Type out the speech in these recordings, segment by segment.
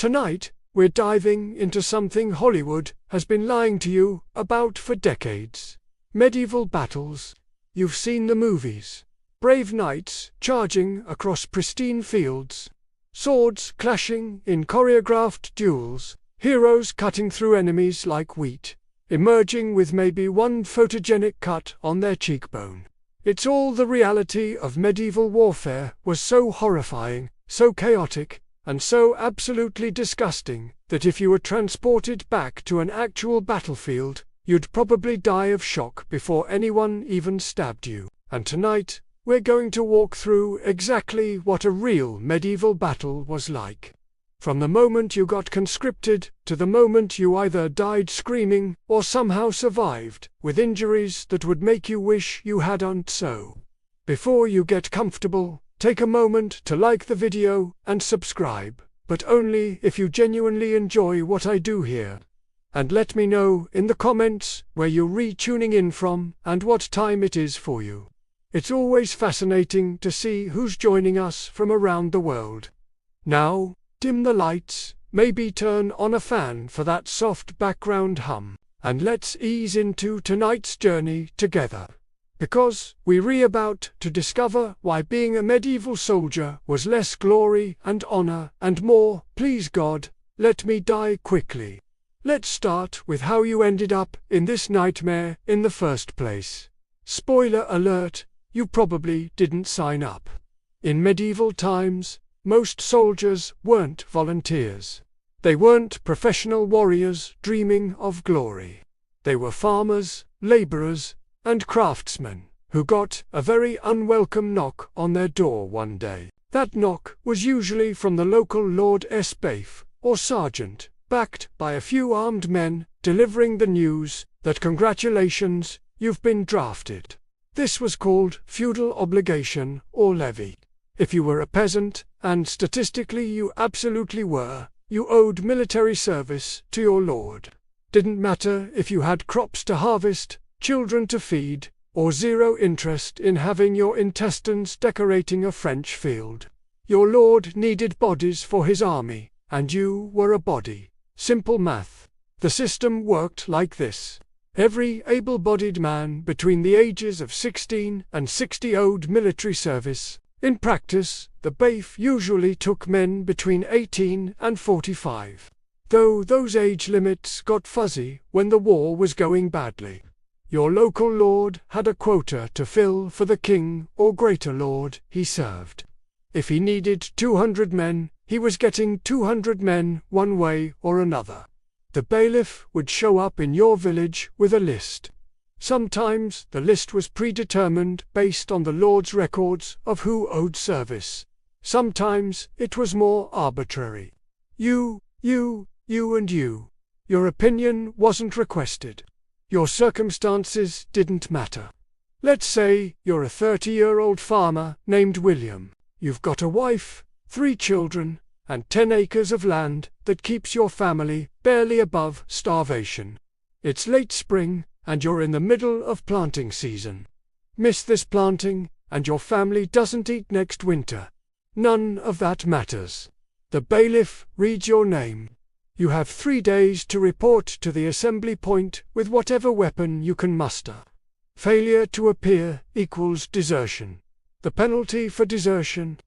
Tonight, we're diving into something Hollywood has been lying to you about for decades. Medieval battles. You've seen the movies. Brave knights charging across pristine fields. Swords clashing in choreographed duels. Heroes cutting through enemies like wheat, emerging with maybe one photogenic cut on their cheekbone. It's all the reality of medieval warfare was so horrifying, so chaotic, and so absolutely disgusting that if you were transported back to an actual battlefield, you'd probably die of shock before anyone even stabbed you. And tonight, we're going to walk through exactly what a real medieval battle was like. From the moment you got conscripted to the moment you either died screaming or somehow survived with injuries that would make you wish you hadn't so. Before you get comfortable, take a moment to like the video and subscribe, but only if you genuinely enjoy what I do here. And let me know in the comments where you're tuning in from and what time it is for you. It's always fascinating to see who's joining us from around the world. Now, dim the lights, maybe turn on a fan for that soft background hum, and let's ease into tonight's journey together. Because we're about to discover why being a medieval soldier was less glory and honor and more, please God, let me die quickly. Let's start with how you ended up in this nightmare in the first place. Spoiler alert, you probably didn't sign up. In medieval times, most soldiers weren't volunteers. They weren't professional warriors dreaming of glory. They were farmers, laborers, and craftsmen who got a very unwelcome knock on their door one day. That knock was usually from the local Lord Baif or sergeant, backed by a few armed men, delivering the news that congratulations, you've been drafted. This was called feudal obligation or levy. If you were a peasant, and statistically you absolutely were, you owed military service to your lord. Didn't matter if you had crops to harvest, children to feed, or zero interest in having your intestines decorating a French field. Your lord needed bodies for his army, and you were a body. Simple math. The system worked like this. Every able-bodied man between the ages of 16 and 60 owed military service. In practice, the Baif usually took men between 18 and 45. Though those age limits got fuzzy when the war was going badly. Your local lord had a quota to fill for the king or greater lord he served. If he needed 200 men, he was getting 200 men one way or another. The bailiff would show up in your village with a list. Sometimes the list was predetermined based on the lord's records of who owed service. Sometimes it was more arbitrary. You, and you. Your opinion wasn't requested. Your circumstances didn't matter. Let's say you're a 30-year-old farmer named William. You've got a wife, 3 children, and 10 acres of land that keeps your family barely above starvation. It's late spring, and you're in the middle of planting season. Miss this planting, and your family doesn't eat next winter. None of that matters. The bailiff reads your name. You have 3 days to report to the assembly point with whatever weapon you can muster. Failure to appear equals desertion. The penalty for desertion?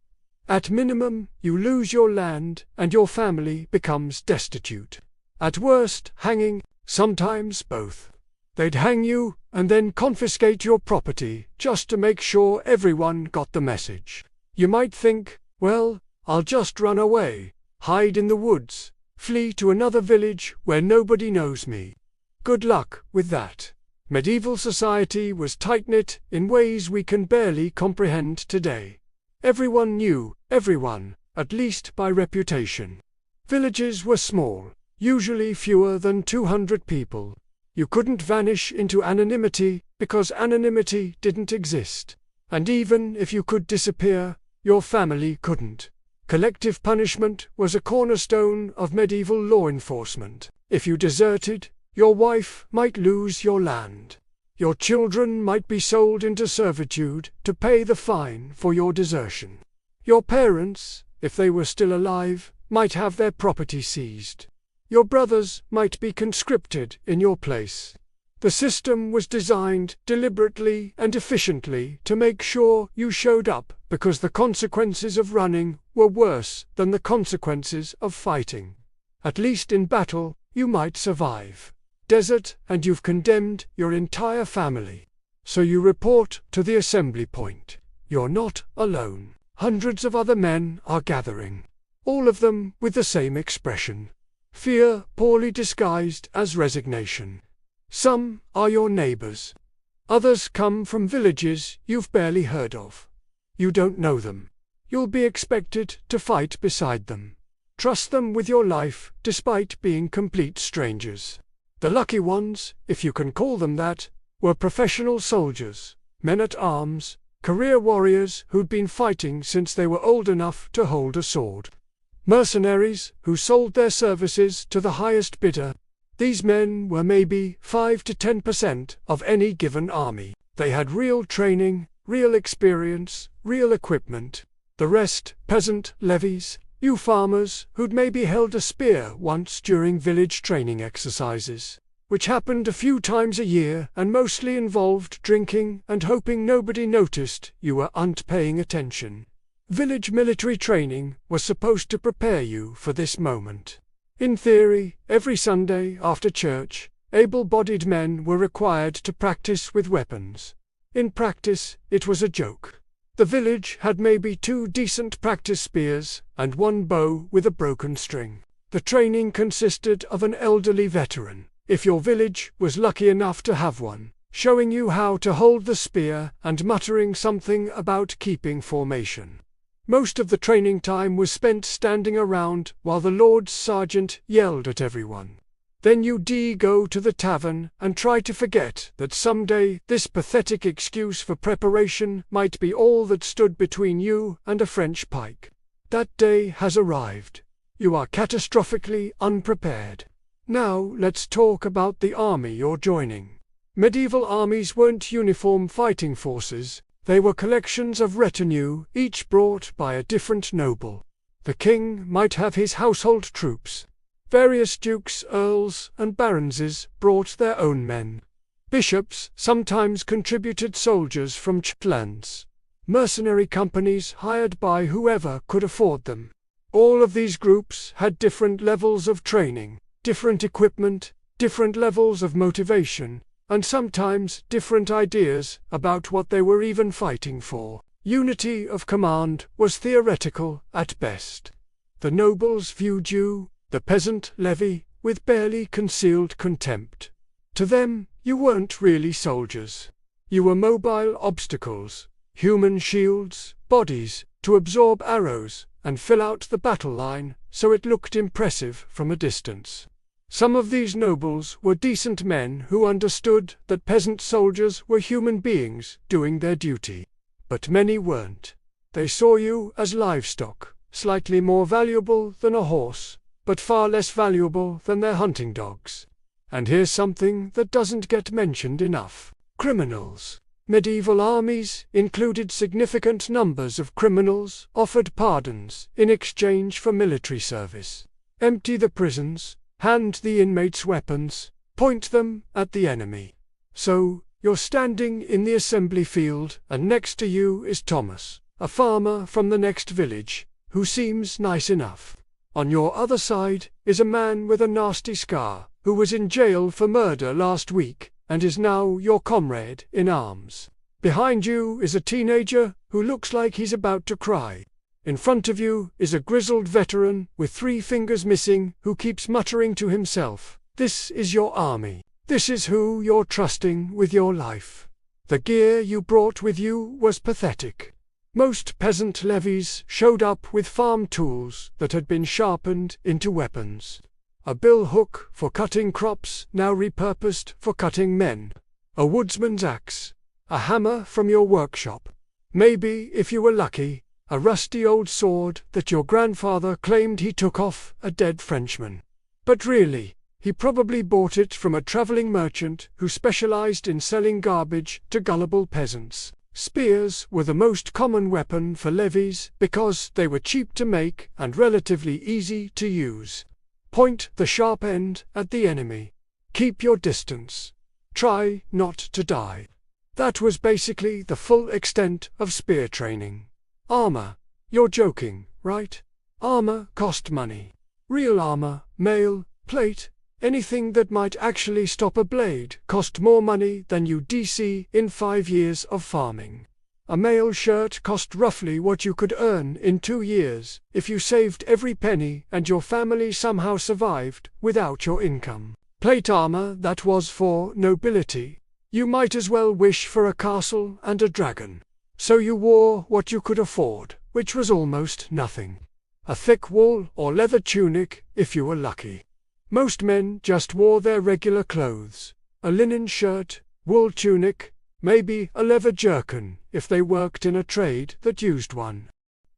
At minimum, you lose your land and your family becomes destitute. At worst, hanging, sometimes both. They'd hang you and then confiscate your property just to make sure everyone got the message. You might think, well, I'll just run away, hide in the woods, flee to another village where nobody knows me. Good luck with that. Medieval society was tight-knit in ways we can barely comprehend today. Everyone knew everyone, at least by reputation. Villages were small, usually fewer than 200 people. You couldn't vanish into anonymity because anonymity didn't exist. And even if you could disappear, your family couldn't. Collective punishment was a cornerstone of medieval law enforcement. If you deserted, your wife might lose your land. Your children might be sold into servitude to pay the fine for your desertion. Your parents, if they were still alive, might have their property seized. Your brothers might be conscripted in your place. The system was designed deliberately and efficiently to make sure you showed up, because the consequences of running were worse than the consequences of fighting. At least in battle, you might survive. Desert, and you've condemned your entire family. So you report to the assembly point. You're not alone. Hundreds of other men are gathering. All of them with the same expression. Fear poorly disguised as resignation. Some are your neighbors. Others come from villages you've barely heard of. You don't know them. You'll be expected to fight beside them. Trust them with your life despite being complete strangers. The lucky ones, if you can call them that, were professional soldiers, men-at-arms, career warriors who'd been fighting since they were old enough to hold a sword. Mercenaries who sold their services to the highest bidder. These men were maybe 5 to 10% of any given army. They had real training, real experience, real equipment. The rest, peasant levies, you farmers who'd maybe held a spear once during village training exercises, which happened a few times a year and mostly involved drinking and hoping nobody noticed you weren't paying attention. Village military training was supposed to prepare you for this moment. In theory, every Sunday after church, able-bodied men were required to practice with weapons. In practice, it was a joke. The village had maybe 2 decent practice spears and 1 bow with a broken string. The training consisted of an elderly veteran, if your village was lucky enough to have one, showing you how to hold the spear and muttering something about keeping formation. Most of the training time was spent standing around while the Lord's sergeant yelled at everyone. Then you'd go to the tavern and try to forget that someday this pathetic excuse for preparation might be all that stood between you and a French pike. That day has arrived. You are catastrophically unprepared. Now let's talk about the army you're joining. Medieval armies weren't uniform fighting forces. They were collections of retinue, each brought by a different noble. The king might have his household troops. Various dukes, earls, and baronses brought their own men. Bishops sometimes contributed soldiers from lands. Mercenary companies hired by whoever could afford them. All of these groups had different levels of training, different equipment, different levels of motivation, and sometimes different ideas about what they were even fighting for. Unity of command was theoretical at best. The nobles viewed you, the peasant levy, with barely concealed contempt. To them, you weren't really soldiers. You were mobile obstacles, human shields, bodies, to absorb arrows and fill out the battle line so it looked impressive from a distance. Some of these nobles were decent men who understood that peasant soldiers were human beings doing their duty. But many weren't. They saw you as livestock, slightly more valuable than a horse, but far less valuable than their hunting dogs. And here's something that doesn't get mentioned enough. Criminals. Medieval armies included significant numbers of criminals offered pardons in exchange for military service. Empty the prisons, hand the inmates weapons, point them at the enemy. So, you're standing in the assembly field, and next to you is Thomas, a farmer from the next village, who seems nice enough. On your other side is a man with a nasty scar, who was in jail for murder last week, and is now your comrade in arms. Behind you is a teenager who looks like he's about to cry. In front of you is a grizzled veteran with 3 fingers missing who keeps muttering to himself. This is your army. This is who you're trusting with your life. The gear you brought with you was pathetic. Most peasant levies showed up with farm tools that had been sharpened into weapons. A bill hook for cutting crops now repurposed for cutting men. A woodsman's axe. A hammer from your workshop. Maybe, if you were lucky, a rusty old sword that your grandfather claimed he took off a dead Frenchman. But really, he probably bought it from a traveling merchant who specialized in selling garbage to gullible peasants. Spears were the most common weapon for levies because they were cheap to make and relatively easy to use. Point the sharp end at the enemy. Keep your distance. Try not to die. That was basically the full extent of spear training. Armor. You're joking, right? Armor cost money. Real armor, mail, plate, anything that might actually stop a blade cost more money than you DC in 5 years of farming. A mail shirt cost roughly what you could earn in 2 years if you saved every penny and your family somehow survived without your income. Plate armor, that was for nobility. You might as well wish for a castle and a dragon. So you wore what you could afford, which was almost nothing. A thick wool or leather tunic if you were lucky. Most men just wore their regular clothes, a linen shirt, wool tunic, maybe a leather jerkin if they worked in a trade that used one.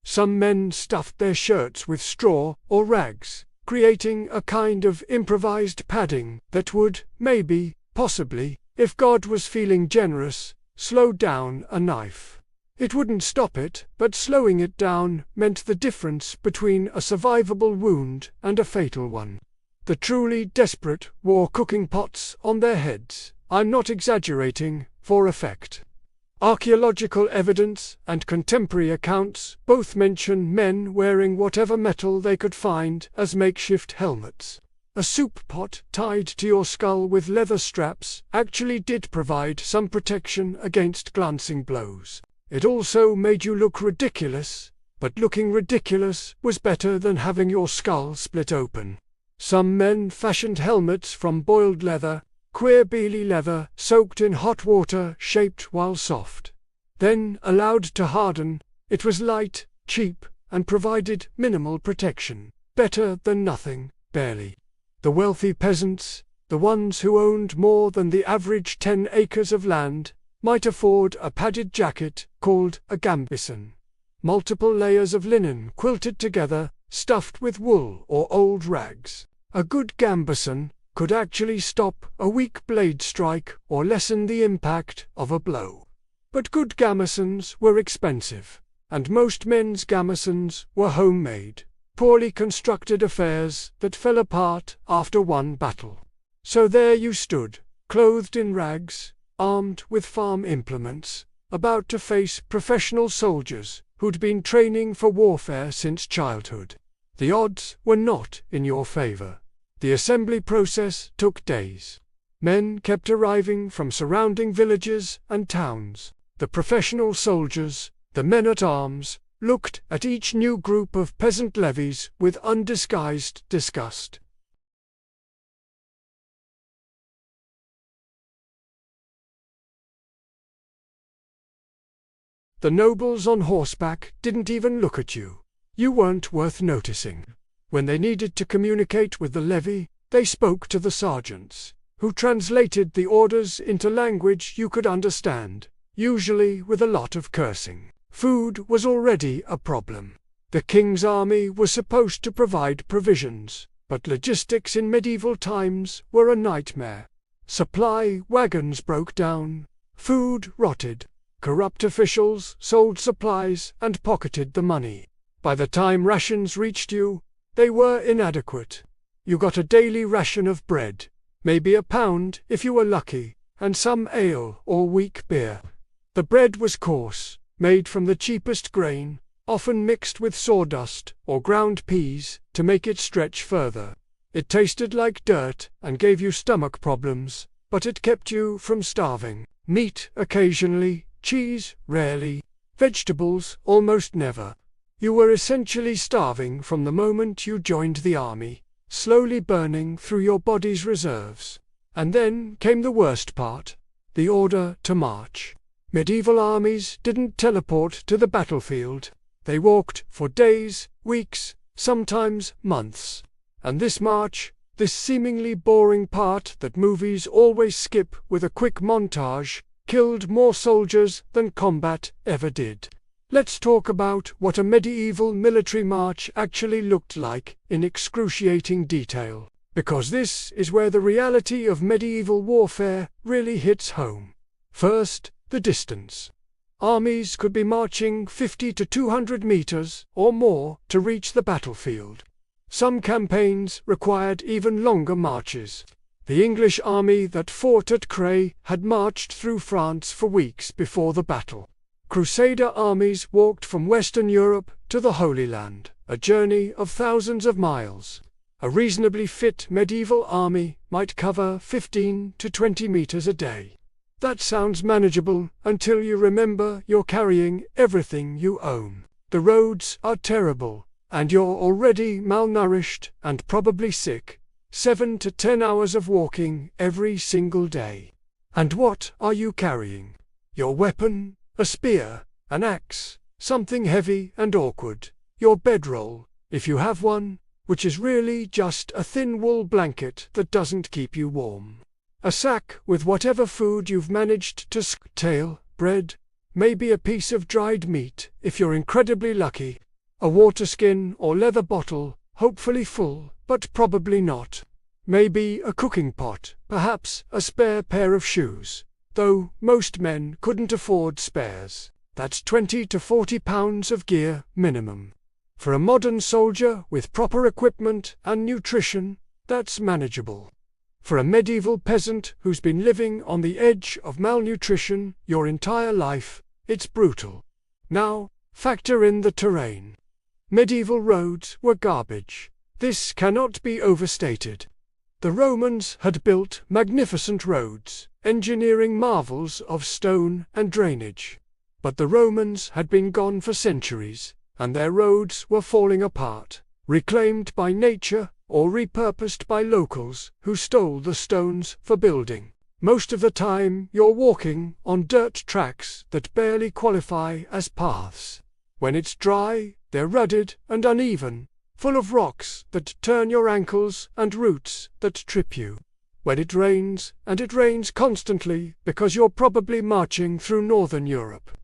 Some men stuffed their shirts with straw or rags, creating a kind of improvised padding that would, maybe, possibly, if God was feeling generous, slow down a knife. It wouldn't stop it, but slowing it down meant the difference between a survivable wound and a fatal one. The truly desperate wore cooking pots on their heads. I'm not exaggerating, for effect. Archaeological evidence and contemporary accounts both mention men wearing whatever metal they could find as makeshift helmets. A soup pot tied to your skull with leather straps actually did provide some protection against glancing blows. It also made you look ridiculous, but looking ridiculous was better than having your skull split open. Some men fashioned helmets from boiled leather, queer beely leather soaked in hot water shaped while soft. Then allowed to harden, it was light, cheap, and provided minimal protection. Better than nothing, barely. The wealthy peasants, the ones who owned more than the average 10 acres of land, might afford a padded jacket called a gambeson. Multiple layers of linen quilted together, stuffed with wool or old rags. A good gambeson could actually stop a weak blade strike or lessen the impact of a blow. But good gambesons were expensive, and most men's gambesons were homemade, poorly constructed affairs that fell apart after one battle. So there you stood, clothed in rags, armed with farm implements, about to face professional soldiers who'd been training for warfare since childhood. The odds were not in your favor. The assembly process took days. Men kept arriving from surrounding villages and towns. The professional soldiers, the men-at-arms, looked at each new group of peasant levies with undisguised disgust. The nobles on horseback didn't even look at you. You weren't worth noticing. When they needed to communicate with the levy, they spoke to the sergeants, who translated the orders into language you could understand, usually with a lot of cursing. Food was already a problem. The king's army was supposed to provide provisions, but logistics in medieval times were a nightmare. Supply wagons broke down, food rotted. Corrupt officials sold supplies and pocketed the money. By the time rations reached you, they were inadequate. You got a daily ration of bread, maybe a pound if you were lucky, and some ale or weak beer. The bread was coarse, made from the cheapest grain, often mixed with sawdust or ground peas to make it stretch further. It tasted like dirt and gave you stomach problems, but it kept you from starving. Meat occasionally, cheese rarely, vegetables almost never. You were essentially starving from the moment you joined the army, slowly burning through your body's reserves. And then came the worst part, the order to march. Medieval armies didn't teleport to the battlefield. They walked for days, weeks, sometimes months. And this march, this seemingly boring part that movies always skip with a quick montage, killed more soldiers than combat ever did. Let's talk about what a medieval military march actually looked like in excruciating detail, because this is where the reality of medieval warfare really hits home. First, the distance. Armies could be marching 50 to 200 meters or more to reach the battlefield. Some campaigns required even longer marches. The English army that fought at Cray had marched through France for weeks before the battle. Crusader armies walked from Western Europe to the Holy Land, a journey of thousands of miles. A reasonably fit medieval army might cover 15 to 20 meters a day. That sounds manageable until you remember you're carrying everything you own. The roads are terrible, and you're already malnourished and probably sick. 7 to 10 hours of walking every single day. And what are you carrying? Your weapon? A spear, an axe, something heavy and awkward. Your bedroll, if you have one, which is really just a thin wool blanket that doesn't keep you warm. A sack with whatever food you've managed to scale, bread, maybe a piece of dried meat if you're incredibly lucky, a water skin or leather bottle, hopefully full, but probably not. Maybe a cooking pot, perhaps a spare pair of shoes, though most men couldn't afford spares. That's 20 to 40 pounds of gear minimum. For a modern soldier with proper equipment and nutrition, that's manageable. For a medieval peasant who's been living on the edge of malnutrition your entire life, it's brutal. Now, factor in the terrain. Medieval roads were garbage. This cannot be overstated. The Romans had built magnificent roads, engineering marvels of stone and drainage. But the Romans had been gone for centuries, and their roads were falling apart, reclaimed by nature or repurposed by locals who stole the stones for building. Most of the time you're walking on dirt tracks that barely qualify as paths. When it's dry, they're rutted and uneven, full of rocks that turn your ankles and roots that trip you. When it rains, and it rains constantly because you're probably marching through northern Europe,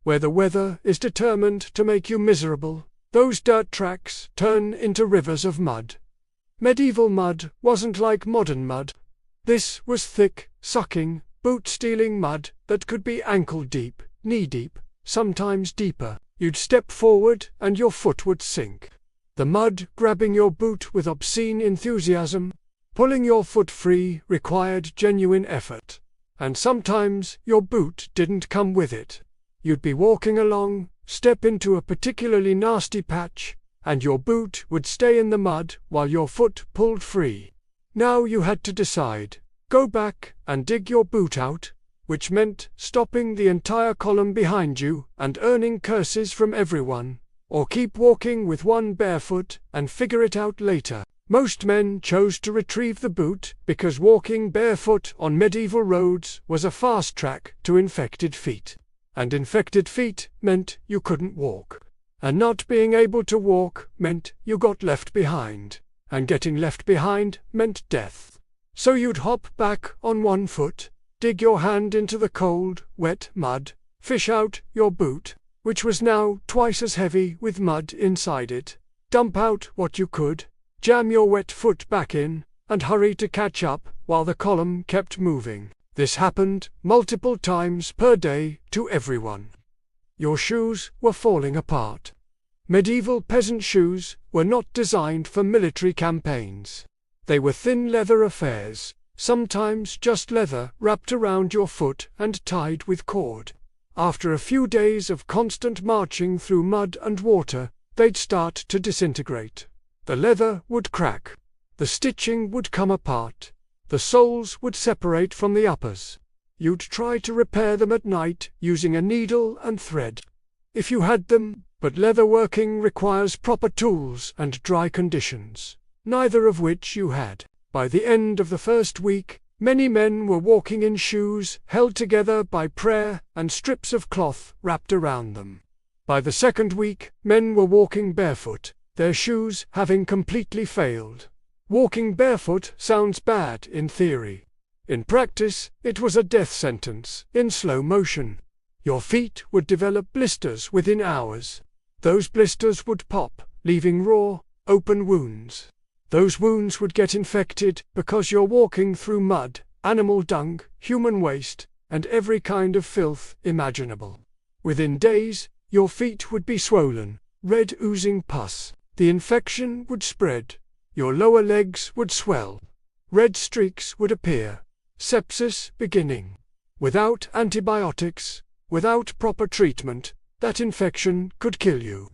where the weather is determined to make you miserable, those dirt tracks turn into rivers of mud. Medieval mud wasn't like modern mud. This was thick, sucking, boot-stealing mud that could be ankle-deep, knee-deep, sometimes deeper. You'd step forward and your foot would sink. The mud grabbing your boot with obscene enthusiasm. Pulling your foot free required genuine effort. And sometimes your boot didn't come with it. You'd be walking along, step into a particularly nasty patch, and your boot would stay in the mud while your foot pulled free. Now you had to decide, go back and dig your boot out, which meant stopping the entire column behind you and earning curses from everyone, or keep walking with one barefoot and figure it out later. Most men chose to retrieve the boot because walking barefoot on medieval roads was a fast track to infected feet. And infected feet meant you couldn't walk. And not being able to walk meant you got left behind, and getting left behind meant death. So you'd hop back on one foot, dig your hand into the cold, wet mud, fish out your boot, which was now twice as heavy with mud inside it, dump out what you could, jam your wet foot back in, and hurry to catch up while the column kept moving. This happened multiple times per day to everyone. Your shoes were falling apart. Medieval peasant shoes were not designed for military campaigns. They were thin leather affairs, sometimes just leather wrapped around your foot and tied with cord. After a few days of constant marching through mud and water, they'd start to disintegrate. The leather would crack. The stitching would come apart. The soles would separate from the uppers. You'd try to repair them at night using a needle and thread, if you had them, but leatherworking requires proper tools and dry conditions, neither of which you had. By the end of the first week, many men were walking in shoes held together by prayer and strips of cloth wrapped around them. By the second week, men were walking barefoot, their shoes having completely failed. Walking barefoot sounds bad in theory. In practice, it was a death sentence, in slow motion. Your feet would develop blisters within hours. Those blisters would pop, leaving raw, open wounds. Those wounds would get infected because you're walking through mud, animal dung, human waste, and every kind of filth imaginable. Within days, your feet would be swollen, red oozing pus. The infection would spread. Your lower legs would swell. Red streaks would appear. Sepsis beginning. Without antibiotics, without proper treatment, that infection could kill you.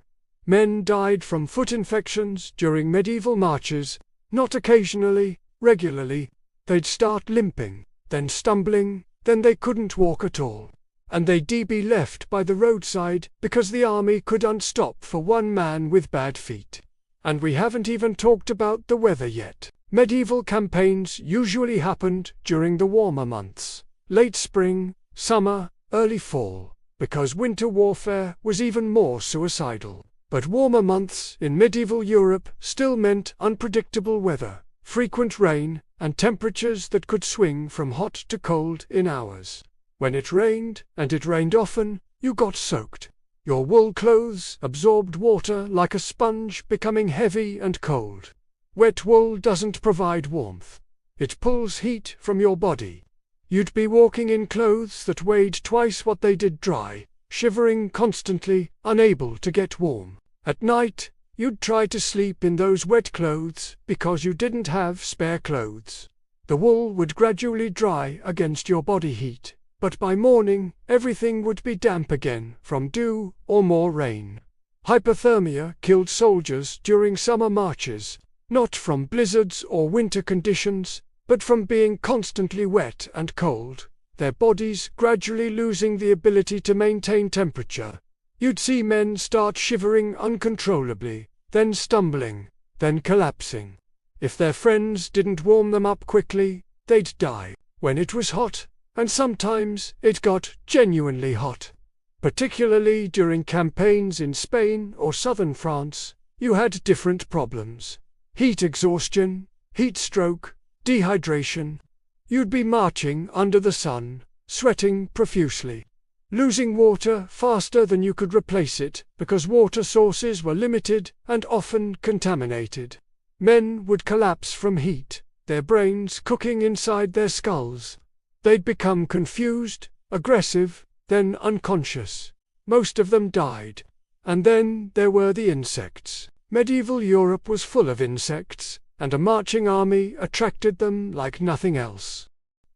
Men died from foot infections during medieval marches, not occasionally, regularly. They'd start limping, then stumbling, then they couldn't walk at all. And they'd be left by the roadside because the army couldn't stop for one man with bad feet. And we haven't even talked about the weather yet. Medieval campaigns usually happened during the warmer months, late spring, summer, early fall, because winter warfare was even more suicidal. But warmer months in medieval Europe still meant unpredictable weather, frequent rain, and temperatures that could swing from hot to cold in hours. When it rained, and it rained often, you got soaked. Your wool clothes absorbed water like a sponge, becoming heavy and cold. Wet wool doesn't provide warmth. It pulls heat from your body. You'd be walking in clothes that weighed twice what they did dry, shivering constantly, unable to get warm. At night, you'd try to sleep in those wet clothes because you didn't have spare clothes. The wool would gradually dry against your body heat, but by morning, everything would be damp again from dew or more rain. Hypothermia killed soldiers during summer marches, not from blizzards or winter conditions, but from being constantly wet and cold, their bodies gradually losing the ability to maintain temperature. You'd see men start shivering uncontrollably, then stumbling, then collapsing. If their friends didn't warm them up quickly, they'd die. When it was hot, and sometimes it got genuinely hot, particularly during campaigns in Spain or southern France, you had different problems. Heat exhaustion, heat stroke, dehydration. You'd be marching under the sun, sweating profusely, losing water faster than you could replace it because water sources were limited and often contaminated. Men would collapse from heat, their brains cooking inside their skulls. They'd become confused, aggressive, then unconscious. Most of them died. And then there were the insects. Medieval Europe was full of insects, and a marching army attracted them like nothing else.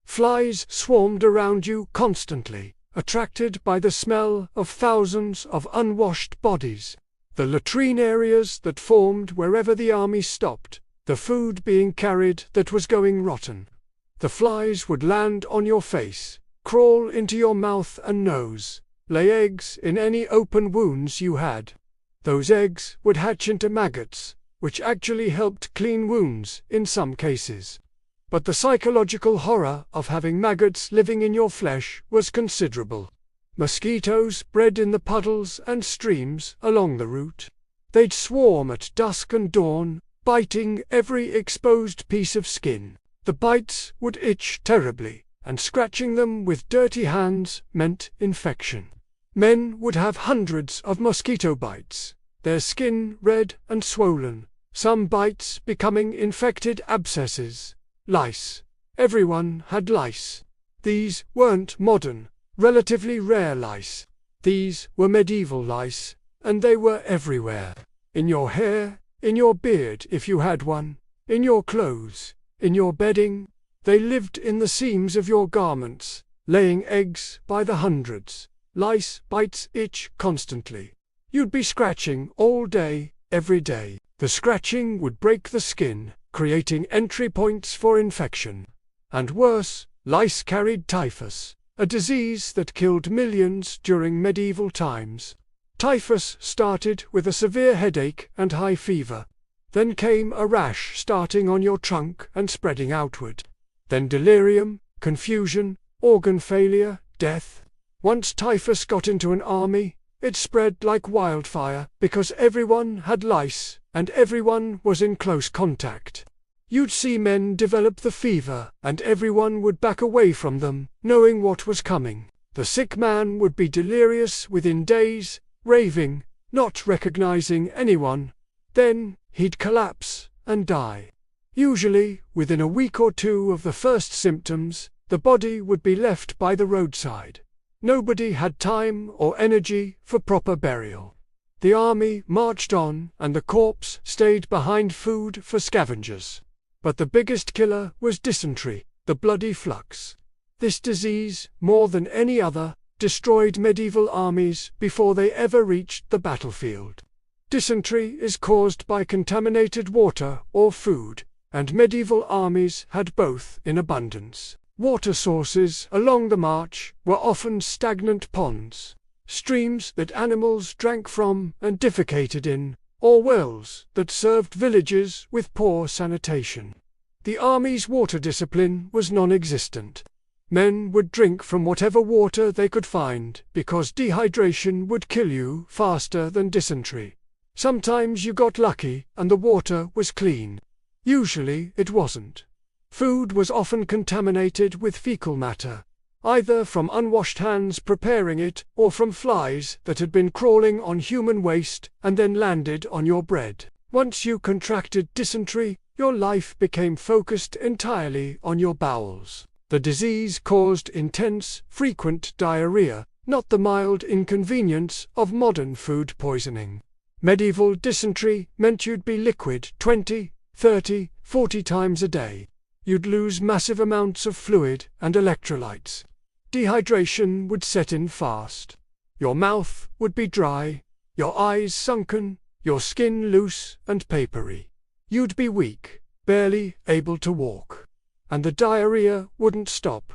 Flies swarmed around you constantly, attracted by the smell of thousands of unwashed bodies, the latrine areas that formed wherever the army stopped, the food being carried that was going rotten. The flies would land on your face, crawl into your mouth and nose, lay eggs in any open wounds you had. Those eggs would hatch into maggots, which actually helped clean wounds in some cases. But the psychological horror of having maggots living in your flesh was considerable. Mosquitoes bred in the puddles and streams along the route. They'd swarm at dusk and dawn, biting every exposed piece of skin. The bites would itch terribly, and scratching them with dirty hands meant infection. Men would have hundreds of mosquito bites, their skin red and swollen, some bites becoming infected abscesses. Lice. Everyone had lice. These weren't modern, relatively rare lice. These were medieval lice, and they were everywhere. In your hair, in your beard if you had one, in your clothes, in your bedding. They lived in the seams of your garments, laying eggs by the hundreds. Lice bites itch constantly. You'd be scratching all day, every day. The scratching would break the skin, creating entry points for infection. And worse, lice carried typhus, a disease that killed millions during medieval times. Typhus started with a severe headache and high fever. Then came a rash starting on your trunk and spreading outward. Then delirium, confusion, organ failure, death. Once typhus got into an army, it spread like wildfire because everyone had lice and everyone was in close contact. You'd see men develop the fever and everyone would back away from them, knowing what was coming. The sick man would be delirious within days, raving, not recognizing anyone. Then he'd collapse and die. Usually, within a week or two of the first symptoms, the body would be left by the roadside. Nobody had time or energy for proper burial. The army marched on, and the corpse stayed behind food for scavengers. But the biggest killer was dysentery, the bloody flux. This disease, more than any other, destroyed medieval armies before they ever reached the battlefield. Dysentery is caused by contaminated water or food, and medieval armies had both in abundance. Water sources along the march were often stagnant ponds, streams that animals drank from and defecated in, or wells that served villages with poor sanitation. The army's water discipline was non-existent. Men would drink from whatever water they could find because dehydration would kill you faster than dysentery. Sometimes you got lucky and the water was clean. Usually it wasn't. Food was often contaminated with fecal matter, either from unwashed hands preparing it or from flies that had been crawling on human waste and then landed on your bread. Once you contracted dysentery, your life became focused entirely on your bowels. The disease caused intense, frequent diarrhea, not the mild inconvenience of modern food poisoning. Medieval dysentery meant you'd be liquid 20, 30, 40 times a day. You'd lose massive amounts of fluid and electrolytes. Dehydration would set in fast. Your mouth would be dry, your eyes sunken, your skin loose and papery. You'd be weak, barely able to walk. And the diarrhea wouldn't stop.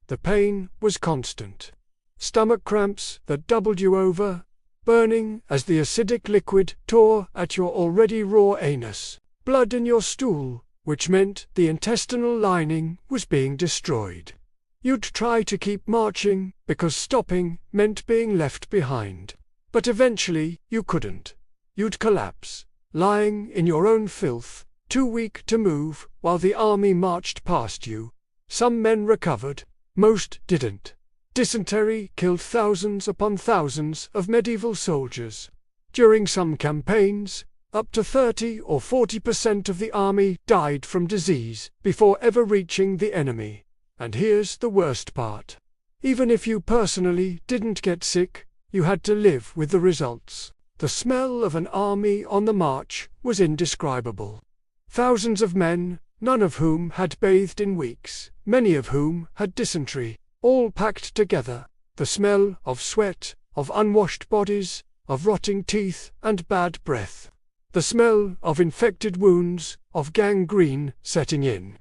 The pain was constant. Stomach cramps that doubled you over, burning as the acidic liquid tore at your already raw anus, blood in your stool, which meant the intestinal lining was being destroyed. You'd try to keep marching because stopping meant being left behind. But eventually you couldn't. You'd collapse, lying in your own filth, too weak to move while the army marched past you. Some men recovered, most didn't. Dysentery killed thousands upon thousands of medieval soldiers. During some campaigns, up to 30 or 40% of the army died from disease before ever reaching the enemy. And here's the worst part. Even if you personally didn't get sick, you had to live with the results. The smell of an army on the march was indescribable. Thousands of men, none of whom had bathed in weeks, many of whom had dysentery, all packed together. The smell of sweat, of unwashed bodies, of rotting teeth and bad breath. The smell of infected wounds, of gangrene setting in.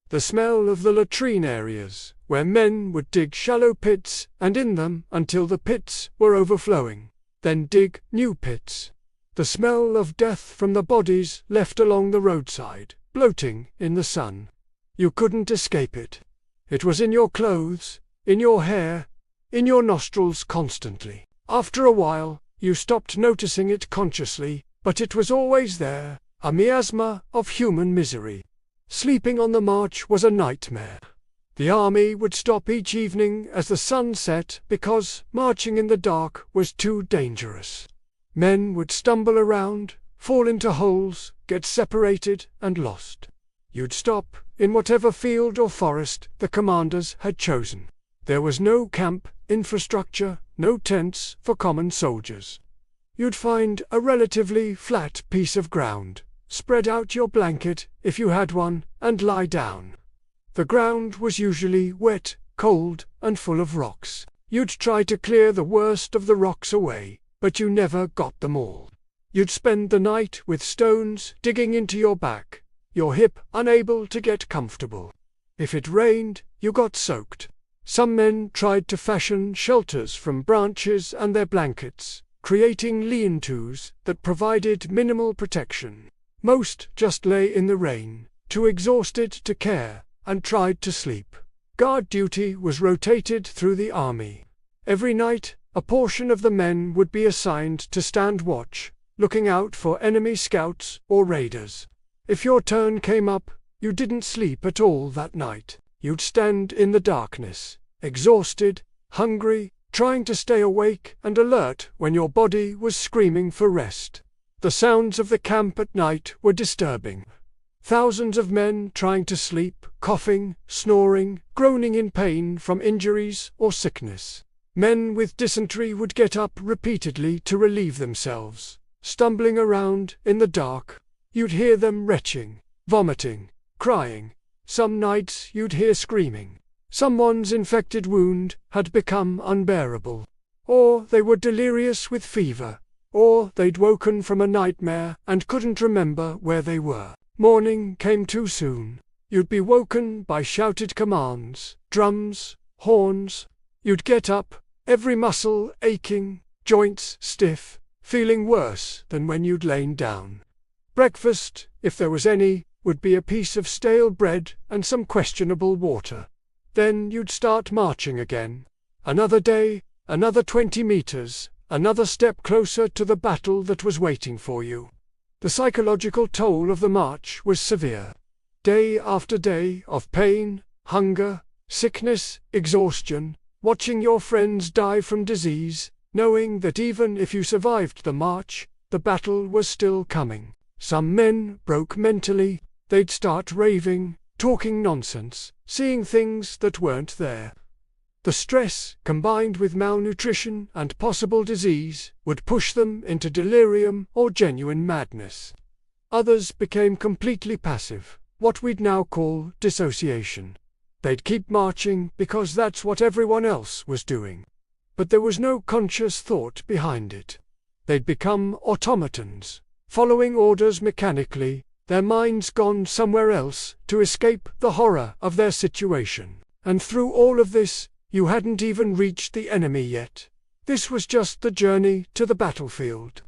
The smell of the latrine areas, where men would dig shallow pits and in them until the pits were overflowing, then dig new pits. The smell of death from the bodies left along the roadside, bloating in the sun. You couldn't escape it. It was in your clothes, in your hair, in your nostrils constantly. After a while, you stopped noticing it consciously, but it was always there, a miasma of human misery. Sleeping on the march was a nightmare. The army would stop each evening as the sun set because marching in the dark was too dangerous. Men would stumble around, fall into holes, get separated and lost. You'd stop in whatever field or forest the commanders had chosen. There was no camp infrastructure, no tents for common soldiers. You'd find a relatively flat piece of ground, spread out your blanket if you had one, and lie down. The ground was usually wet, cold, and full of rocks. You'd try to clear the worst of the rocks away, but you never got them all. You'd spend the night with stones digging into your back, your hip unable to get comfortable. If it rained, you got soaked. Some men tried to fashion shelters from branches and their blankets, creating lean-tos that provided minimal protection. Most just lay in the rain, too exhausted to care, and tried to sleep. Guard duty was rotated through the army. Every night, a portion of the men would be assigned to stand watch, looking out for enemy scouts or raiders. If your turn came up, you didn't sleep at all that night. You'd stand in the darkness, exhausted, hungry, trying to stay awake and alert when your body was screaming for rest. The sounds of the camp at night were disturbing. Thousands of men trying to sleep, coughing, snoring, groaning in pain from injuries or sickness. Men with dysentery would get up repeatedly to relieve themselves, stumbling around in the dark. You'd hear them retching, vomiting, crying. Some nights you'd hear screaming. Someone's infected wound had become unbearable. Or they were delirious with fever. Or they'd woken from a nightmare and couldn't remember where they were. Morning came too soon. You'd be woken by shouted commands, drums, horns. You'd get up, every muscle aching, joints stiff, feeling worse than when you'd lain down. Breakfast, if there was any, would be a piece of stale bread and some questionable water. Then you'd start marching again. Another day, another 20 meters, another step closer to the battle that was waiting for you. The psychological toll of the march was severe. Day after day of pain, hunger, sickness, exhaustion, watching your friends die from disease, knowing that even if you survived the march, the battle was still coming. Some men broke mentally. They'd start raving, talking nonsense, seeing things that weren't there. The stress, combined with malnutrition and possible disease, would push them into delirium or genuine madness. Others became completely passive, what we'd now call dissociation. They'd keep marching because that's what everyone else was doing. But there was no conscious thought behind it. They'd become automatons, following orders mechanically, their minds gone somewhere else to escape the horror of their situation. And through all of this, you hadn't even reached the enemy yet. This was just the journey to the battlefield.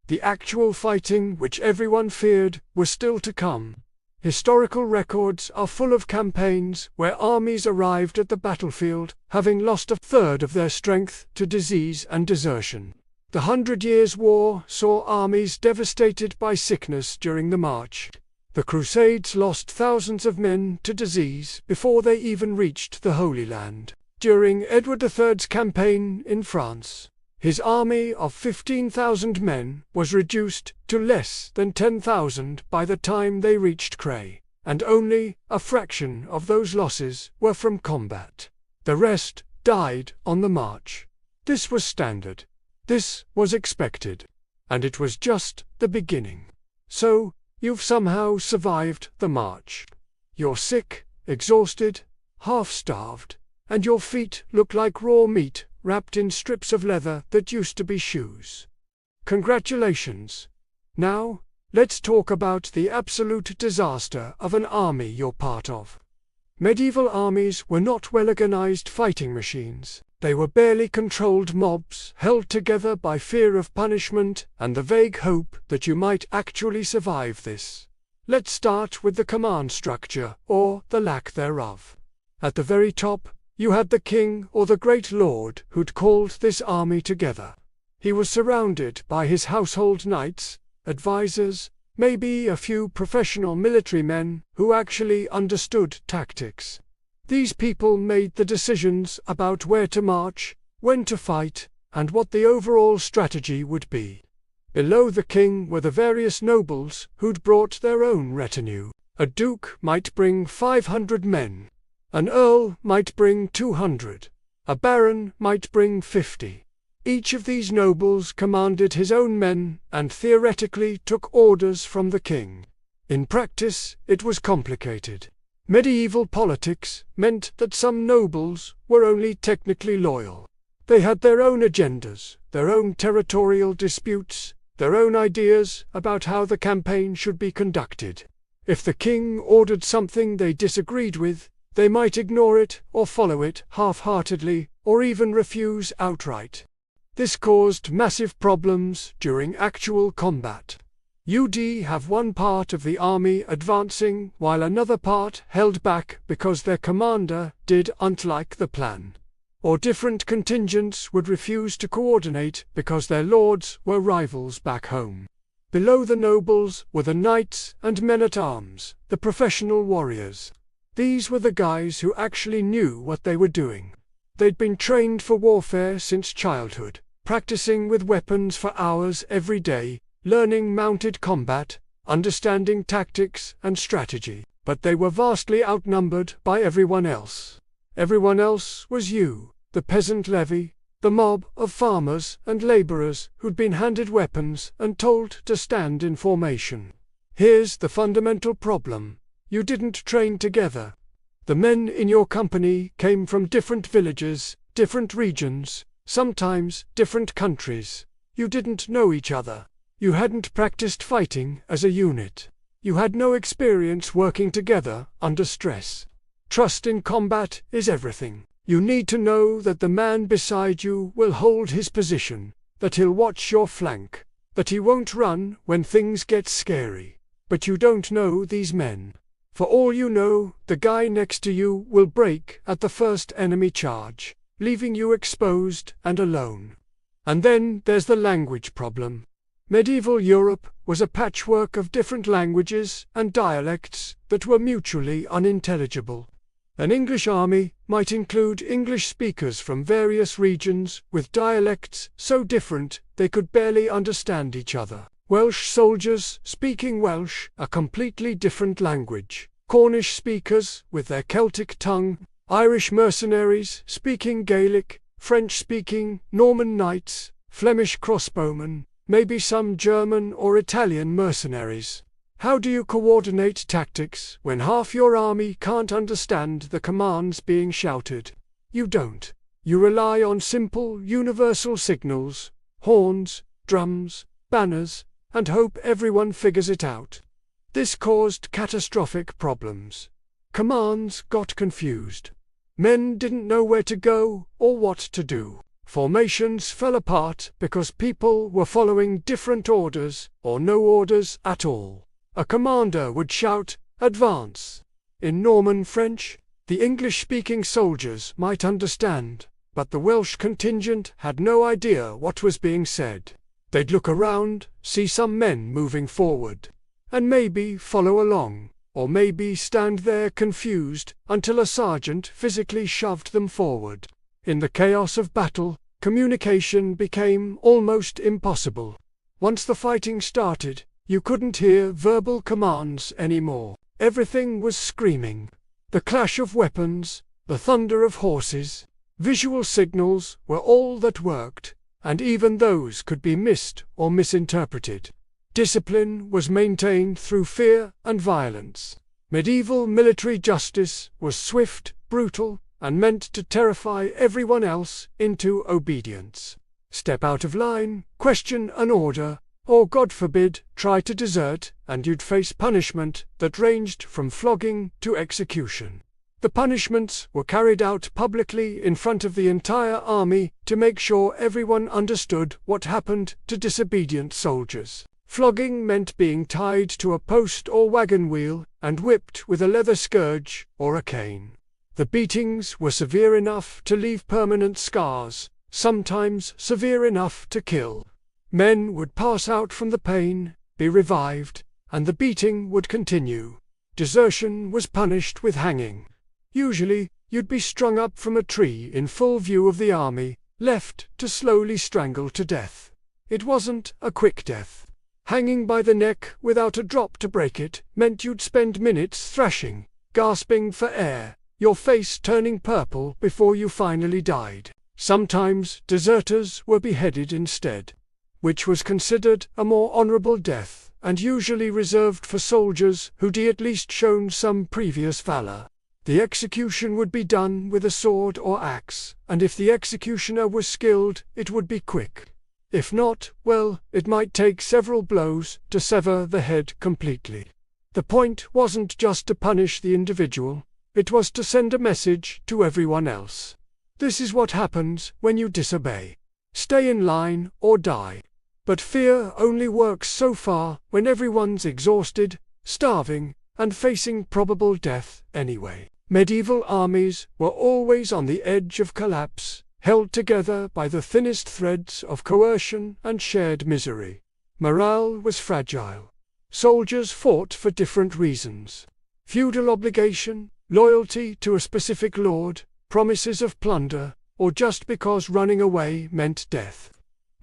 The actual fighting which everyone feared was still to come. Historical records are full of campaigns where armies arrived at the battlefield having lost a third of their strength to disease and desertion. The 100 Years' War saw armies devastated by sickness during the march. The Crusades lost thousands of men to disease before they even reached the Holy Land. During Edward III's campaign in France, his army of 15,000 men was reduced to less than 10,000 by the time they reached Cray, and only a fraction of those losses were from combat. The rest died on the march. This was standard. This was expected. And it was just the beginning. So, you've somehow survived the march. You're sick, exhausted, half-starved, and your feet look like raw meat wrapped in strips of leather that used to be shoes. Congratulations. Now, let's talk about the absolute disaster of an army you're part of. Medieval armies were not well-organized fighting machines. They were barely controlled mobs held together by fear of punishment and the vague hope that you might actually survive this. Let's start with the command structure, or the lack thereof. At the very top, you had the king or the great lord who'd called this army together. He was surrounded by his household knights, advisors, maybe a few professional military men who actually understood tactics. These people made the decisions about where to march, when to fight, and what the overall strategy would be. Below the king were the various nobles who'd brought their own retinue. A duke might bring 500 men. An earl might bring 200. A baron might bring 50. Each of these nobles commanded his own men and theoretically took orders from the king. In practice, it was complicated. Medieval politics meant that some nobles were only technically loyal. They had their own agendas, their own territorial disputes, their own ideas about how the campaign should be conducted. If the king ordered something they disagreed with, they might ignore it or follow it half-heartedly or even refuse outright. This caused massive problems during actual combat. You'd have one part of the army advancing while another part held back because their commander didn't like the plan. Or different contingents would refuse to coordinate because their lords were rivals back home. Below the nobles were the knights and men-at-arms, the professional warriors. These were the guys who actually knew what they were doing. They'd been trained for warfare since childhood, practicing with weapons for hours every day, learning mounted combat, understanding tactics and strategy. But they were vastly outnumbered by everyone else. Everyone else was you, the peasant levy, the mob of farmers and laborers who'd been handed weapons and told to stand in formation. Here's the fundamental problem. You didn't train together. The men in your company came from different villages, different regions, sometimes different countries. You didn't know each other. You hadn't practiced fighting as a unit. You had no experience working together under stress. Trust in combat is everything. You need to know that the man beside you will hold his position, that he'll watch your flank, that he won't run when things get scary. But you don't know these men. For all you know, the guy next to you will break at the first enemy charge, leaving you exposed and alone. And then there's the language problem. Medieval Europe was a patchwork of different languages and dialects that were mutually unintelligible. An English army might include English speakers from various regions with dialects so different they could barely understand each other. Welsh soldiers speaking Welsh, a completely different language. Cornish speakers with their Celtic tongue. Irish mercenaries speaking Gaelic. French-speaking Norman knights. Flemish crossbowmen. Maybe some German or Italian mercenaries. How do you coordinate tactics when half your army can't understand the commands being shouted? You don't. You rely on simple, universal signals, horns, drums, banners, and hope everyone figures it out. This caused catastrophic problems. Commands got confused. Men didn't know where to go or what to do. Formations fell apart because people were following different orders or no orders at all. A commander would shout, "Advance!" in Norman French. The English-speaking soldiers might understand, but the Welsh contingent had no idea what was being said. They'd look around, see some men moving forward, and maybe follow along, or maybe stand there confused until a sergeant physically shoved them forward. In the chaos of battle, communication became almost impossible. Once the fighting started, you couldn't hear verbal commands anymore. Everything was screaming. The clash of weapons, the thunder of horses, visual signals were all that worked, and even those could be missed or misinterpreted. Discipline was maintained through fear and violence. Medieval military justice was swift, brutal, and meant to terrify everyone else into obedience. Step out of line, question an order, or God forbid, try to desert, and you'd face punishment that ranged from flogging to execution. The punishments were carried out publicly in front of the entire army to make sure everyone understood what happened to disobedient soldiers. Flogging meant being tied to a post or wagon wheel and whipped with a leather scourge or a cane. The beatings were severe enough to leave permanent scars, sometimes severe enough to kill. Men would pass out from the pain, be revived, and the beating would continue. Desertion was punished with hanging. Usually, you'd be strung up from a tree in full view of the army, left to slowly strangle to death. It wasn't a quick death. Hanging by the neck without a drop to break it meant you'd spend minutes thrashing, gasping for air, your face turning purple before you finally died. Sometimes deserters were beheaded instead, which was considered a more honorable death and usually reserved for soldiers who'd at least shown some previous valor. The execution would be done with a sword or axe, and if the executioner was skilled, it would be quick. If not, well, it might take several blows to sever the head completely. The point wasn't just to punish the individual, it was to send a message to everyone else. This is what happens when you disobey. Stay in line or die. But fear only works so far when everyone's exhausted, starving, and facing probable death anyway. Medieval armies were always on the edge of collapse, held together by the thinnest threads of coercion and shared misery. Morale was fragile. Soldiers fought for different reasons. Feudal obligation, loyalty to a specific lord, promises of plunder, or just because running away meant death.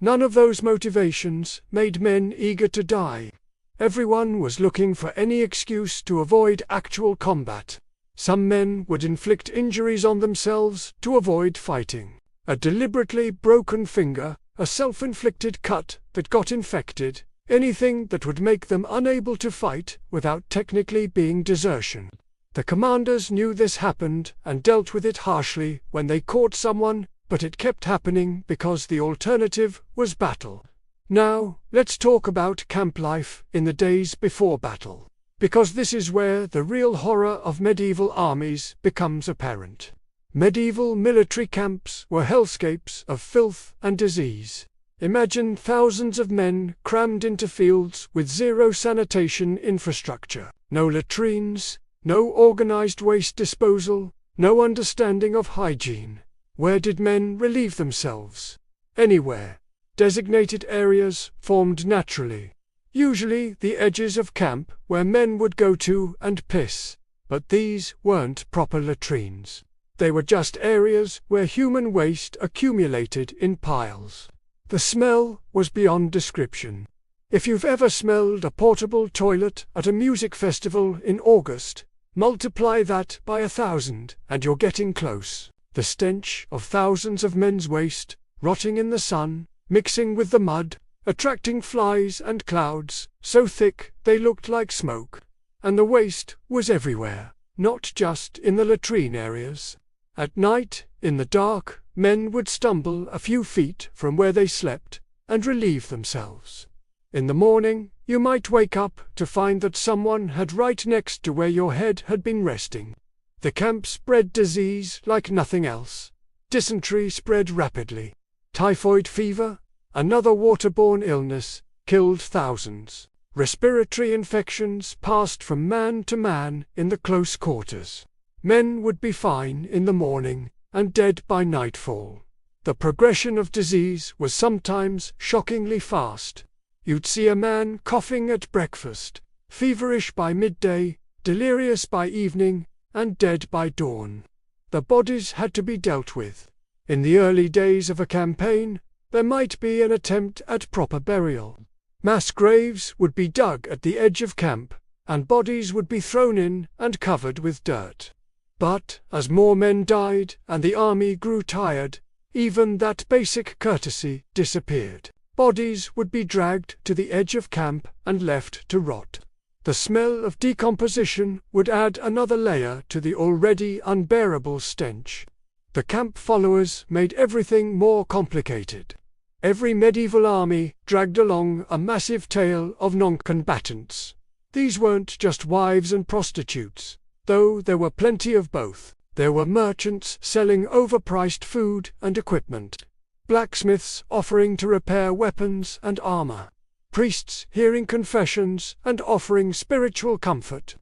None of those motivations made men eager to die. Everyone was looking for any excuse to avoid actual combat. Some men would inflict injuries on themselves to avoid fighting. A deliberately broken finger, a self-inflicted cut that got infected, anything that would make them unable to fight without technically being desertion. The commanders knew this happened and dealt with it harshly when they caught someone, but it kept happening because the alternative was battle. Now, let's talk about camp life in the days before battle, because this is where the real horror of medieval armies becomes apparent. Medieval military camps were hellscapes of filth and disease. Imagine thousands of men crammed into fields with zero sanitation infrastructure, no latrines, no organized waste disposal, no understanding of hygiene. Where did men relieve themselves? Anywhere. Designated areas formed naturally. Usually the edges of camp where men would go to and piss, but these weren't proper latrines. They were just areas where human waste accumulated in piles. The smell was beyond description. If you've ever smelled a portable toilet at a music festival in August, multiply that by 1,000 and you're getting close. The stench of thousands of men's waste, rotting in the sun, mixing with the mud, attracting flies and clouds, so thick they looked like smoke. And the waste was everywhere, not just in the latrine areas. At night, in the dark, men would stumble a few feet from where they slept and relieve themselves. In the morning, you might wake up to find that someone had right next to where your head had been resting. The camp spread disease like nothing else. Dysentery spread rapidly. Typhoid fever, another waterborne illness, killed thousands. Respiratory infections passed from man to man in the close quarters. Men would be fine in the morning and dead by nightfall. The progression of disease was sometimes shockingly fast. You'd see a man coughing at breakfast, feverish by midday, delirious by evening, and dead by dawn. The bodies had to be dealt with. In the early days of a campaign, there might be an attempt at proper burial. Mass graves would be dug at the edge of camp, and bodies would be thrown in and covered with dirt. But, as more men died and the army grew tired, even that basic courtesy disappeared. Bodies would be dragged to the edge of camp and left to rot. The smell of decomposition would add another layer to the already unbearable stench. The camp followers made everything more complicated. Every medieval army dragged along a massive tail of non-combatants. These weren't just wives and prostitutes, though there were plenty of both. There were merchants selling overpriced food and equipment, blacksmiths offering to repair weapons and armor, priests hearing confessions and offering spiritual comfort,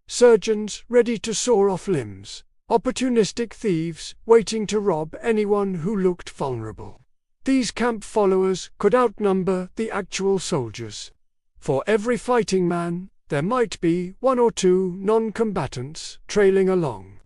surgeons ready to saw off limbs, opportunistic thieves waiting to rob anyone who looked vulnerable. These camp followers could outnumber the actual soldiers. For every fighting man, there might be one or two non-combatants trailing along.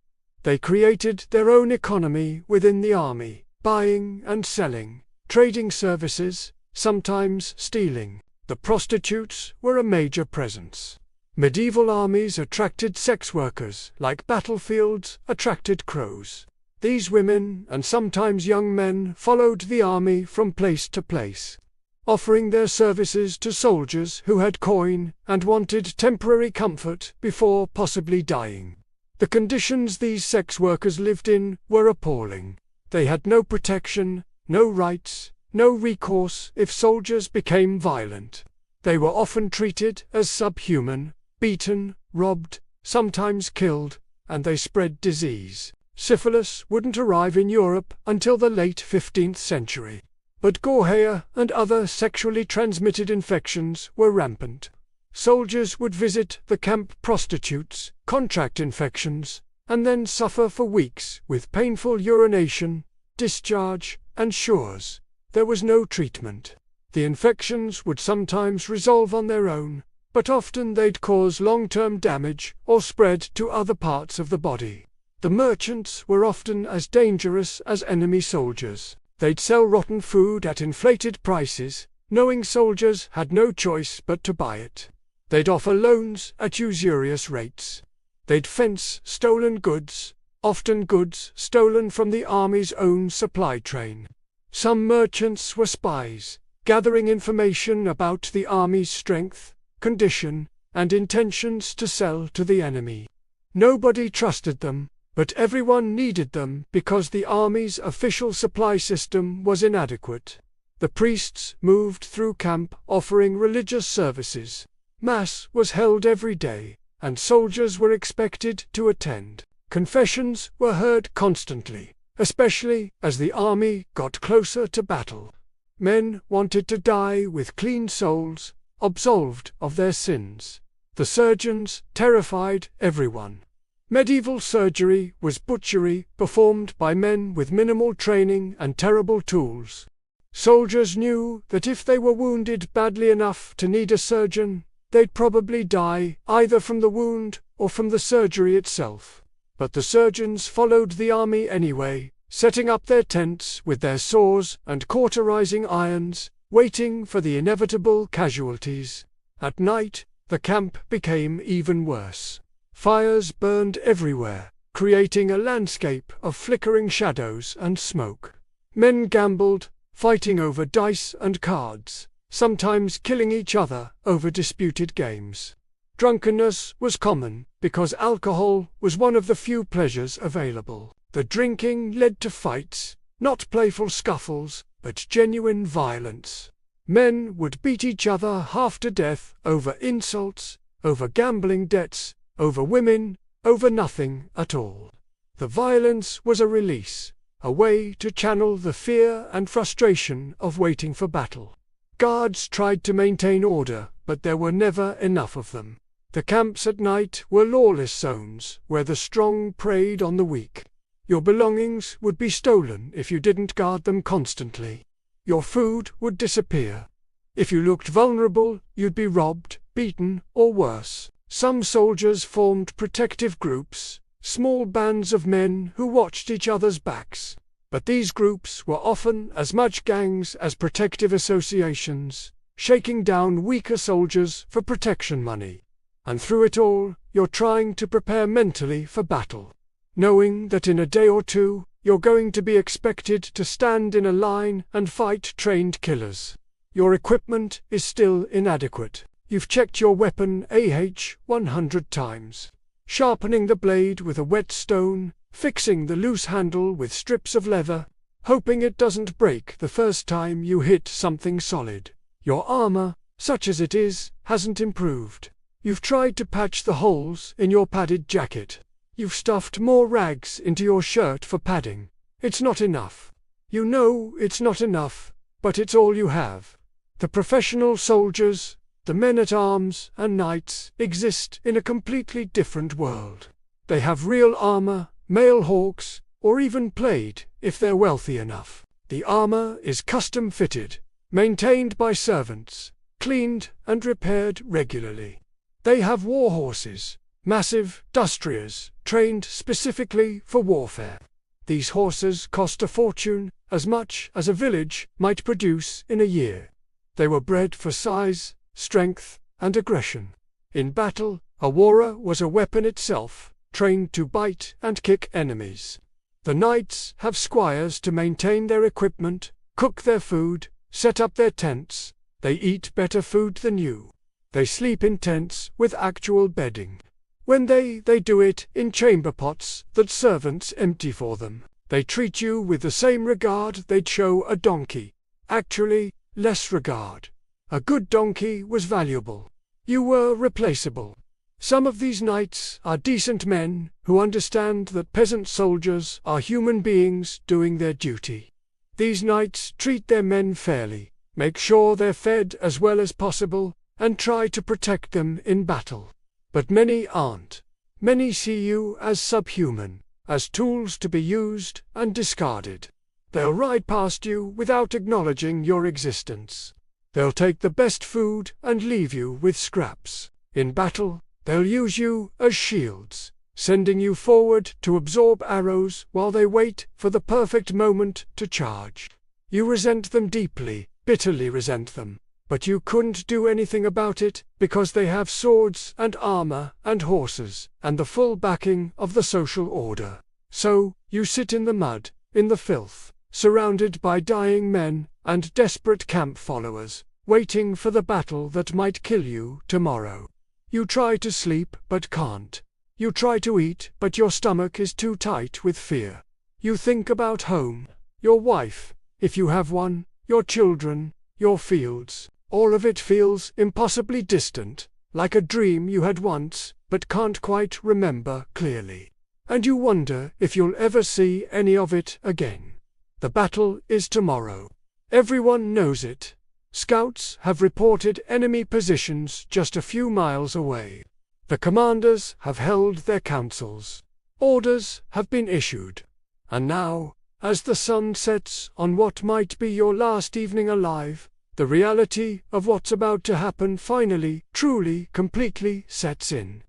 They created their own economy within the army, buying and selling, trading services, sometimes stealing. The prostitutes were a major presence. Medieval armies attracted sex workers like battlefields attracted crows. These women, and sometimes young men, followed the army from place to place, offering their services to soldiers who had coin and wanted temporary comfort before possibly dying. The conditions these sex workers lived in were appalling. They had no protection, no rights, no recourse if soldiers became violent. They were often treated as subhuman, beaten, robbed, sometimes killed, and they spread disease. Syphilis wouldn't arrive in Europe until the late 15th century. But gonorrhea and other sexually transmitted infections were rampant. Soldiers would visit the camp prostitutes, contract infections, and then suffer for weeks with painful urination, discharge, and shores. There was no treatment. The infections would sometimes resolve on their own, but often they'd cause long-term damage or spread to other parts of the body. The merchants were often as dangerous as enemy soldiers. They'd sell rotten food at inflated prices, knowing soldiers had no choice but to buy it. They'd offer loans at usurious rates. They'd fence stolen goods, often goods stolen from the army's own supply train. Some merchants were spies, gathering information about the army's strength, condition, and intentions to sell to the enemy. Nobody trusted them, but everyone needed them because the army's official supply system was inadequate. The priests moved through camp offering religious services. Mass was held every day, and soldiers were expected to attend. Confessions were heard constantly, especially as the army got closer to battle. Men wanted to die with clean souls, absolved of their sins. The surgeons terrified everyone. Medieval surgery was butchery performed by men with minimal training and terrible tools. Soldiers knew that if they were wounded badly enough to need a surgeon, they'd probably die either from the wound or from the surgery itself. But the surgeons followed the army anyway, setting up their tents with their saws and cauterizing irons, waiting for the inevitable casualties. At night, the camp became even worse. Fires burned everywhere, creating a landscape of flickering shadows and smoke. Men gambled, fighting over dice and cards, sometimes killing each other over disputed games. Drunkenness was common because alcohol was one of the few pleasures available. The drinking led to fights, not playful scuffles, but genuine violence. Men would beat each other half to death over insults, over gambling debts, over women, over nothing at all. The violence was a release, a way to channel the fear and frustration of waiting for battle. Guards tried to maintain order, but there were never enough of them. The camps at night were lawless zones where the strong preyed on the weak. Your belongings would be stolen if you didn't guard them constantly. Your food would disappear. If you looked vulnerable, you'd be robbed, beaten, or worse. Some soldiers formed protective groups, small bands of men who watched each other's backs. But these groups were often as much gangs as protective associations, shaking down weaker soldiers for protection money. And through it all, you're trying to prepare mentally for battle, knowing that in a day or two, you're going to be expected to stand in a line and fight trained killers. Your equipment is still inadequate. You've checked your weapon 100 times, sharpening the blade with a whetstone, fixing the loose handle with strips of leather, hoping it doesn't break the first time you hit something solid. Your armor, such as it is, hasn't improved. You've tried to patch the holes in your padded jacket. You've stuffed more rags into your shirt for padding. It's not enough. You know it's not enough, but it's all you have. The professional soldiers, the men-at-arms and knights exist in a completely different world. They have real armor, mail hawks, or even plate if they're wealthy enough. The armor is custom-fitted, maintained by servants, cleaned and repaired regularly. They have war horses, massive destriers, trained specifically for warfare. These horses cost a fortune, as much as a village might produce in a year. They were bred for size, strength, and aggression. In battle, a warrior was a weapon itself, trained to bite and kick enemies. The knights have squires to maintain their equipment, cook their food, set up their tents. They eat better food than you. They sleep in tents with actual bedding. When they do it in chamber pots that servants empty for them. They treat you with the same regard they'd show a donkey. Actually, less regard. A good donkey was valuable. You were replaceable. Some of these knights are decent men who understand that peasant soldiers are human beings doing their duty. These knights treat their men fairly, make sure they're fed as well as possible, and try to protect them in battle. But many aren't. Many see you as subhuman, as tools to be used and discarded. They'll ride past you without acknowledging your existence. They'll take the best food and leave you with scraps. In battle, they'll use you as shields, sending you forward to absorb arrows while they wait for the perfect moment to charge. You resent them deeply, bitterly resent them. But you couldn't do anything about it, because they have swords and armor and horses, and the full backing of the social order. So, you sit in the mud, in the filth, surrounded by dying men and desperate camp followers, waiting for the battle that might kill you tomorrow. You try to sleep but can't. You try to eat but your stomach is too tight with fear. You think about home, your wife, if you have one, your children, your fields. All of it feels impossibly distant, like a dream you had once but can't quite remember clearly. And you wonder if you'll ever see any of it again. The battle is tomorrow. Everyone knows it. Scouts have reported enemy positions just a few miles away. The commanders have held their councils. Orders have been issued. And now, as the sun sets on what might be your last evening alive, the reality of what's about to happen finally, truly, completely sets in.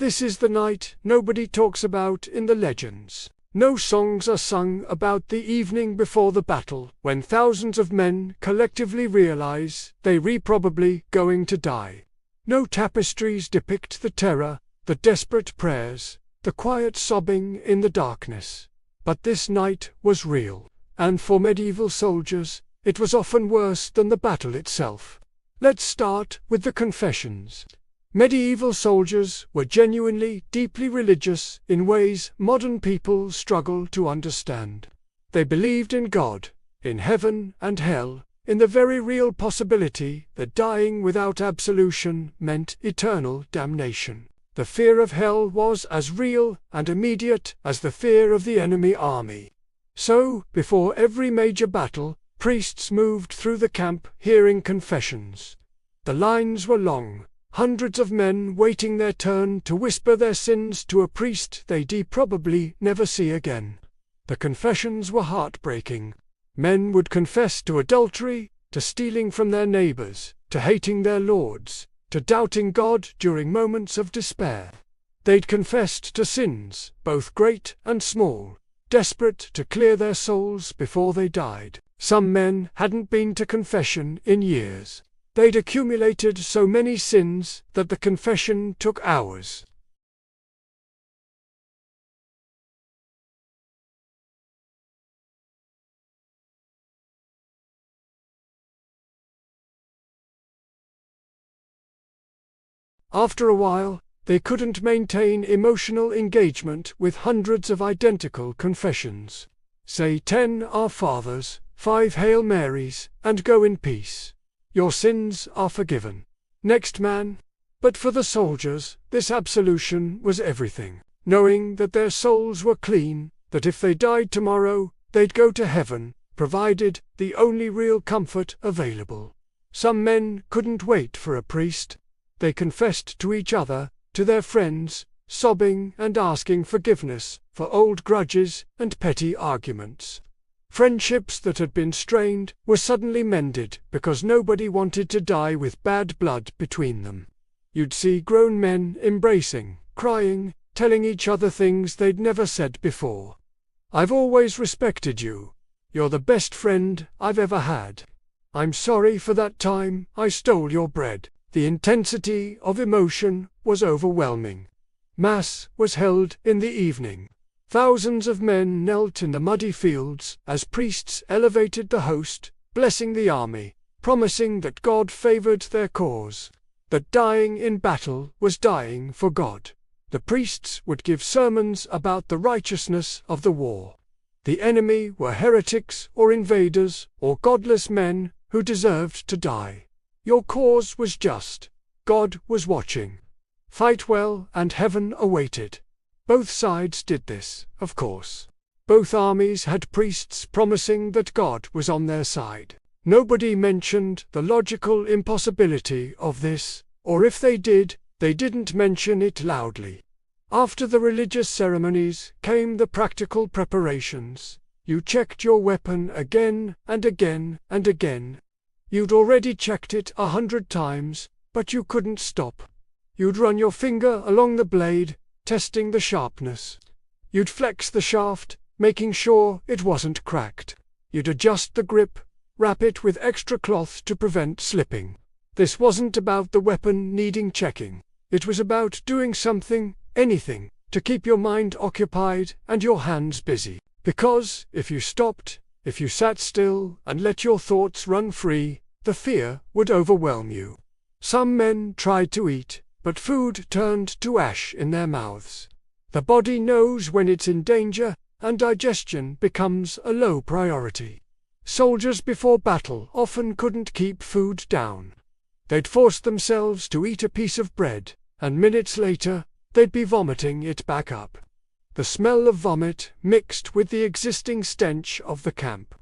This is the night nobody talks about in the legends. No songs are sung about the evening before the battle, when thousands of men collectively realize they're probably going to die. No tapestries depict the terror, the desperate prayers, the quiet sobbing in the darkness. But this night was real, and for medieval soldiers, it was often worse than the battle itself. Let's start with the confessions. Medieval soldiers were genuinely, deeply religious in ways modern people struggle to understand. They believed in God, in heaven and hell, in the very real possibility that dying without absolution meant eternal damnation. The fear of hell was as real and immediate as the fear of the enemy army. So, before every major battle, priests moved through the camp hearing confessions. The lines were long. Hundreds of men waiting their turn to whisper their sins to a priest they'd probably never see again. The confessions were heartbreaking. Men would confess to adultery, to stealing from their neighbors, to hating their lords, to doubting God during moments of despair. They'd confessed to sins, both great and small, desperate to clear their souls before they died. Some men hadn't been to confession in years. They'd accumulated so many sins that the confession took hours. After a while, they couldn't maintain emotional engagement with hundreds of identical confessions. Say 10 Our Fathers, 5 Hail Marys, and go in peace. Your sins are forgiven. Next man. But for the soldiers, this absolution was everything. Knowing that their souls were clean, that if they died tomorrow, they'd go to heaven, provided the only real comfort available. Some men couldn't wait for a priest. They confessed to each other, to their friends, sobbing and asking forgiveness for old grudges and petty arguments. Friendships that had been strained were suddenly mended because nobody wanted to die with bad blood between them. You'd see grown men embracing, crying, telling each other things they'd never said before. I've always respected you. You're the best friend I've ever had. I'm sorry for that time I stole your bread. The intensity of emotion was overwhelming. Mass was held in the evening. Thousands of men knelt in the muddy fields as priests elevated the host, blessing the army, promising that God favored their cause, that dying in battle was dying for God. The priests would give sermons about the righteousness of the war. The enemy were heretics or invaders or godless men who deserved to die. Your cause was just. God was watching. Fight well and heaven awaited. Both sides did this, of course. Both armies had priests promising that God was on their side. Nobody mentioned the logical impossibility of this, or if they did, they didn't mention it loudly. After the religious ceremonies came the practical preparations. You checked your weapon again and again and again. You'd already checked it 100 times, but you couldn't stop. You'd run your finger along the blade, testing the sharpness. You'd flex the shaft, making sure it wasn't cracked. You'd adjust the grip, wrap it with extra cloth to prevent slipping. This wasn't about the weapon needing checking. It was about doing something, anything, to keep your mind occupied and your hands busy. Because if you stopped, if you sat still and let your thoughts run free, the fear would overwhelm you. Some men tried to eat, but food turned to ash in their mouths. The body knows when it's in danger, and digestion becomes a low priority. Soldiers before battle often couldn't keep food down. They'd force themselves to eat a piece of bread, and minutes later, they'd be vomiting it back up. The smell of vomit mixed with the existing stench of the camp.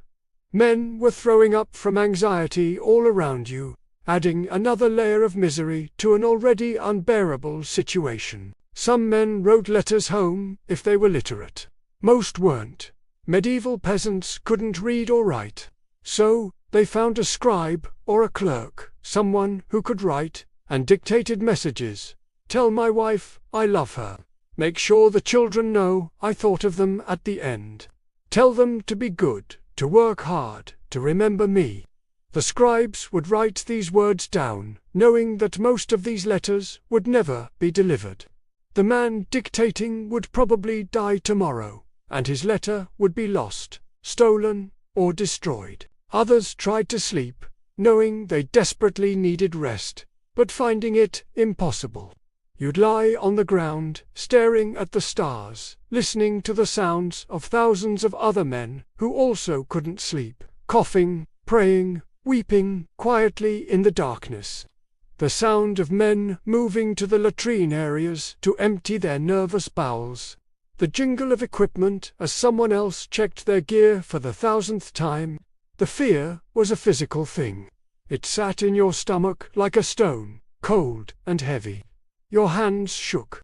Men were throwing up from anxiety all around you, adding another layer of misery to an already unbearable situation. Some men wrote letters home if they were literate. Most weren't. Medieval peasants couldn't read or write. So, they found a scribe or a clerk, someone who could write, and dictated messages. Tell my wife I love her. Make sure the children know I thought of them at the end. Tell them to be good, to work hard, to remember me. The scribes would write these words down, knowing that most of these letters would never be delivered. The man dictating would probably die tomorrow, and his letter would be lost, stolen, or destroyed. Others tried to sleep, knowing they desperately needed rest, but finding it impossible. You'd lie on the ground, staring at the stars, listening to the sounds of thousands of other men who also couldn't sleep, coughing, praying, weeping quietly in the darkness. The sound of men moving to the latrine areas to empty their nervous bowels. The jingle of equipment as someone else checked their gear for the 1,000th time. The fear was a physical thing. It sat in your stomach like a stone, cold and heavy. Your hands shook.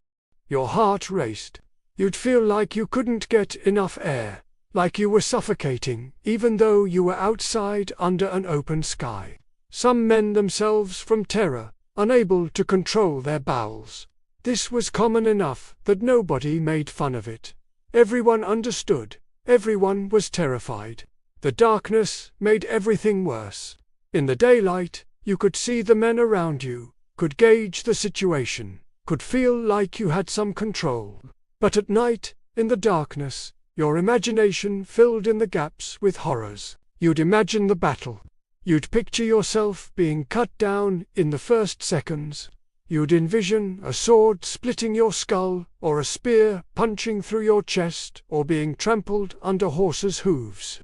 Your heart raced. You'd feel like you couldn't get enough air, like you were suffocating, even though you were outside under an open sky. Some men themselves from terror, unable to control their bowels. This was common enough that nobody made fun of it. Everyone understood. Everyone was terrified. The darkness made everything worse. In the daylight, you could see the men around you, could gauge the situation, could feel like you had some control. But at night, in the darkness, your imagination filled in the gaps with horrors. You'd imagine the battle. You'd picture yourself being cut down in the first seconds. You'd envision a sword splitting your skull, or a spear punching through your chest, or being trampled under horses' hooves.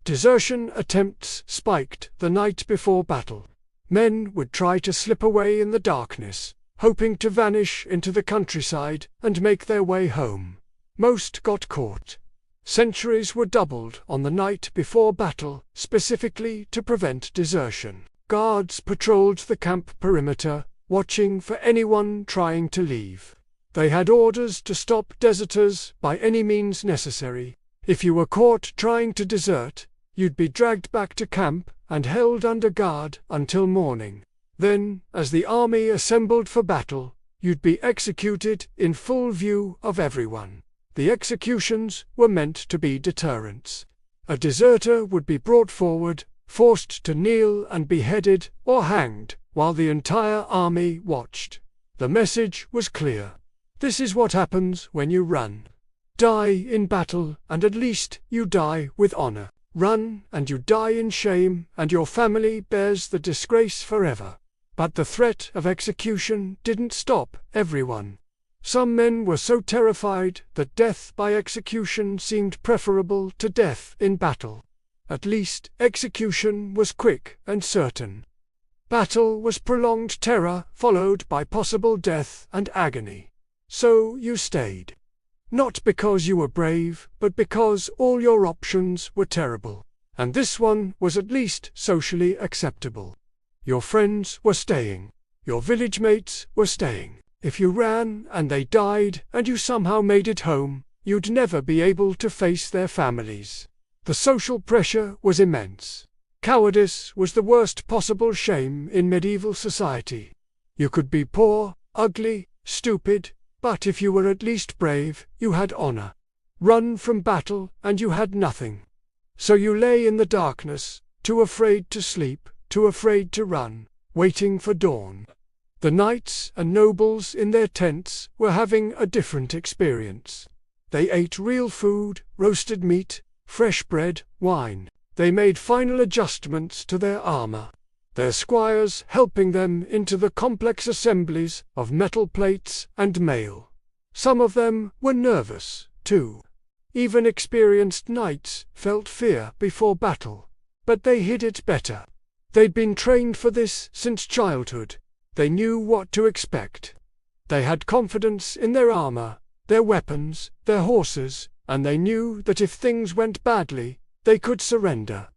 Desertion attempts spiked the night before battle. Men would try to slip away in the darkness, hoping to vanish into the countryside and make their way home. Most got caught. Sentries were doubled on the night before battle, specifically to prevent desertion. Guards patrolled the camp perimeter, watching for anyone trying to leave. They had orders to stop deserters by any means necessary. If you were caught trying to desert, you'd be dragged back to camp and held under guard until morning. Then, as the army assembled for battle, you'd be executed in full view of everyone. The executions were meant to be deterrents. A deserter would be brought forward, forced to kneel and beheaded or hanged, while the entire army watched. The message was clear. This is what happens when you run. Die in battle, and at least you die with honor. Run, and you die in shame, and your family bears the disgrace forever. But the threat of execution didn't stop everyone. Some men were so terrified that death by execution seemed preferable to death in battle. At least, execution was quick and certain. Battle was prolonged terror followed by possible death and agony. So you stayed. Not because you were brave, but because all your options were terrible. And this one was at least socially acceptable. Your friends were staying. Your village mates were staying. If you ran and they died and you somehow made it home, you'd never be able to face their families. The social pressure was immense. Cowardice was the worst possible shame in medieval society. You could be poor, ugly, stupid, but if you were at least brave, you had honor. Run from battle, and you had nothing. So you lay in the darkness, too afraid to sleep, too afraid to run, waiting for dawn. The knights and nobles in their tents were having a different experience. They ate real food, roasted meat, fresh bread, wine. They made final adjustments to their armor, their squires helping them into the complex assemblies of metal plates and mail. Some of them were nervous, too. Even experienced knights felt fear before battle, but they hid it better. They'd been trained for this since childhood. They knew what to expect. They had confidence in their armor, their weapons, their horses, and they knew that if things went badly, they could surrender.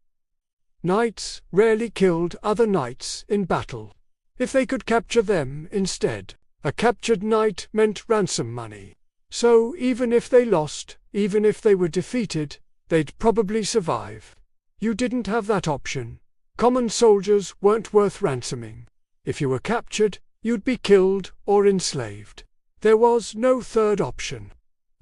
Knights rarely killed other knights in battle. If they could capture them instead, a captured knight meant ransom money. So even if they lost, even if they were defeated, they'd probably survive. You didn't have that option. Common soldiers weren't worth ransoming. If you were captured, you'd be killed or enslaved. There was no third option.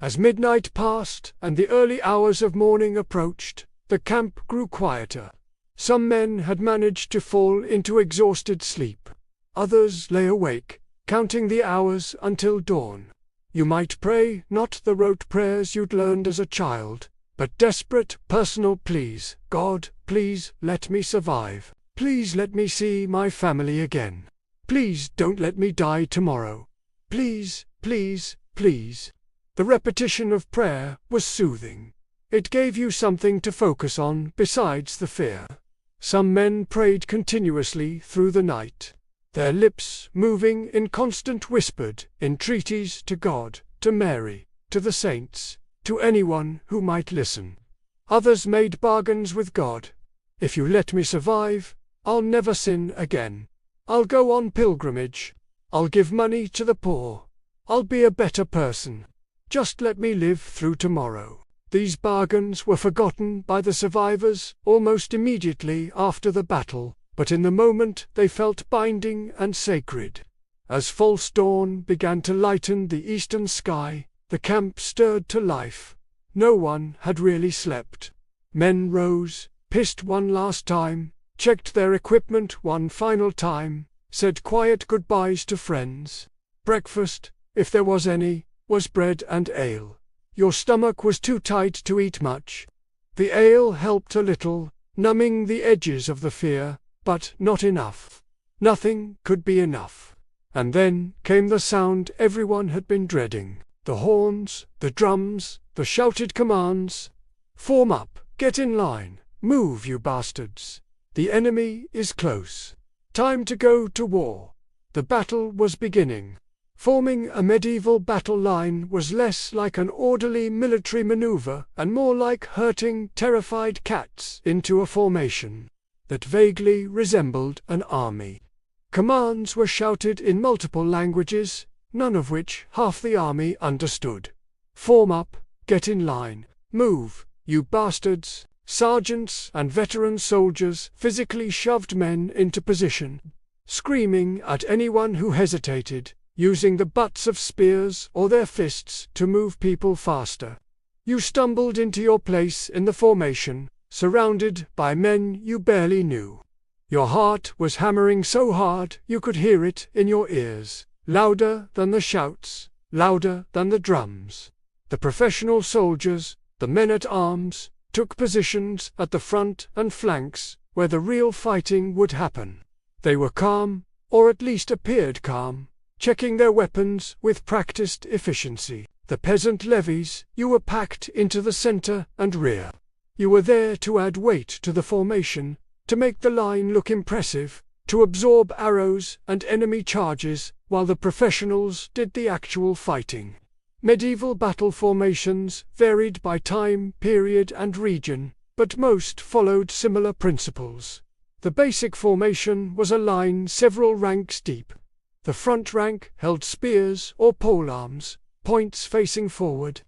As midnight passed and the early hours of morning approached, the camp grew quieter. Some men had managed to fall into exhausted sleep. Others lay awake, counting the hours until dawn. You might pray not the rote prayers you'd learned as a child, but desperate, personal pleas. God, please let me survive. Please let me see my family again. Please don't let me die tomorrow. Please, please, please. The repetition of prayer was soothing. It gave you something to focus on besides the fear. Some men prayed continuously through the night, their lips moving in constant whispered entreaties to God, to Mary, to the saints, to anyone who might listen. Others made bargains with God. If you let me survive, I'll never sin again. I'll go on pilgrimage. I'll give money to the poor. I'll be a better person. Just let me live through tomorrow. These bargains were forgotten by the survivors almost immediately after the battle, but in the moment they felt binding and sacred. As false dawn began to lighten the eastern sky, the camp stirred to life. No one had really slept. Men rose, pissed one last time, checked their equipment one final time, said quiet goodbyes to friends. Breakfast, if there was any, was bread and ale. Your stomach was too tight to eat much. The ale helped a little, numbing the edges of the fear, but not enough. Nothing could be enough. And then came the sound everyone had been dreading. The horns, the drums, the shouted commands. Form up, get in line, move you bastards. The enemy is close. Time to go to war. The battle was beginning. Forming a medieval battle line was less like an orderly military maneuver and more like herding terrified cats into a formation that vaguely resembled an army. Commands were shouted in multiple languages, none of which half the army understood. Form up, get in line, move, you bastards. Sergeants and veteran soldiers physically shoved men into position, screaming at anyone who hesitated, using the butts of spears or their fists to move people faster. You stumbled into your place in the formation, surrounded by men you barely knew. Your heart was hammering so hard you could hear it in your ears, louder than the shouts, louder than the drums. The professional soldiers, the men-at-arms, took positions at the front and flanks, where the real fighting would happen. They were calm, or at least appeared calm, checking their weapons with practiced efficiency. The peasant levies, you were packed into the center and rear. You were there to add weight to the formation, to make the line look impressive, to absorb arrows and enemy charges, while the professionals did the actual fighting. Medieval battle formations varied by time, period, and region, but most followed similar principles. The basic formation was a line several ranks deep. The front rank held spears or polearms, points facing forward.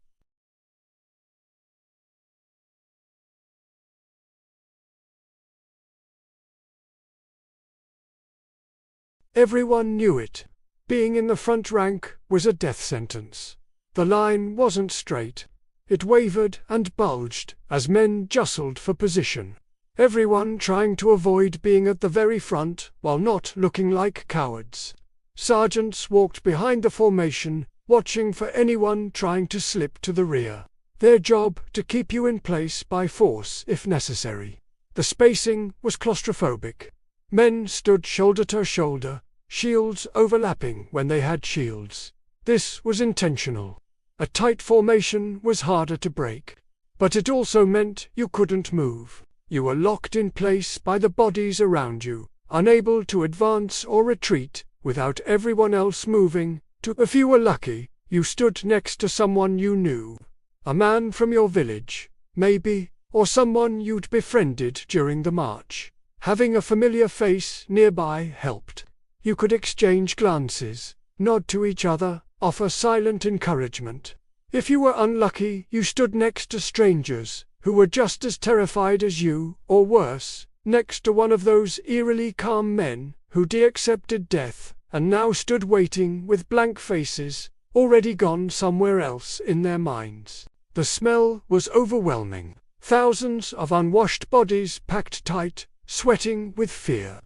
Everyone knew it. Being in the front rank was a death sentence. The line wasn't straight. It wavered and bulged as men jostled for position. Everyone trying to avoid being at the very front while not looking like cowards. Sergeants walked behind the formation, watching for anyone trying to slip to the rear. Their job to keep you in place by force if necessary. The spacing was claustrophobic. Men stood shoulder to shoulder, shields overlapping when they had shields. This was intentional. A tight formation was harder to break. But it also meant you couldn't move. You were locked in place by the bodies around you, unable to advance or retreat without everyone else moving. If you were lucky, you stood next to someone you knew. A man from your village, maybe, or someone you'd befriended during the march. Having a familiar face nearby helped. You could exchange glances, nod to each other, offer silent encouragement. If you were unlucky, you stood next to strangers who were just as terrified as you, or worse, next to one of those eerily calm men who'd accepted death and now stood waiting with blank faces, already gone somewhere else in their minds. The smell was overwhelming. Thousands of unwashed bodies packed tight, sweating with fear.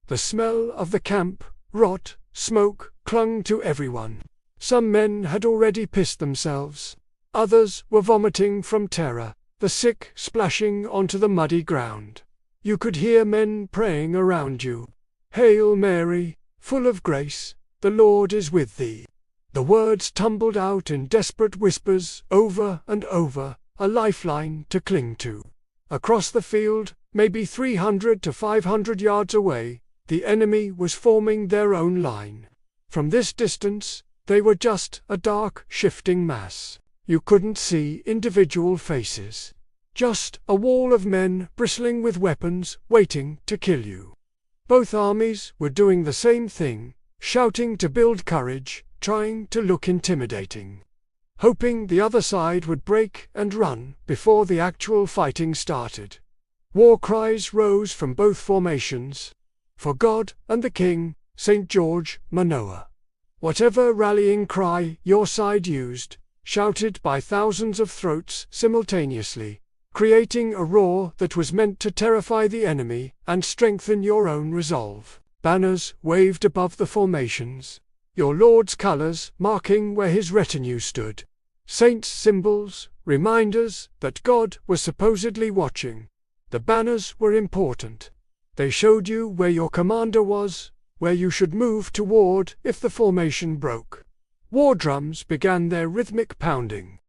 The smell of the camp, rot, smoke, clung to everyone. Some men had already pissed themselves. Others were vomiting from terror, the sick splashing onto the muddy ground. You could hear men praying around you. "Hail Mary, full of grace, the Lord is with thee." The words tumbled out in desperate whispers over and over, a lifeline to cling to. Across the field, maybe 300 to 500 yards away, the enemy was forming their own line. From this distance, they were just a dark, shifting mass. You couldn't see individual faces. Just a wall of men bristling with weapons, waiting to kill you. Both armies were doing the same thing, shouting to build courage, trying to look intimidating. Hoping the other side would break and run before the actual fighting started. War cries rose from both formations. For God and the King, St. George, Manoa. Whatever rallying cry your side used, shouted by thousands of throats simultaneously, creating a roar that was meant to terrify the enemy and strengthen your own resolve. Banners waved above the formations, your Lord's colors marking where his retinue stood. Saints' symbols, reminders that God was supposedly watching. The banners were important. They showed you where your commander was, where you should move toward if the formation broke. War drums began their rhythmic pounding.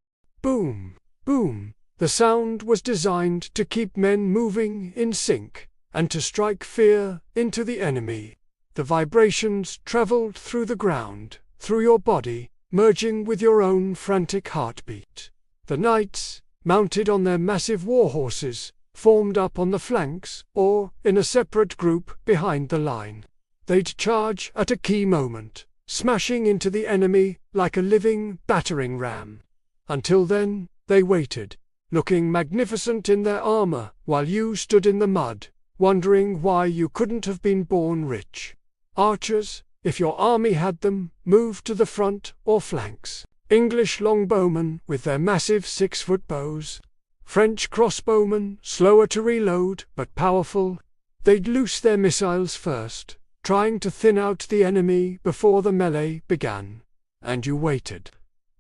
Boom, boom. The sound was designed to keep men moving in sync, and to strike fear into the enemy. The vibrations traveled through the ground, through your body, merging with your own frantic heartbeat. The knights, mounted on their massive war horses, formed up on the flanks, or in a separate group behind the line. They'd charge at a key moment, smashing into the enemy like a living battering ram. Until then, they waited, looking magnificent in their armor, while you stood in the mud, wondering why you couldn't have been born rich. Archers, if your army had them, moved to the front or flanks. English longbowmen with their massive 6-foot bows. French crossbowmen, slower to reload, but powerful. They'd loose their missiles first, trying to thin out the enemy before the melee began. And you waited.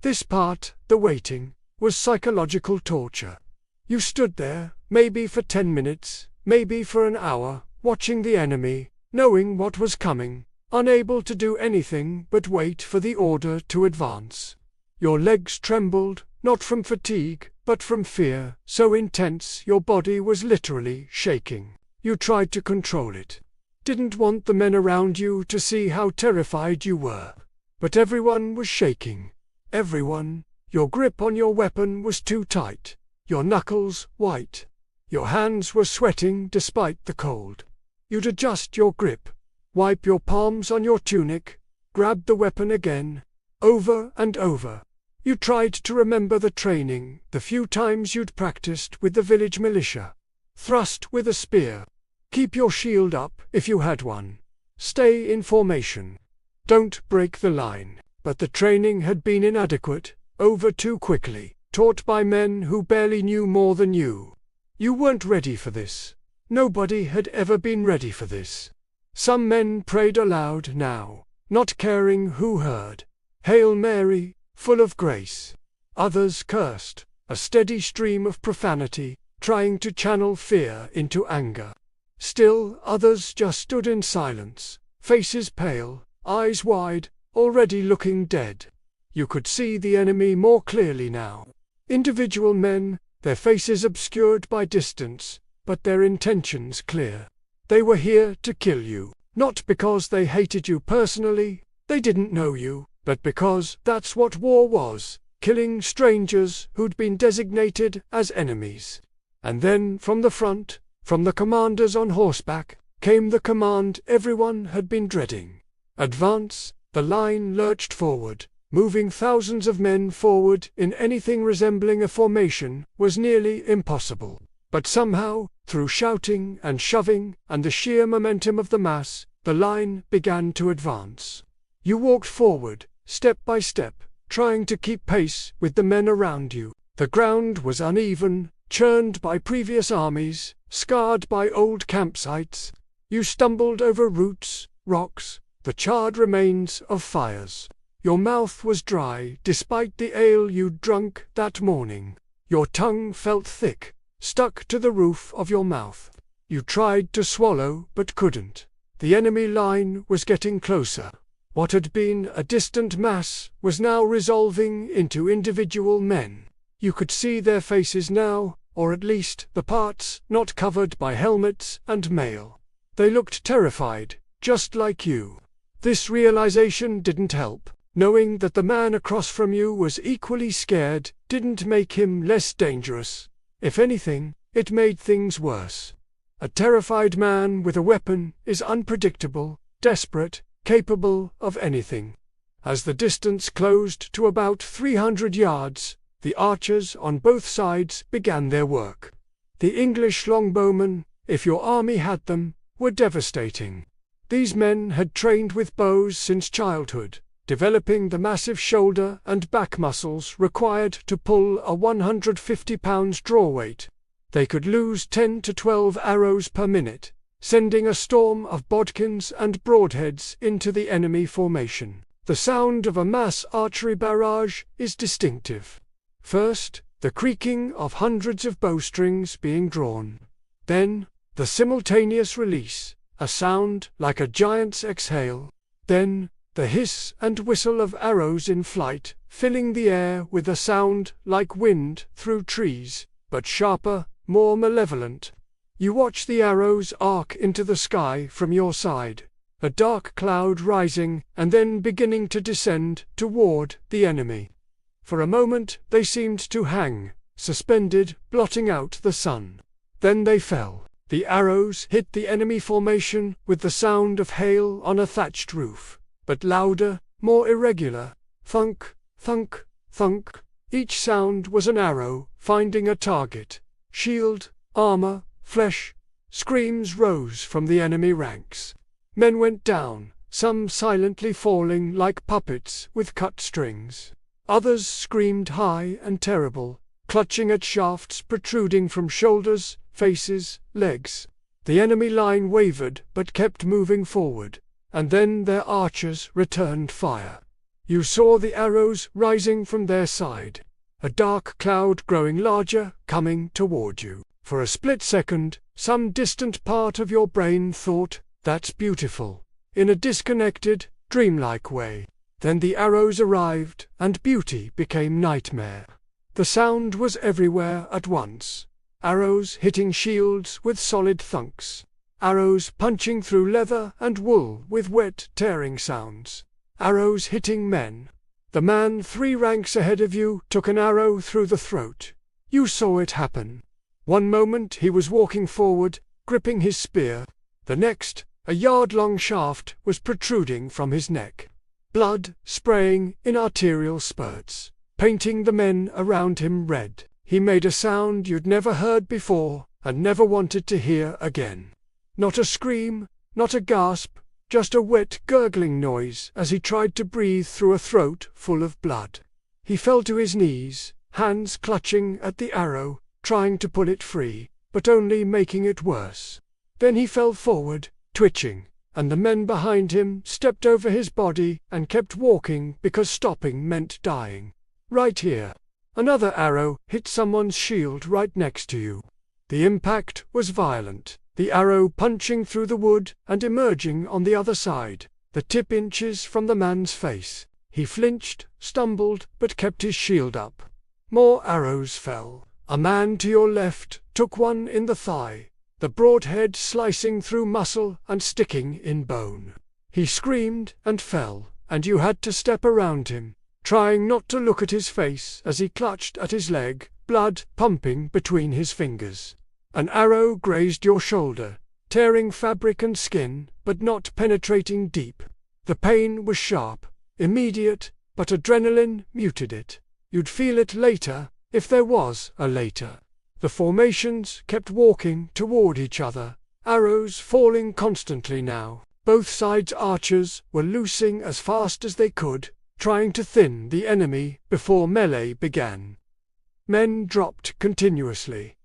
This part, the waiting, was psychological torture. You stood there, maybe for 10 minutes, maybe for an hour, watching the enemy, knowing what was coming, unable to do anything but wait for the order to advance. Your legs trembled, not from fatigue, but from fear, so intense your body was literally shaking. You tried to control it. Didn't want the men around you to see how terrified you were. But everyone was shaking. Everyone. Your grip on your weapon was too tight. Your knuckles white. Your hands were sweating despite the cold. You'd adjust your grip, wipe your palms on your tunic, grab the weapon again, over and over. You tried to remember the training, the few times you'd practiced with the village militia. Thrust with a spear. Keep your shield up if you had one. Stay in formation. Don't break the line. But the training had been inadequate, over too quickly, taught by men who barely knew more than you. You weren't ready for this. Nobody had ever been ready for this. Some men prayed aloud now, not caring who heard. Hail Mary, full of grace. Others cursed, a steady stream of profanity, trying to channel fear into anger. Still others just stood in silence, faces pale, eyes wide, already looking dead. You could see the enemy more clearly now. Individual men, their faces obscured by distance, but their intentions clear. They were here to kill you, not because they hated you personally, they didn't know you, but because that's what war was, killing strangers who'd been designated as enemies. And then from the front, from the commanders on horseback, came the command everyone had been dreading. Advance. The line lurched forward. Moving thousands of men forward in anything resembling a formation was nearly impossible. But somehow, through shouting and shoving and the sheer momentum of the mass, the line began to advance. You walked forward, step by step, trying to keep pace with the men around you. The ground was uneven, churned by previous armies, scarred by old campsites. You stumbled over roots, rocks, the charred remains of fires. Your mouth was dry despite the ale you'd drunk that morning. Your tongue felt thick, stuck to the roof of your mouth. You tried to swallow but couldn't. The enemy line was getting closer. What had been a distant mass was now resolving into individual men. You could see their faces now, or at least the parts not covered by helmets and mail. They looked terrified, just like you. This realization didn't help. Knowing that the man across from you was equally scared didn't make him less dangerous. If anything, it made things worse. A terrified man with a weapon is unpredictable, desperate, capable of anything. As the distance closed to about 300 yards, the archers on both sides began their work. The English longbowmen, if your army had them, were devastating. These men had trained with bows since childhood, developing the massive shoulder and back muscles required to pull a 150-pound draw weight. They could lose 10 to 12 arrows per minute, sending a storm of bodkins and broadheads into the enemy formation. The sound of a mass archery barrage is distinctive. First, the creaking of hundreds of bowstrings being drawn. Then, the simultaneous release, a sound like a giant's exhale. Then, the hiss and whistle of arrows in flight, filling the air with a sound like wind through trees, but sharper, more malevolent. You watch the arrows arc into the sky from your side, a dark cloud rising and then beginning to descend toward the enemy. For a moment they seemed to hang, suspended, blotting out the sun. Then they fell. The arrows hit the enemy formation with the sound of hail on a thatched roof, but louder, more irregular. Thunk, thunk, thunk. Each sound was an arrow finding a target. Shield, armor, flesh. Screams rose from the enemy ranks. Men went down, some silently falling like puppets with cut strings. Others screamed high and terrible, clutching at shafts protruding from shoulders, faces, legs. The enemy line wavered but kept moving forward, and then their archers returned fire. You saw the arrows rising from their side, a dark cloud growing larger, coming toward you. For a split second, some distant part of your brain thought, "That's beautiful," in a disconnected, dreamlike way. Then the arrows arrived, and beauty became nightmare. The sound was everywhere at once. Arrows hitting shields with solid thunks. Arrows punching through leather and wool with wet, tearing sounds. Arrows hitting men. The man 3 ranks ahead of you took an arrow through the throat. You saw it happen. One moment he was walking forward, gripping his spear. The next, a yard-long shaft was protruding from his neck. Blood spraying in arterial spurts, painting the men around him red. He made a sound you'd never heard before and never wanted to hear again. Not a scream, not a gasp, just a wet, gurgling noise as he tried to breathe through a throat full of blood. He fell to his knees, hands clutching at the arrow, trying to pull it free. but only making it worse. Then he fell forward, twitching, and the men behind him stepped over his body and kept walking because stopping meant dying. Right here. Another arrow hit someone's shield right next to you. The impact was violent, the arrow punching through the wood and emerging on the other side, the tip inches from the man's face. He flinched, stumbled, but kept his shield up. More arrows fell. A man to your left took one in the thigh, the broad head slicing through muscle and sticking in bone. He screamed and fell, and you had to step around him, trying not to look at his face as he clutched at his leg, blood pumping between his fingers. An arrow grazed your shoulder, tearing fabric and skin, but not penetrating deep. The pain was sharp, immediate, but adrenaline muted it. You'd feel it later, if there was a later. The formations kept walking toward each other, arrows falling constantly now. Both sides' archers were loosing as fast as they could, trying to thin the enemy before melee began. Men dropped continuously.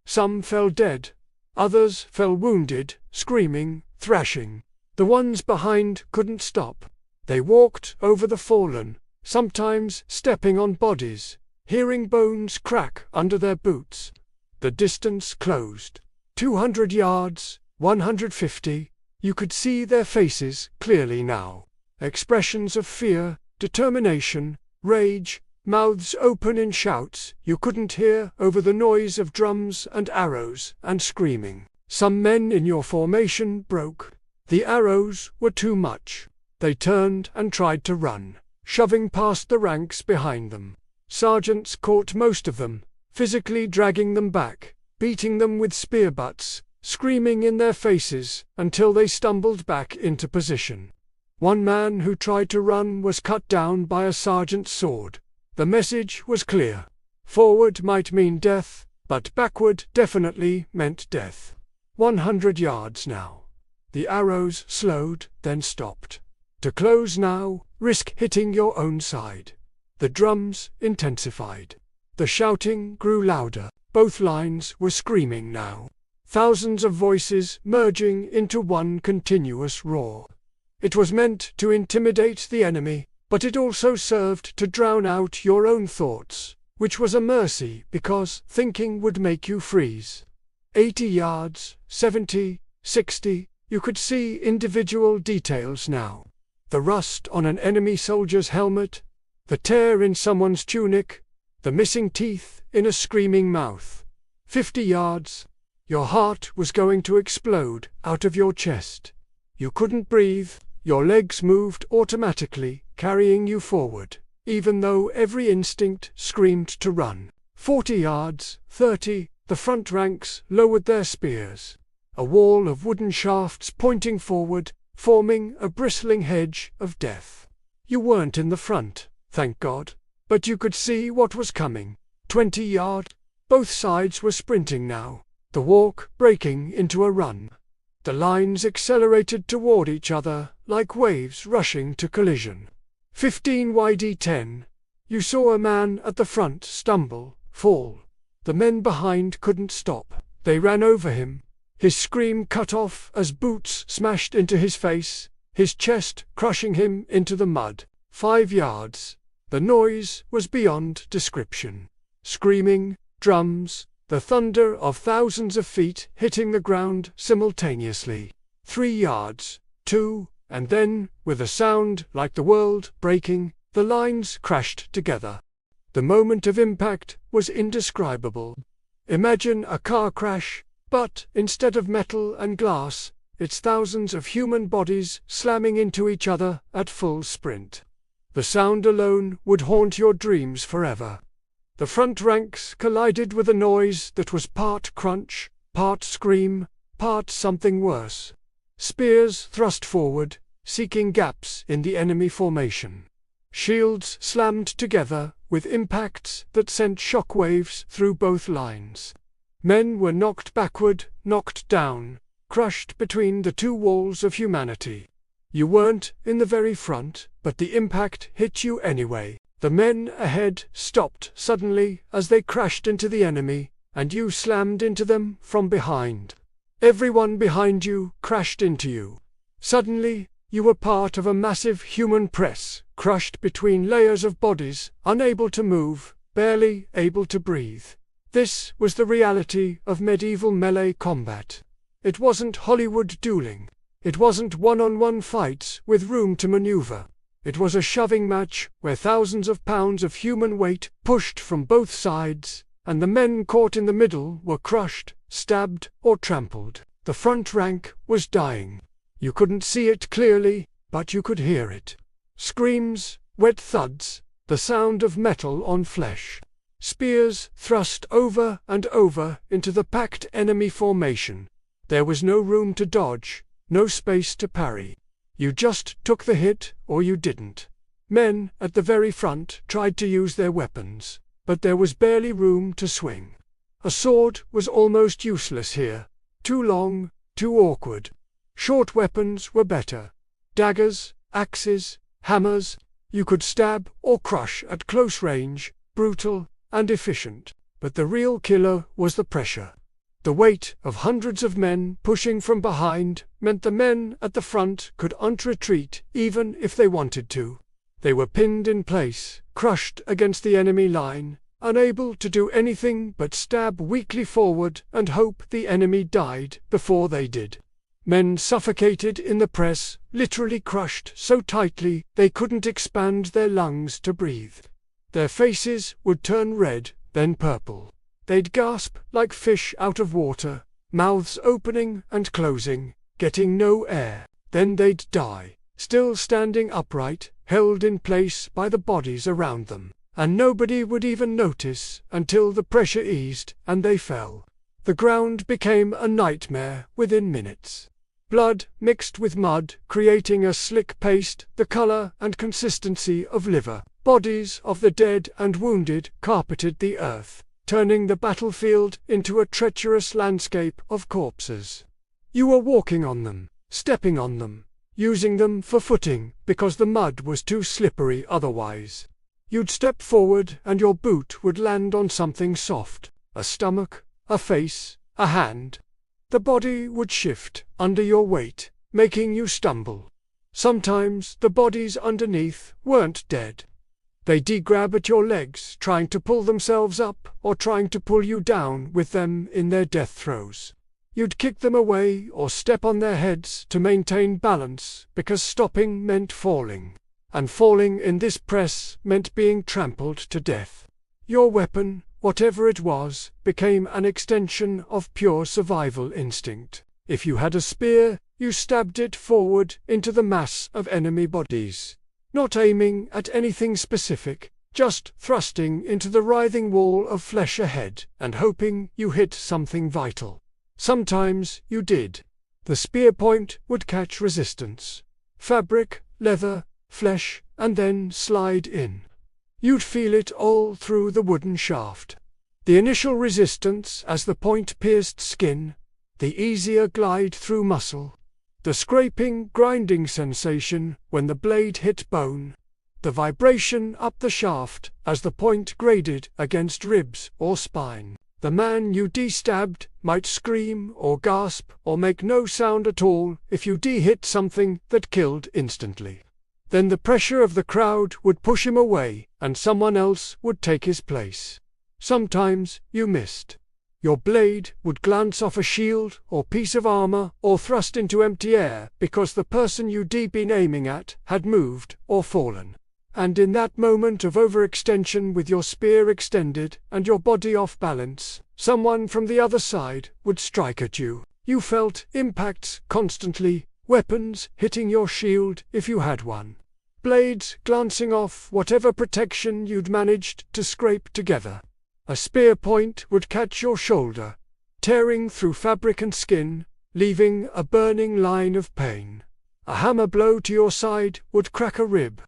Some fell dead, others fell wounded, screaming, thrashing. The ones behind couldn't stop. They walked over the fallen, sometimes stepping on bodies, hearing bones crack under their boots. The distance closed. 200 yards, 150, you could see their faces clearly now. Expressions of fear, determination, rage, mouths open in shouts you couldn't hear over the noise of drums and arrows and screaming. Some men in your formation broke. The arrows were too much. They turned and tried to run, shoving past the ranks behind them. Sergeants caught most of them, physically dragging them back, beating them with spear butts, screaming in their faces until they stumbled back into position. One man who tried to run was cut down by a sergeant's sword. The message was clear. Forward might mean death, but backward definitely meant death. 100 yards now. The arrows slowed, then stopped. To close now, risk hitting your own side. The drums intensified. The shouting grew louder. Both lines were screaming now. Thousands of voices merging into one continuous roar. It was meant to intimidate the enemy, but it also served to drown out your own thoughts, which was a mercy because thinking would make you freeze. 80 yards, 70, 60, you could see individual details now. The rust on an enemy soldier's helmet, the tear in someone's tunic, the missing teeth in a screaming mouth. 50 yards, your heart was going to explode out of your chest. You couldn't breathe, your legs moved automatically, carrying you forward, even though every instinct screamed to run. 40 yards, 30, the front ranks lowered their spears. A wall of wooden shafts pointing forward, forming a bristling hedge of death. You weren't in the front, thank God, but you could see what was coming. 20 yards. Both sides were sprinting now, the walk breaking into a run. The lines accelerated toward each other like waves rushing to collision. 15 YD10. You saw a man at the front stumble, fall. The men behind couldn't stop. They ran over him. His scream cut off as boots smashed into his face, his chest crushing him into the mud. 5 yards. The noise was beyond description. Screaming, drums, the thunder of thousands of feet hitting the ground simultaneously. 3 yards, 2, and then, with a sound like the world breaking, the lines crashed together. The moment of impact was indescribable. Imagine a car crash, but instead of metal and glass, it's thousands of human bodies slamming into each other at full sprint. The sound alone would haunt your dreams forever. The front ranks collided with a noise that was part crunch, part scream, part something worse. Spears thrust forward, seeking gaps in the enemy formation. Shields slammed together, with impacts that sent shock waves through both lines. Men were knocked backward, knocked down, crushed between the two walls of humanity. You weren't in the very front, but the impact hit you anyway. The men ahead stopped suddenly as they crashed into the enemy, and you slammed into them from behind. Everyone behind you crashed into you. Suddenly, you were part of a massive human press, crushed between layers of bodies, unable to move, barely able to breathe. This was the reality of medieval melee combat. It wasn't Hollywood dueling. It wasn't one-on-one fights with room to maneuver. It was a shoving match where thousands of pounds of human weight pushed from both sides, and the men caught in the middle were crushed, stabbed, or trampled. The front rank was dying. You couldn't see it clearly, but you could hear it. Screams, wet thuds, the sound of metal on flesh. Spears thrust over and over into the packed enemy formation. There was no room to dodge, no space to parry. You just took the hit or you didn't. Men at the very front tried to use their weapons, but there was barely room to swing. A sword was almost useless here. Too long, too awkward. Short weapons were better. Daggers, axes, hammers. You could stab or crush at close range, brutal and efficient. But the real killer was the pressure. The weight of hundreds of men pushing from behind meant the men at the front couldn't retreat even if they wanted to. They were pinned in place, crushed against the enemy line, unable to do anything but stab weakly forward and hope the enemy died before they did. Men suffocated in the press, literally crushed so tightly they couldn't expand their lungs to breathe. Their faces would turn red, then purple. They'd gasp like fish out of water, mouths opening and closing, getting no air. Then they'd die, still standing upright, held in place by the bodies around them. And nobody would even notice until the pressure eased and they fell. The ground became a nightmare within minutes. Blood mixed with mud, creating a slick paste, the color and consistency of liver. Bodies of the dead and wounded carpeted the earth, turning the battlefield into a treacherous landscape of corpses. You were walking on them, stepping on them, using them for footing because the mud was too slippery otherwise. You'd step forward and your boot would land on something soft, a stomach, a face, a hand. The body would shift under your weight, making you stumble. Sometimes the bodies underneath weren't dead. They'd grab at your legs, trying to pull themselves up or trying to pull you down with them in their death throes. You'd kick them away or step on their heads to maintain balance because stopping meant falling. And falling in this press meant being trampled to death. Your weapon, whatever it was, became an extension of pure survival instinct. If you had a spear, you stabbed it forward into the mass of enemy bodies. Not aiming at anything specific, just thrusting into the writhing wall of flesh ahead and hoping you hit something vital. Sometimes you did. The spear point would catch resistance. Fabric, leather, flesh, and then slide in. You'd feel it all through the wooden shaft. The initial resistance as the point pierced skin, the easier glide through muscle, the scraping, grinding sensation when the blade hit bone, the vibration up the shaft as the point graded against ribs or spine. The man you de-stabbed might scream or gasp or make no sound at all if you de-hit something that killed instantly. Then the pressure of the crowd would push him away, and someone else would take his place. Sometimes you missed. Your blade would glance off a shield or piece of armor or thrust into empty air because the person you'd been aiming at had moved or fallen. And in that moment of overextension with your spear extended and your body off balance, someone from the other side would strike at you. You felt impacts constantly, weapons hitting your shield if you had one. Blades glancing off whatever protection you'd managed to scrape together. A spear point would catch your shoulder, tearing through fabric and skin, leaving a burning line of pain. A hammer blow to your side would crack a rib.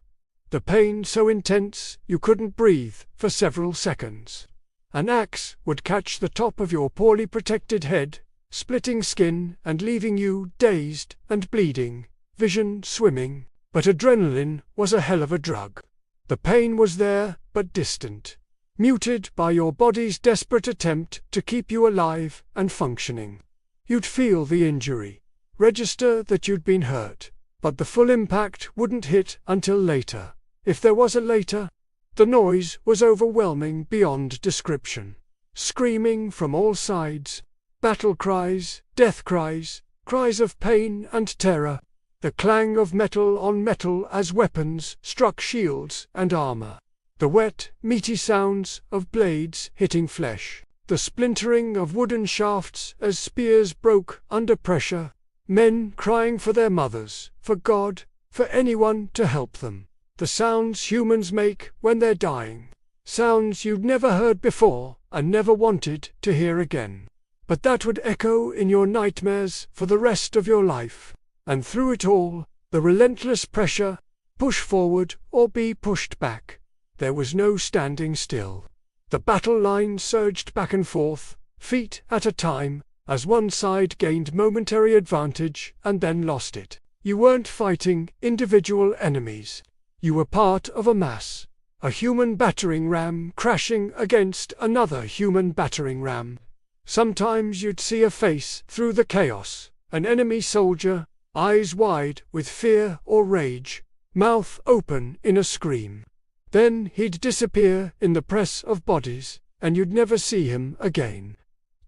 The pain so intense you couldn't breathe for several seconds. An axe would catch the top of your poorly protected head, splitting skin and leaving you dazed and bleeding, vision swimming. But adrenaline was a hell of a drug. The pain was there, but distant. muted by your body's desperate attempt to keep you alive and functioning. You'd feel the injury, register that you'd been hurt, but the full impact wouldn't hit until later. If there was a later, the noise was overwhelming beyond description. Screaming from all sides, battle cries, death cries, cries of pain and terror, the clang of metal on metal as weapons struck shields and armor, the wet, meaty sounds of blades hitting flesh, the splintering of wooden shafts as spears broke under pressure, men crying for their mothers, for God, for anyone to help them. The sounds humans make when they're dying. Sounds you'd never heard before and never wanted to hear again. But that would echo in your nightmares for the rest of your life. And through it all, the relentless pressure, push forward or be pushed back. There was no standing still. The battle line surged back and forth, feet at a time, as one side gained momentary advantage and then lost it. You weren't fighting individual enemies. You were part of a mass. A human battering ram crashing against another human battering ram. Sometimes you'd see a face through the chaos, an enemy soldier, eyes wide with fear or rage, mouth open in a scream. Then he'd disappear in the press of bodies, and you'd never see him again.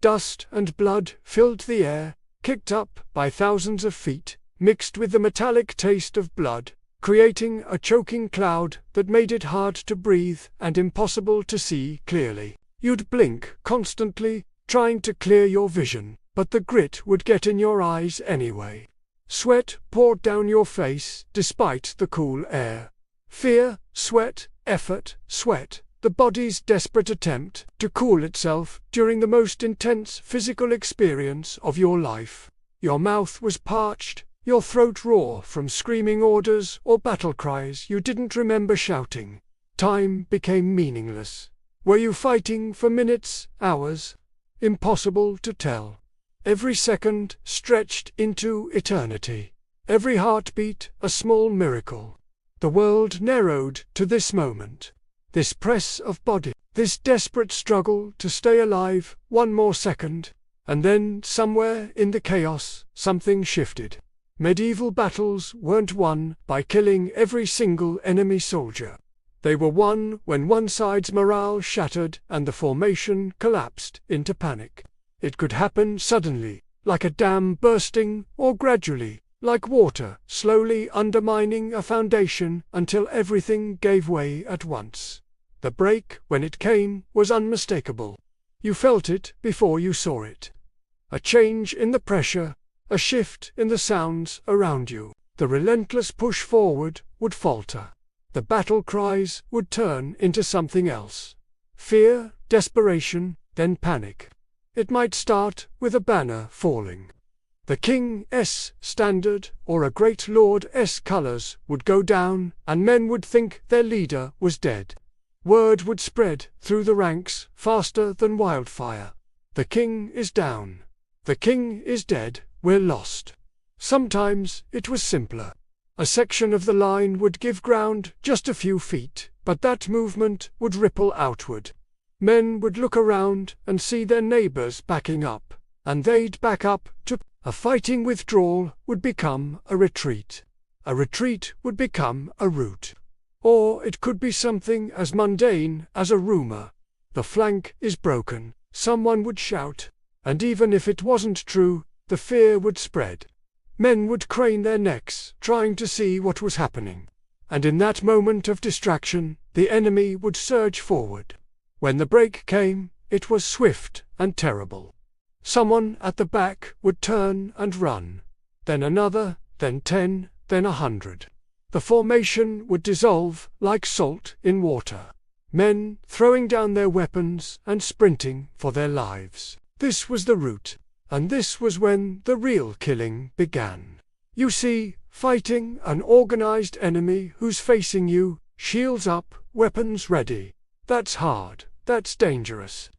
Dust and blood filled the air, kicked up by thousands of feet, mixed with the metallic taste of blood, creating a choking cloud that made it hard to breathe and impossible to see clearly. You'd blink constantly, trying to clear your vision, but the grit would get in your eyes anyway. Sweat poured down your face despite the cool air. Fear, sweat, effort, sweat, the body's desperate attempt to cool itself during the most intense physical experience of your life. Your mouth was parched, your throat raw from screaming orders or battle cries you didn't remember shouting. Time became meaningless. Were you fighting for minutes, hours? Impossible to tell. Every second stretched into eternity. Every heartbeat a small miracle. The world narrowed to this moment. This press of body. This desperate struggle to stay alive one more second. And then, somewhere in the chaos, something shifted. Medieval battles weren't won by killing every single enemy soldier. They were won when one side's morale shattered and the formation collapsed into panic. It could happen suddenly, like a dam bursting, or gradually, like water slowly undermining a foundation until everything gave way at once. The break, when it came, was unmistakable. You felt it before you saw it. A change in the pressure, a shift in the sounds around you. The relentless push forward would falter. The battle cries would turn into something else. Fear, desperation, then panic. It might start with a banner falling. The king's standard or a great lord's colors would go down, and men would think their leader was dead. Word would spread through the ranks faster than wildfire. The king is down. The king is dead. We're lost. Sometimes it was simpler. A section of the line would give ground just a few feet, but that movement would ripple outward. Men would look around and see their neighbors backing up, and they'd back up too. A fighting withdrawal would become a retreat. A retreat would become a rout. Or it could be something as mundane as a rumor. The flank is broken, someone would shout, and even if it wasn't true, the fear would spread. Men would crane their necks, trying to see what was happening. And in that moment of distraction, the enemy would surge forward. When the break came, it was swift and terrible. Someone at the back would turn and run. Then another, then 10, then 100. The formation would dissolve like salt in water. Men throwing down their weapons and sprinting for their lives. This was the route. And this was when the real killing began. You see, fighting an organized enemy who's facing you, shields up, weapons ready. That's hard, that's dangerous.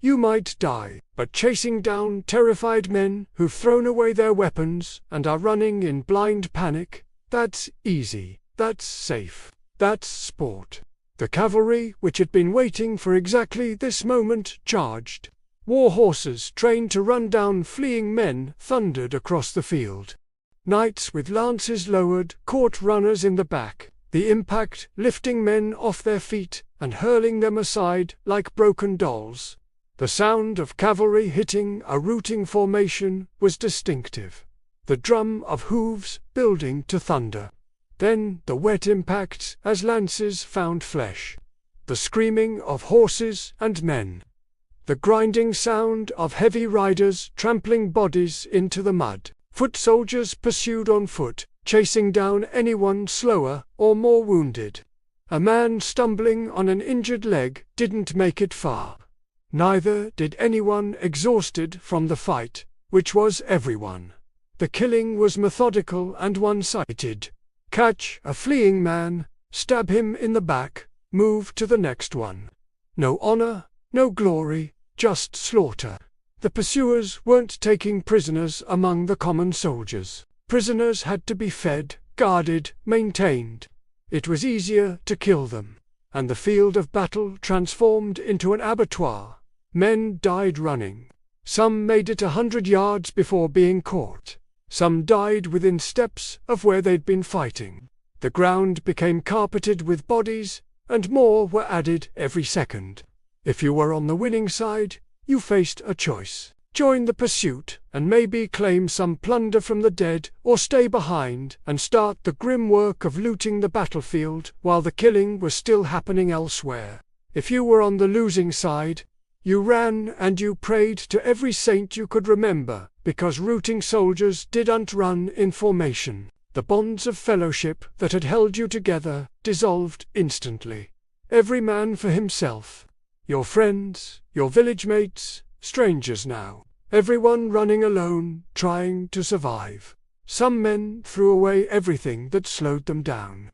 You might die, but chasing down terrified men who've thrown away their weapons and are running in blind panic, that's easy, that's safe, that's sport. The cavalry, which had been waiting for exactly this moment, charged. War horses trained to run down fleeing men thundered across the field. Knights with lances lowered caught runners in the back, the impact lifting men off their feet and hurling them aside like broken dolls. The sound of cavalry hitting a routing formation was distinctive, the drum of hooves building to thunder. Then the wet impacts as lances found flesh, the screaming of horses and men, the grinding sound of heavy riders trampling bodies into the mud. Foot soldiers pursued on foot, chasing down anyone slower or more wounded. A man stumbling on an injured leg didn't make it far. Neither did anyone exhausted from the fight, which was everyone. The killing was methodical and one-sided. Catch a fleeing man, stab him in the back, move to the next one. No honor, no glory, just slaughter. The pursuers weren't taking prisoners among the common soldiers. Prisoners had to be fed, guarded, maintained. It was easier to kill them, and the field of battle transformed into an abattoir. Men died running. Some made it 100 yards before being caught. Some died within steps of where they'd been fighting. The ground became carpeted with bodies, and more were added every second. If you were on the winning side, you faced a choice: join the pursuit and maybe claim some plunder from the dead, or stay behind and start the grim work of looting the battlefield while the killing was still happening elsewhere. If you were on the losing side, you ran and you prayed to every saint you could remember, because rooting soldiers didn't run in formation. The bonds of fellowship that had held you together dissolved instantly. Every man for himself. Your friends, your village mates, strangers now. Everyone running alone, trying to survive. Some men threw away everything that slowed them down.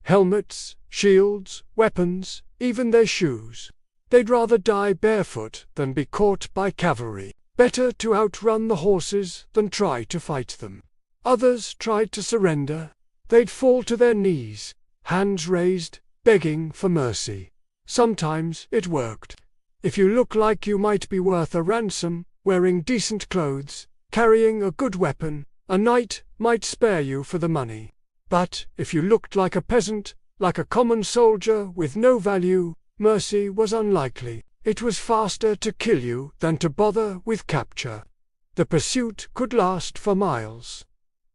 Helmets, shields, weapons, even their shoes. They'd rather die barefoot than be caught by cavalry. Better to outrun the horses than try to fight them. Others tried to surrender. They'd fall to their knees, hands raised, begging for mercy. Sometimes it worked. If you look like you might be worth a ransom, wearing decent clothes, carrying a good weapon, a knight might spare you for the money. But if you looked like a peasant, like a common soldier with no value, mercy was unlikely. It was faster to kill you than to bother with capture. The pursuit could last for miles.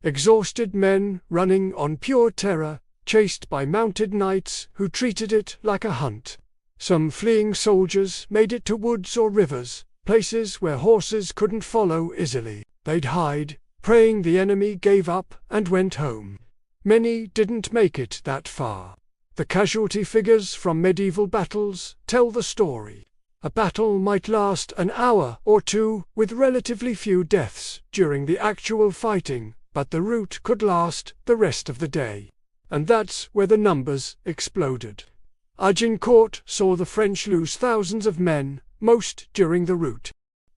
Exhausted men running on pure terror, chased by mounted knights who treated it like a hunt. Some fleeing soldiers made it to woods or rivers, places where horses couldn't follow easily. They'd hide, praying the enemy gave up and went home. Many didn't make it that far. The casualty figures from medieval battles tell the story. A battle might last an hour or two with relatively few deaths during the actual fighting, but the rout could last the rest of the day. And that's where the numbers exploded. Agincourt saw the French lose thousands of men, most during the rout.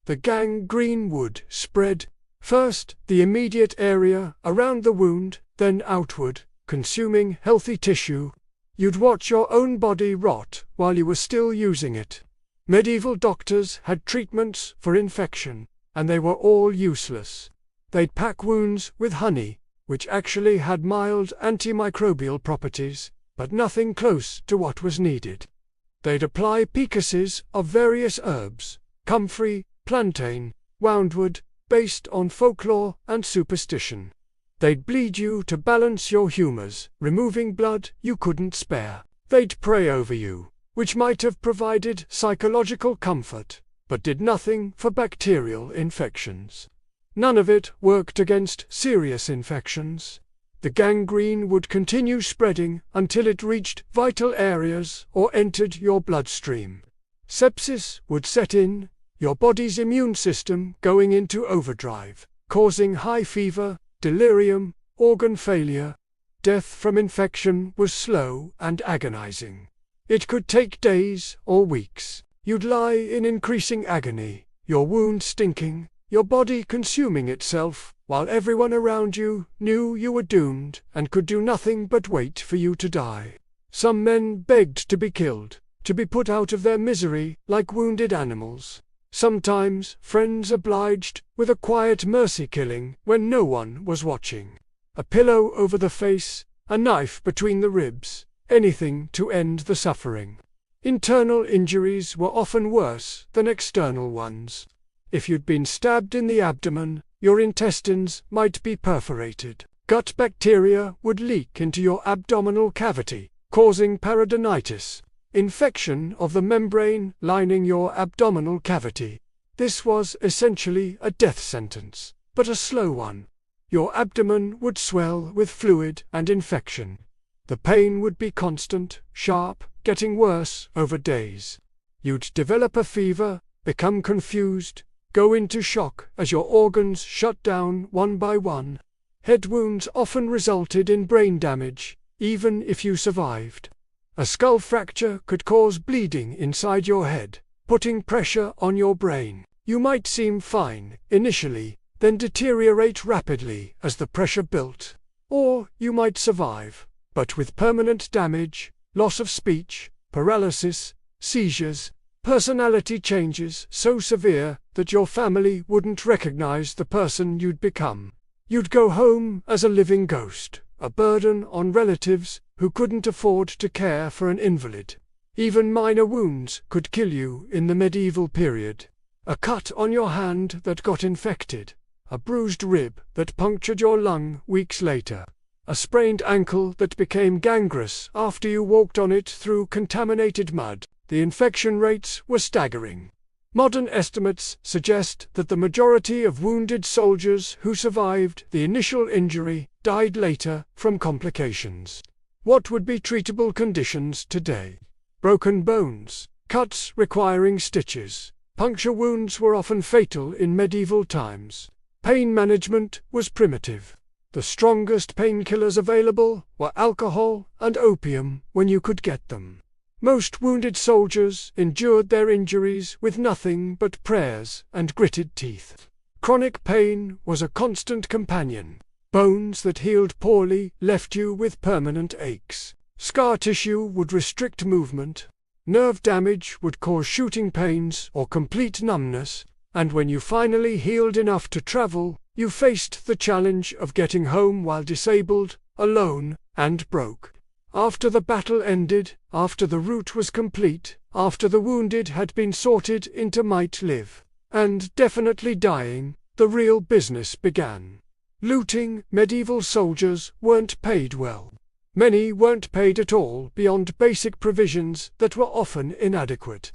The gangrene would spread, first the immediate area around the wound, then outward, consuming healthy tissue. You'd watch your own body rot while you were still using it. Medieval doctors had treatments for infection, and they were all useless. They'd pack wounds with honey, which actually had mild antimicrobial properties, but nothing close to what was needed. They'd apply picasses of various herbs, comfrey, plantain, woundwood, based on folklore and superstition. They'd bleed you to balance your humors, removing blood you couldn't spare. They'd pray over you, which might have provided psychological comfort, but did nothing for bacterial infections. None of it worked against serious infections. The gangrene would continue spreading until it reached vital areas or entered your bloodstream. Sepsis would set in, your body's immune system going into overdrive, causing high fever, delirium, organ failure. Death from infection was slow and agonizing. It could take days or weeks. You'd lie in increasing agony, your wound stinking, your body consuming itself, while everyone around you knew you were doomed and could do nothing but wait for you to die. Some men begged to be killed, to be put out of their misery like wounded animals. Sometimes friends obliged with a quiet mercy-killing when no one was watching. A pillow over the face, a knife between the ribs, anything to end the suffering. Internal injuries were often worse than external ones. If you'd been stabbed in the abdomen, your intestines might be perforated. Gut bacteria would leak into your abdominal cavity, causing peritonitis, infection of the membrane lining your abdominal cavity. This was essentially a death sentence, but a slow one. Your abdomen would swell with fluid and infection. The pain would be constant, sharp, getting worse over days. You'd develop a fever, become confused, go into shock as your organs shut down one by one. Head wounds often resulted in brain damage, even if you survived. A skull fracture could cause bleeding inside your head, putting pressure on your brain. You might seem fine initially, then deteriorate rapidly as the pressure built. Or you might survive, but with permanent damage, loss of speech, paralysis, seizures, personality changes so severe that your family wouldn't recognize the person you'd become. You'd go home as a living ghost, a burden on relatives who couldn't afford to care for an invalid. Even minor wounds could kill you in the medieval period. A cut on your hand that got infected, a bruised rib that punctured your lung weeks later, a sprained ankle that became gangrenous after you walked on it through contaminated mud. The infection rates were staggering. Modern estimates suggest that the majority of wounded soldiers who survived the initial injury died later from complications. What would be treatable conditions today? Broken bones, cuts requiring stitches. Puncture wounds were often fatal in medieval times. Pain management was primitive. The strongest painkillers available were alcohol and opium when you could get them. Most wounded soldiers endured their injuries with nothing but prayers and gritted teeth. Chronic pain was a constant companion. Bones that healed poorly left you with permanent aches. Scar tissue would restrict movement. Nerve damage would cause shooting pains or complete numbness, and when you finally healed enough to travel, you faced the challenge of getting home while disabled, alone, and broke. After the battle ended, after the route was complete, after the wounded had been sorted into might live, and definitely dying, the real business began. Looting. Medieval soldiers weren't paid well. Many weren't paid at all beyond basic provisions that were often inadequate.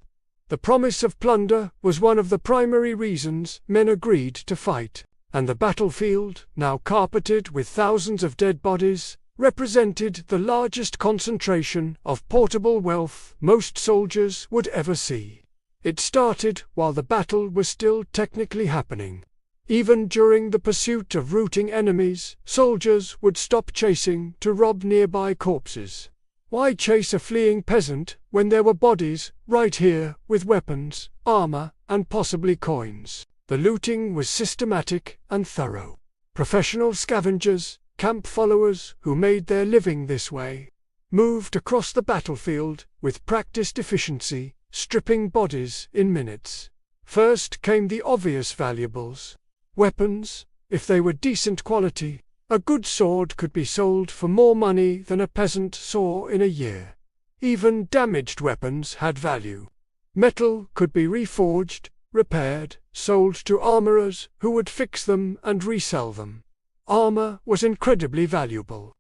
The promise of plunder was one of the primary reasons men agreed to fight, and the battlefield, now carpeted with thousands of dead bodies, represented the largest concentration of portable wealth most soldiers would ever see. It started while the battle was still technically happening. Even during the pursuit of routing enemies, soldiers would stop chasing to rob nearby corpses. Why chase a fleeing peasant when there were bodies right here with weapons, armor, and possibly coins? The looting was systematic and thorough. Professional scavengers, camp followers who made their living this way, moved across the battlefield with practiced efficiency, stripping bodies in minutes. First came the obvious valuables. Weapons, if they were decent quality. A good sword could be sold for more money than a peasant saw in a year. Even damaged weapons had value. Metal could be reforged, repaired, sold to armorers who would fix them and resell them. Armor was incredibly valuable.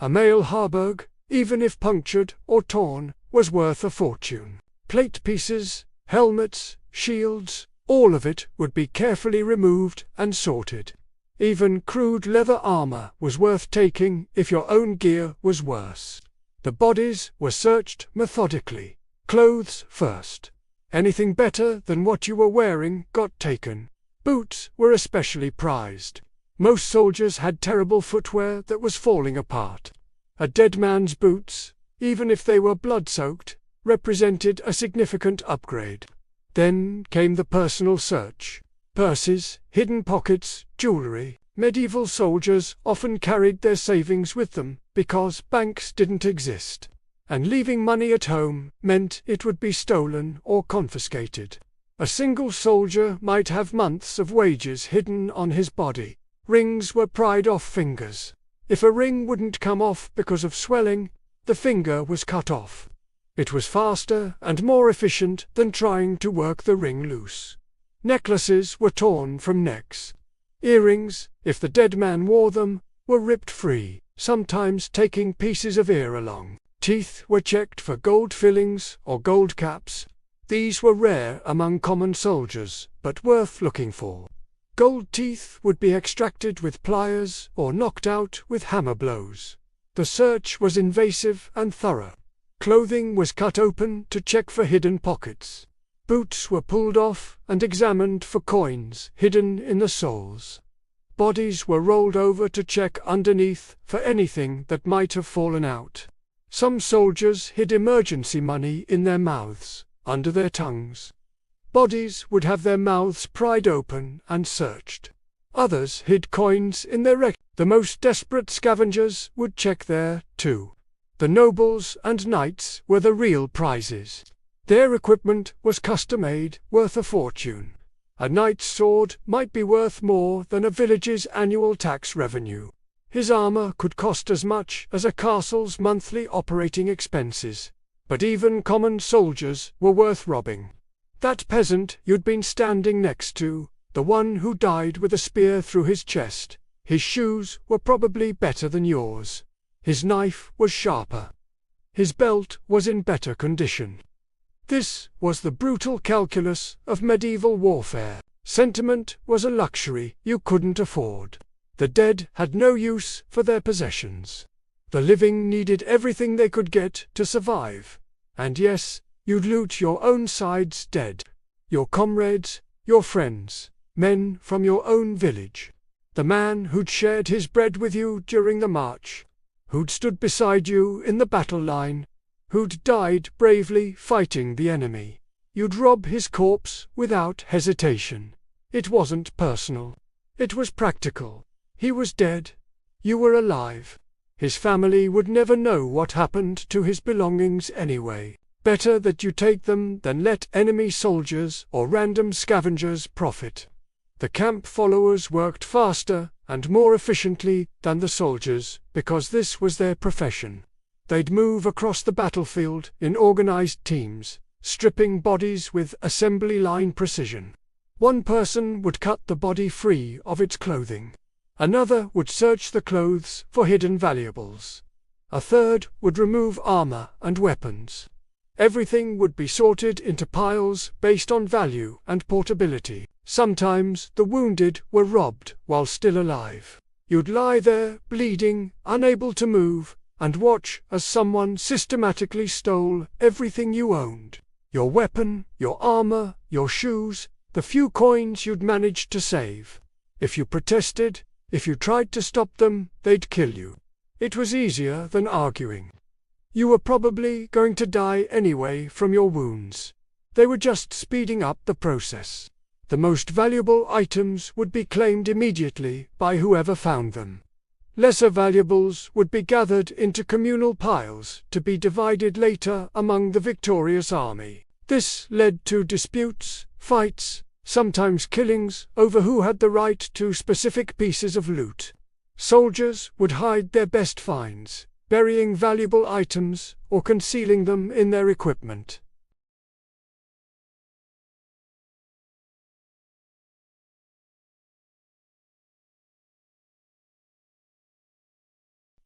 A mail harburg, even if punctured or torn, was worth a fortune. Plate pieces, helmets, shields, all of it would be carefully removed and sorted. Even crude leather armor was worth taking if your own gear was worse. The bodies were searched methodically. Clothes first. Anything better than what you were wearing got taken. Boots were especially prized. Most soldiers had terrible footwear that was falling apart. A dead man's boots, even if they were blood-soaked, represented a significant upgrade. Then came the personal search. Purses, hidden pockets, jewelry. Medieval soldiers often carried their savings with them because banks didn't exist. and leaving money at home meant it would be stolen or confiscated. A single soldier might have months of wages hidden on his body. Rings were pried off fingers. If a ring wouldn't come off because of swelling, the finger was cut off. It was faster and more efficient than trying to work the ring loose. Necklaces were torn from necks. Earrings, if the dead man wore them, were ripped free, sometimes taking pieces of ear along. Teeth were checked for gold fillings or gold caps. These were rare among common soldiers, but worth looking for. Gold teeth would be extracted with pliers or knocked out with hammer blows. The search was invasive and thorough. Clothing was cut open to check for hidden pockets. Boots were pulled off and examined for coins hidden in the soles. Bodies were rolled over to check underneath for anything that might have fallen out. Some soldiers hid emergency money in their mouths, under their tongues. Bodies would have their mouths pried open and searched. Others hid coins in their rectums. The most desperate scavengers would check there, too. The nobles and knights were the real prizes. Their equipment was custom-made, worth a fortune. A knight's sword might be worth more than a village's annual tax revenue. His armor could cost as much as a castle's monthly operating expenses. But even common soldiers were worth robbing. That peasant you'd been standing next to, the one who died with a spear through his chest, his shoes were probably better than yours. His knife was sharper. His belt was in better condition. This was the brutal calculus of medieval warfare. Sentiment was a luxury you couldn't afford. The dead had no use for their possessions. The living needed everything they could get to survive. And yes, you'd loot your own side's dead. Your comrades, your friends, men from your own village. The man who'd shared his bread with you during the march, who'd stood beside you in the battle line, who'd died bravely fighting the enemy. You'd rob his corpse without hesitation. It wasn't personal. It was practical. He was dead. You were alive. His family would never know what happened to his belongings anyway. Better that you take them than let enemy soldiers or random scavengers profit. The camp followers worked faster and more efficiently than the soldiers because this was their profession. They'd move across the battlefield in organized teams, stripping bodies with assembly line precision. One person would cut the body free of its clothing. Another would search the clothes for hidden valuables. A third would remove armor and weapons. Everything would be sorted into piles based on value and portability. Sometimes the wounded were robbed while still alive. You'd lie there, bleeding, unable to move, and watch as someone systematically stole everything you owned. Your weapon, your armor, your shoes, the few coins you'd managed to save. If you protested, if you tried to stop them, they'd kill you. It was easier than arguing. You were probably going to die anyway from your wounds. They were just speeding up the process. The most valuable items would be claimed immediately by whoever found them. Lesser valuables would be gathered into communal piles to be divided later among the victorious army. This led to disputes, fights, sometimes killings, over who had the right to specific pieces of loot. Soldiers would hide their best finds, burying valuable items or concealing them in their equipment.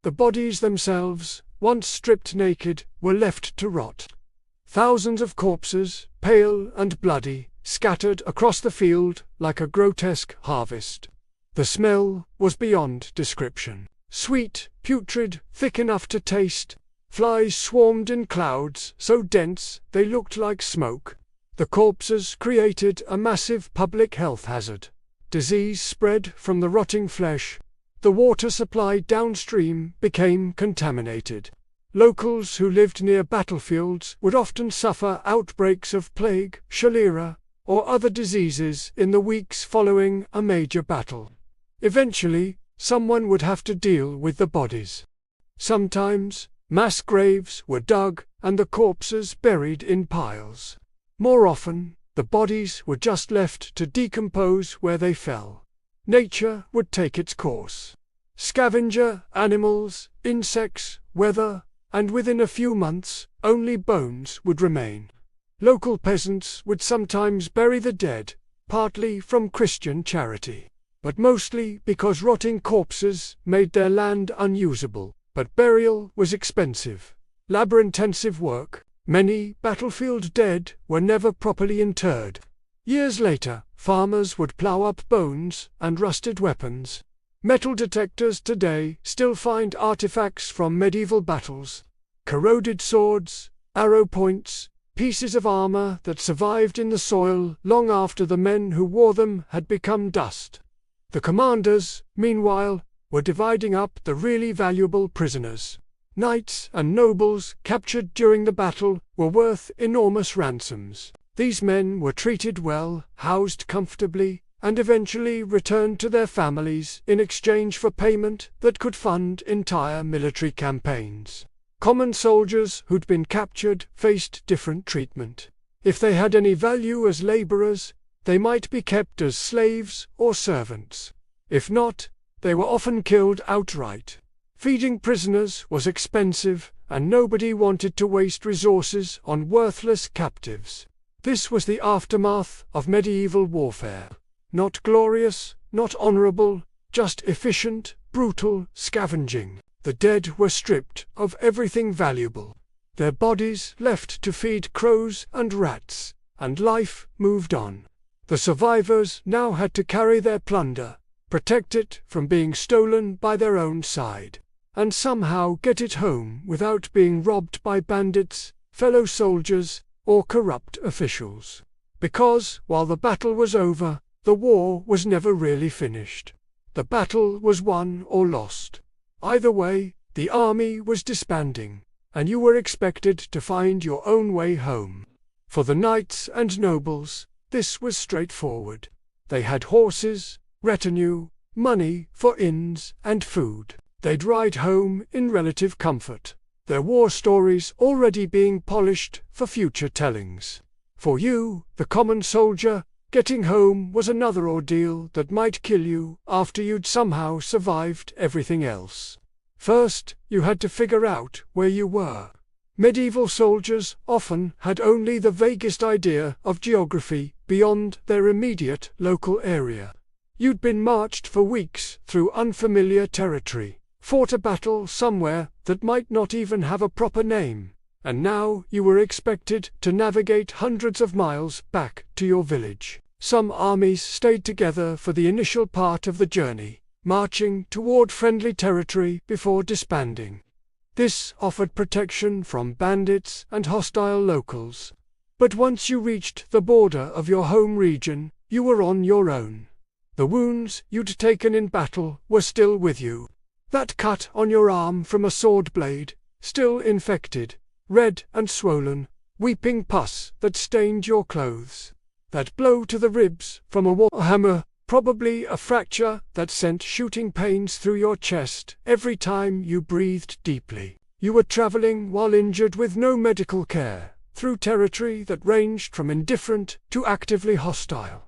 The bodies themselves, once stripped naked, were left to rot. Thousands of corpses, pale and bloody, scattered across the field like a grotesque harvest. The smell was beyond description. Sweet, putrid, thick enough to taste. Flies swarmed in clouds so dense they looked like smoke. The corpses created a massive public health hazard. Disease spread from the rotting flesh. The water supply downstream became contaminated. Locals who lived near battlefields would often suffer outbreaks of plague, cholera, or other diseases in the weeks following a major battle. Eventually, someone would have to deal with the bodies. Sometimes, Mass graves were dug and the corpses buried in piles. More often, the bodies were just left to decompose where they fell. Nature would take its course. Scavenger, animals, insects, weather, and within a few months, only bones would remain. Local peasants would sometimes bury the dead, partly from Christian charity, but mostly because rotting corpses made their land unusable. But burial was expensive, labor-intensive work. Many battlefield dead were never properly interred. Years later, farmers would plow up bones and rusted weapons. Metal detectors today still find artifacts from medieval battles: corroded swords, arrow points, pieces of armor that survived in the soil long after the men who wore them had become dust. The commanders, meanwhile, were dividing up the really valuable prisoners. Knights and nobles captured during the battle were worth enormous ransoms. These men were treated well, housed comfortably, and eventually returned to their families in exchange for payment that could fund entire military campaigns. Common soldiers who'd been captured faced different treatment. If they had any value as laborers, they might be kept as slaves or servants. If not, they were often killed outright. Feeding prisoners was expensive, and nobody wanted to waste resources on worthless captives. This was the aftermath of medieval warfare. Not glorious, not honorable, just efficient, brutal scavenging. The dead were stripped of everything valuable. Their bodies left to feed crows and rats, and life moved on. The survivors now had to carry their plunder, protect it from being stolen by their own side, and somehow get it home without being robbed by bandits, fellow soldiers, or corrupt officials. Because, while the battle was over, the war was never really finished. The battle was won or lost. Either way, the army was disbanding, and you were expected to find your own way home. For the knights and nobles, this was straightforward. They had horses, retinue, money for inns and food. They'd ride home in relative comfort, their war stories already being polished for future tellings. For you, the common soldier, getting home was another ordeal that might kill you after you'd somehow survived everything else. First, you had to figure out where you were. Medieval soldiers often had only the vaguest idea of geography beyond their immediate local area. You'd been marched for weeks through unfamiliar territory, fought a battle somewhere that might not even have a proper name, and now you were expected to navigate hundreds of miles back to your village. Some armies stayed together for the initial part of the journey, marching toward friendly territory before disbanding. This offered protection from bandits and hostile locals. But once you reached the border of your home region, you were on your own. The wounds you'd taken in battle were still with you. That cut on your arm from a sword blade, still infected, red and swollen, weeping pus that stained your clothes. That blow to the ribs from a warhammer, probably a fracture that sent shooting pains through your chest every time you breathed deeply. You were traveling while injured with no medical care, through territory that ranged from indifferent to actively hostile.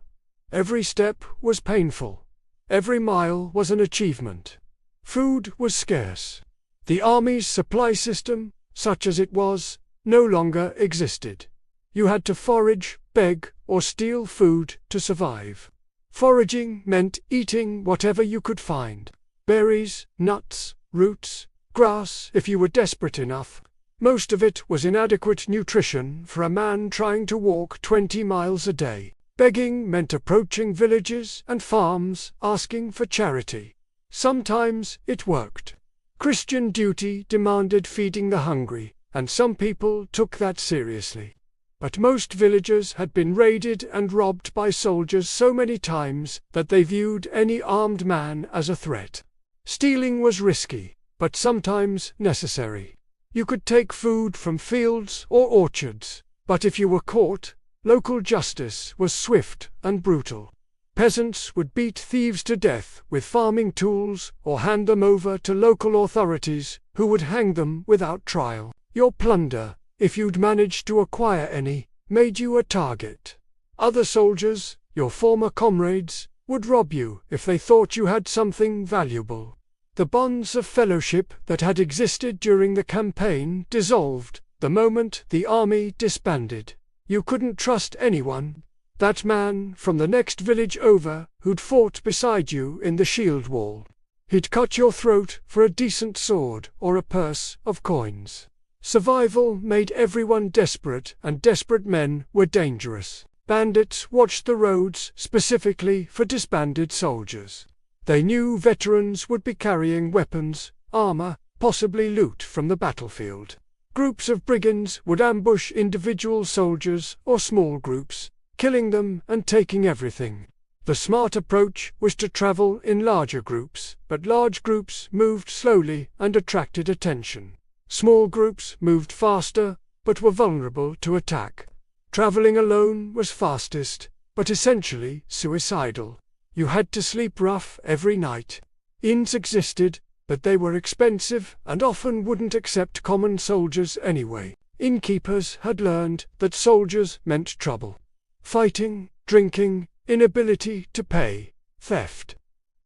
Every step was painful. Every mile was an achievement. Food was scarce. The army's supply system, such as it was, no longer existed. You had to forage, beg, or steal food to survive. Foraging meant eating whatever you could find: berries, nuts, roots, grass if you were desperate enough. Most of it was inadequate nutrition for a man trying to walk 20 miles a day. Begging meant approaching villages and farms asking for charity. Sometimes it worked. Christian duty demanded feeding the hungry, and some people took that seriously. But most villages had been raided and robbed by soldiers so many times that they viewed any armed man as a threat. Stealing was risky, but sometimes necessary. You could take food from fields or orchards, but if you were caught, local justice was swift and brutal. Peasants would beat thieves to death with farming tools or hand them over to local authorities, who would hang them without trial. Your plunder, if you'd managed to acquire any, made you a target. Other soldiers, your former comrades, would rob you if they thought you had something valuable. The bonds of fellowship that had existed during the campaign dissolved the moment the army disbanded. You couldn't trust anyone. That man from the next village over who'd fought beside you in the shield wall. He'd cut your throat for a decent sword or a purse of coins. Survival made everyone desperate, and desperate men were dangerous. Bandits watched the roads specifically for disbanded soldiers. They knew veterans would be carrying weapons, armor, possibly loot from the battlefield. Groups of brigands would ambush individual soldiers or small groups, killing them and taking everything. The smart approach was to travel in larger groups, but large groups moved slowly and attracted attention. Small groups moved faster, but were vulnerable to attack. Traveling alone was fastest, but essentially suicidal. You had to sleep rough every night. Inns existed, but they were expensive and often wouldn't accept common soldiers anyway. Innkeepers had learned that soldiers meant trouble. Fighting, drinking, inability to pay, theft.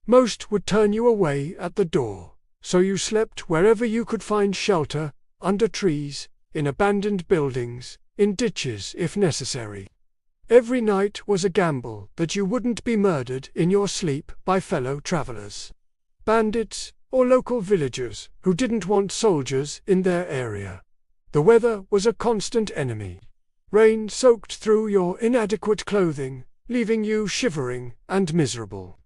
Most would turn you away at the door, so you slept wherever you could find shelter, under trees, in abandoned buildings, in ditches if necessary. Every night was a gamble that you wouldn't be murdered in your sleep by fellow travelers. Bandits, or local villagers who didn't want soldiers in their area. The weather was a constant enemy. Rain soaked through your inadequate clothing, leaving you shivering and miserable.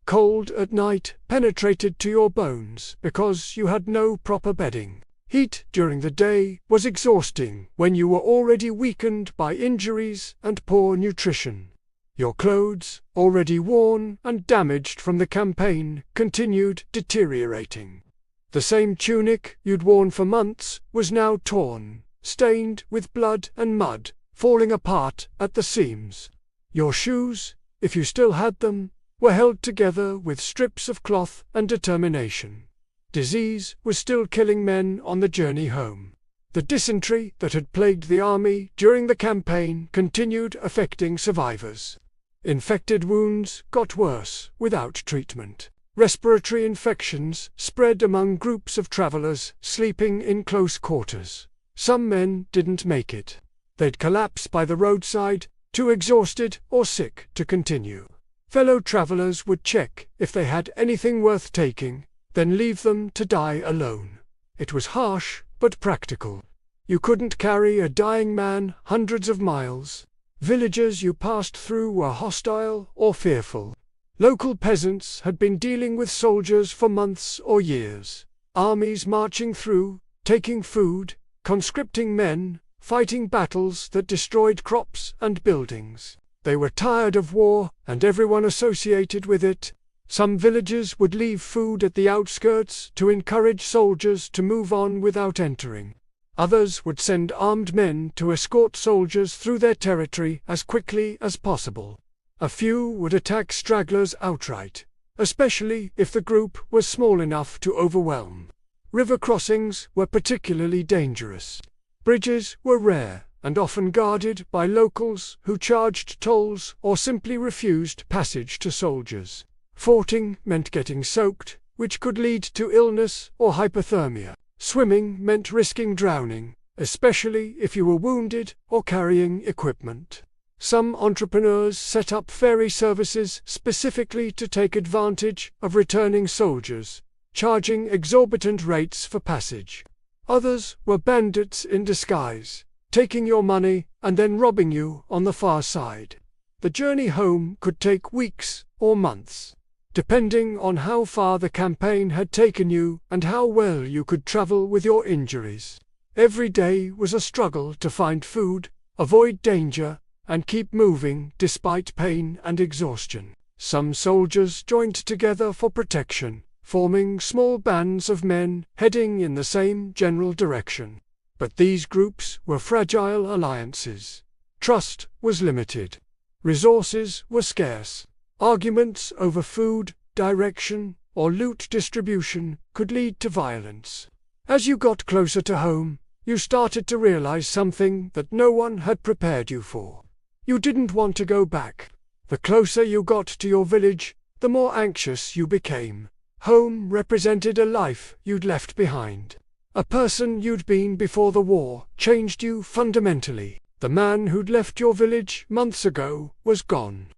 Cold at night penetrated to your bones because you had no proper bedding. Heat during the day was exhausting when you were already weakened by injuries and poor nutrition. Your clothes, already worn and damaged from the campaign, continued deteriorating. The same tunic you'd worn for months was now torn, stained with blood and mud, falling apart at the seams. Your shoes, if you still had them, were held together with strips of cloth and determination. Disease was still killing men on the journey home. The dysentery that had plagued the army during the campaign continued affecting survivors. Infected wounds got worse without treatment. Respiratory infections spread among groups of travelers sleeping in close quarters. Some men didn't make it. They'd collapse by the roadside, too exhausted or sick to continue. Fellow travelers would check if they had anything worth taking, then leave them to die alone. It was harsh, but practical. You couldn't carry a dying man hundreds of miles. Villages you passed through were hostile or fearful. Local peasants had been dealing with soldiers for months or years. Armies marching through, taking food, conscripting men, fighting battles that destroyed crops and buildings. They were tired of war and everyone associated with it. Some villages would leave food at the outskirts to encourage soldiers to move on without entering. Others would send armed men to escort soldiers through their territory as quickly as possible. A few would attack stragglers outright, especially if the group was small enough to overwhelm. River crossings were particularly dangerous. Bridges were rare and often guarded by locals who charged tolls or simply refused passage to soldiers. Forting meant getting soaked, which could lead to illness or hypothermia. Swimming meant risking drowning, especially if you were wounded or carrying equipment. Some entrepreneurs set up ferry services specifically to take advantage of returning soldiers, charging exorbitant rates for passage. Others were bandits in disguise, taking your money and then robbing you on the far side. The journey home could take weeks or months, depending on how far the campaign had taken you and how well you could travel with your injuries. Every day was a struggle to find food, avoid danger, and keep moving despite pain and exhaustion. Some soldiers joined together for protection, forming small bands of men heading in the same general direction. But these groups were fragile alliances. Trust was limited. Resources were scarce. Arguments over food, direction, or loot distribution could lead to violence. As you got closer to home, you started to realize something that no one had prepared you for. You didn't want to go back. The closer you got to your village, the more anxious you became. Home represented a life you'd left behind. A person you'd been before the war changed you fundamentally. The man who'd left your village months ago was gone.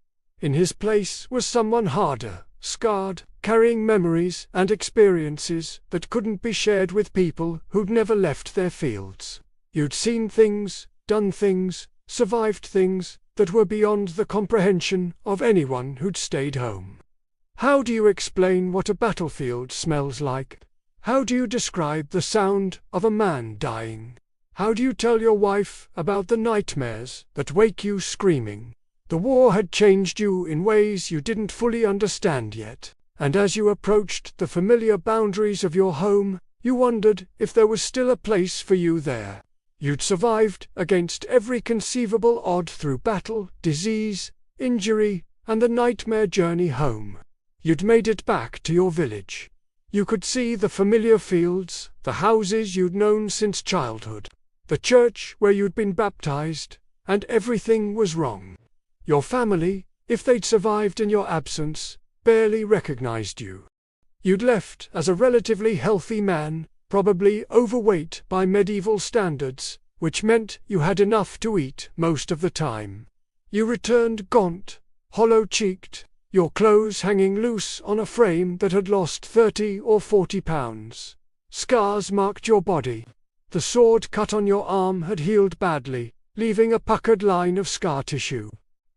In his place was someone harder, scarred, carrying memories and experiences that couldn't be shared with people who'd never left their fields. You'd seen things, done things, survived things that were beyond the comprehension of anyone who'd stayed home. How do you explain what a battlefield smells like? How do you describe the sound of a man dying? How do you tell your wife about the nightmares that wake you screaming? The war had changed you in ways you didn't fully understand yet, and as you approached the familiar boundaries of your home, you wondered if there was still a place for you there. You'd survived against every conceivable odd through battle, disease, injury, and the nightmare journey home. You'd made it back to your village. You could see the familiar fields, the houses you'd known since childhood, the church where you'd been baptized, and everything was wrong. Your family, if they'd survived in your absence, barely recognized you. You'd left as a relatively healthy man, probably overweight by medieval standards, which meant you had enough to eat most of the time. You returned gaunt, hollow-cheeked, your clothes hanging loose on a frame that had lost 30 or 40 pounds. Scars marked your body. The sword cut on your arm had healed badly, leaving a puckered line of scar tissue.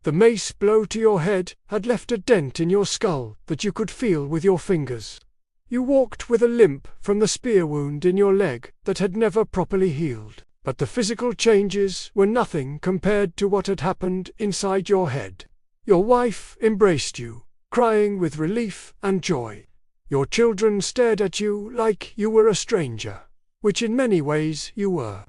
The mace blow to your head had left a dent in your skull that you could feel with your fingers. You walked with a limp from the spear wound in your leg that had never properly healed, but the physical changes were nothing compared to what had happened inside your head. Your wife embraced you, crying with relief and joy. Your children stared at you like you were a stranger, which in many ways you were.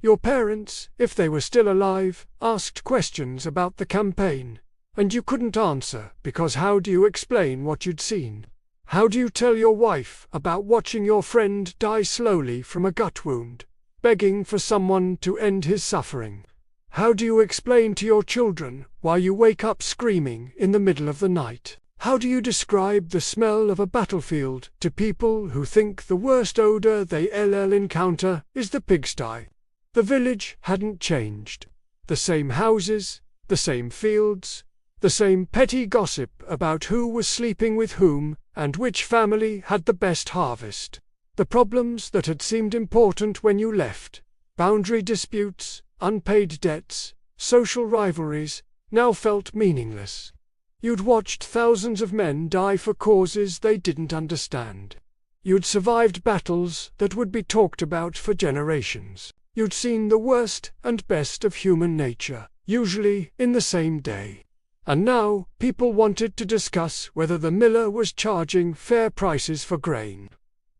Your parents, if they were still alive, asked questions about the campaign, and you couldn't answer because how do you explain what you'd seen? How do you tell your wife about watching your friend die slowly from a gut wound, begging for someone to end his suffering? How do you explain to your children why you wake up screaming in the middle of the night? How do you describe the smell of a battlefield to people who think the worst odor they'll encounter is the pigsty? The village hadn't changed. The same houses, the same fields, the same petty gossip about who was sleeping with whom and which family had the best harvest. The problems that had seemed important when you left, boundary disputes, unpaid debts, social rivalries, now felt meaningless. You'd watched thousands of men die for causes they didn't understand. You'd survived battles that would be talked about for generations. You'd seen the worst and best of human nature, usually in the same day. And now, people wanted to discuss whether the miller was charging fair prices for grain.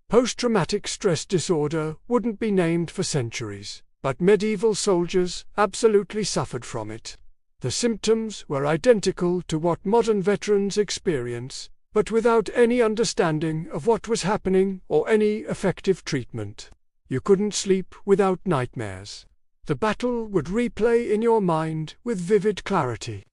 Post-traumatic stress disorder wouldn't be named for centuries, but medieval soldiers absolutely suffered from it. The symptoms were identical to what modern veterans experience, but without any understanding of what was happening or any effective treatment. You couldn't sleep without nightmares. The battle would replay in your mind with vivid clarity.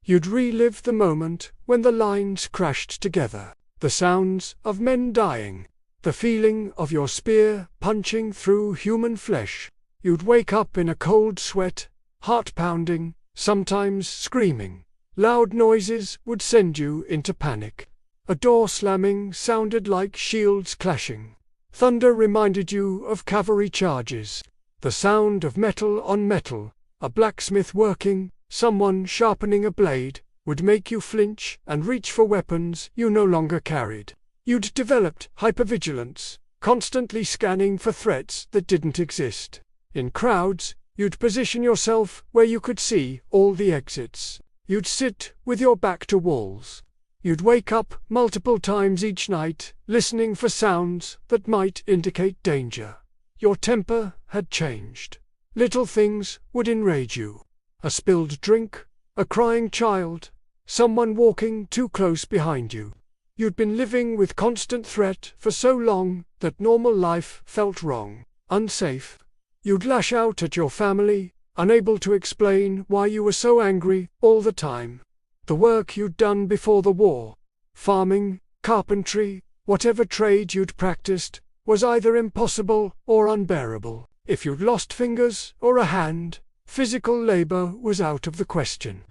You'd relive the moment when the lines crashed together, the sounds of men dying, the feeling of your spear punching through human flesh. You'd wake up in a cold sweat, heart pounding, sometimes screaming. Loud noises would send you into panic. A door slamming sounded like shields clashing. Thunder reminded you of cavalry charges. The sound of metal on metal, a blacksmith working, someone sharpening a blade, would make you flinch and reach for weapons you no longer carried. You'd developed hypervigilance, constantly scanning for threats that didn't exist. In crowds, you'd position yourself where you could see all the exits. You'd sit with your back to walls. You'd wake up multiple times each night, listening for sounds that might indicate danger. Your temper had changed. Little things would enrage you. A spilled drink, a crying child, someone walking too close behind you. You'd been living with constant threat for so long that normal life felt wrong, unsafe. You'd lash out at your family, unable to explain why you were so angry all the time. The work you'd done before the war, farming, carpentry, whatever trade you'd practiced, was either impossible or unbearable. If you'd lost fingers or a hand, physical labor was out of the question.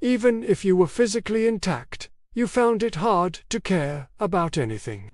Even if you were physically intact, you found it hard to care about anything.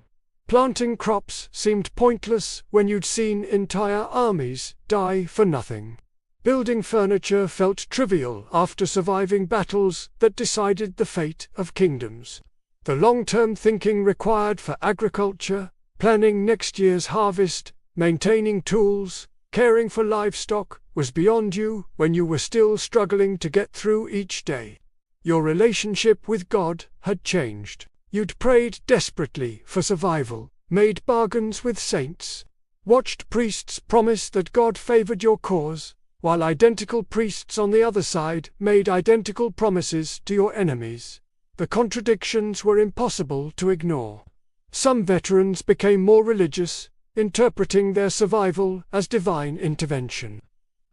Planting crops seemed pointless when you'd seen entire armies die for nothing. Building furniture felt trivial after surviving battles that decided the fate of kingdoms. The long-term thinking required for agriculture, planning next year's harvest, maintaining tools, caring for livestock, was beyond you when you were still struggling to get through each day. Your relationship with God had changed. You'd prayed desperately for survival, made bargains with saints, watched priests promise that God favored your cause, while identical priests on the other side made identical promises to your enemies. The contradictions were impossible to ignore. Some veterans became more religious, interpreting their survival as divine intervention.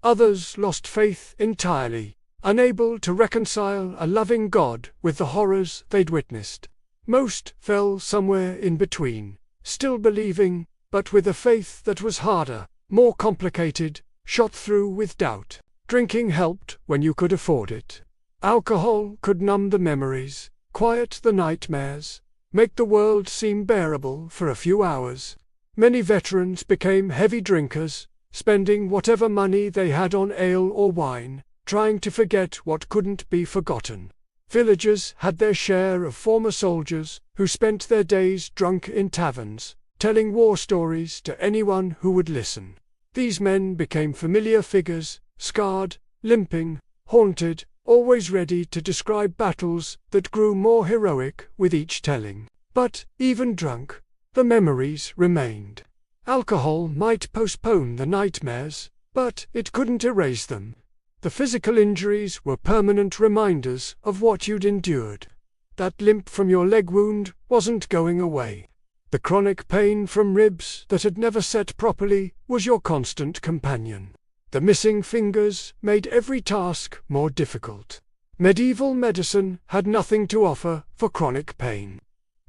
Others lost faith entirely, unable to reconcile a loving God with the horrors they'd witnessed. Most fell somewhere in between, still believing, but with a faith that was harder, more complicated, shot through with doubt. Drinking helped when you could afford it. Alcohol could numb the memories, quiet the nightmares, make the world seem bearable for a few hours. Many veterans became heavy drinkers, spending whatever money they had on ale or wine, trying to forget what couldn't be forgotten. Villagers had their share of former soldiers who spent their days drunk in taverns, telling war stories to anyone who would listen. These men became familiar figures, scarred, limping, haunted, always ready to describe battles that grew more heroic with each telling. But, even drunk, the memories remained. Alcohol might postpone the nightmares, but it couldn't erase them. The physical injuries were permanent reminders of what you'd endured. That limp from your leg wound wasn't going away. The chronic pain from ribs that had never set properly was your constant companion. The missing fingers made every task more difficult. Medieval medicine had nothing to offer for chronic pain.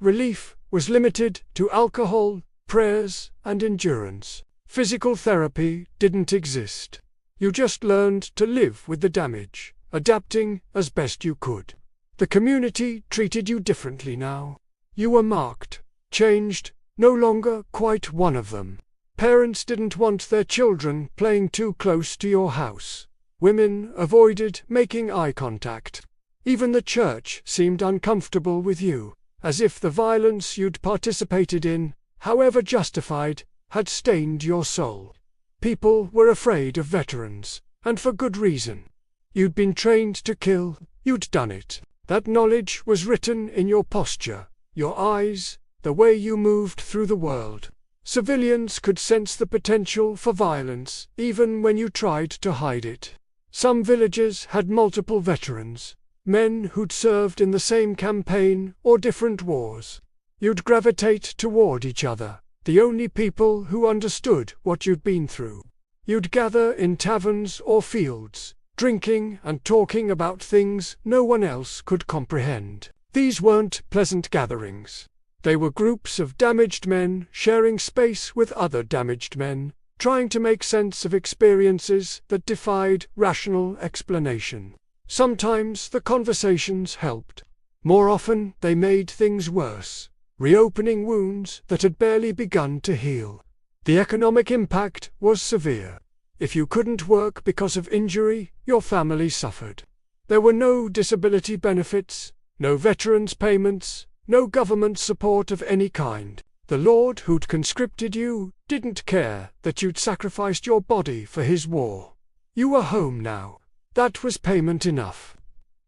Relief was limited to alcohol, prayers, and endurance. Physical therapy didn't exist. You just learned to live with the damage, adapting as best you could. The community treated you differently now. You were marked, changed, no longer quite one of them. Parents didn't want their children playing too close to your house. Women avoided making eye contact. Even the church seemed uncomfortable with you, as if the violence you'd participated in, however justified, had stained your soul. People were afraid of veterans, and for good reason. You'd been trained to kill, you'd done it. That knowledge was written in your posture, your eyes, the way you moved through the world. Civilians could sense the potential for violence, even when you tried to hide it. Some villages had multiple veterans, men who'd served in the same campaign or different wars. You'd gravitate toward each other, the only people who understood what you'd been through. You'd gather in taverns or fields, drinking and talking about things no one else could comprehend. These weren't pleasant gatherings. They were groups of damaged men sharing space with other damaged men, trying to make sense of experiences that defied rational explanation. Sometimes the conversations helped. More often they made things worse, reopening wounds that had barely begun to heal. The economic impact was severe. If you couldn't work because of injury, your family suffered. There were no disability benefits, no veterans payments, no government support of any kind. The Lord who'd conscripted you didn't care that you'd sacrificed your body for his war. You were home now. That was payment enough.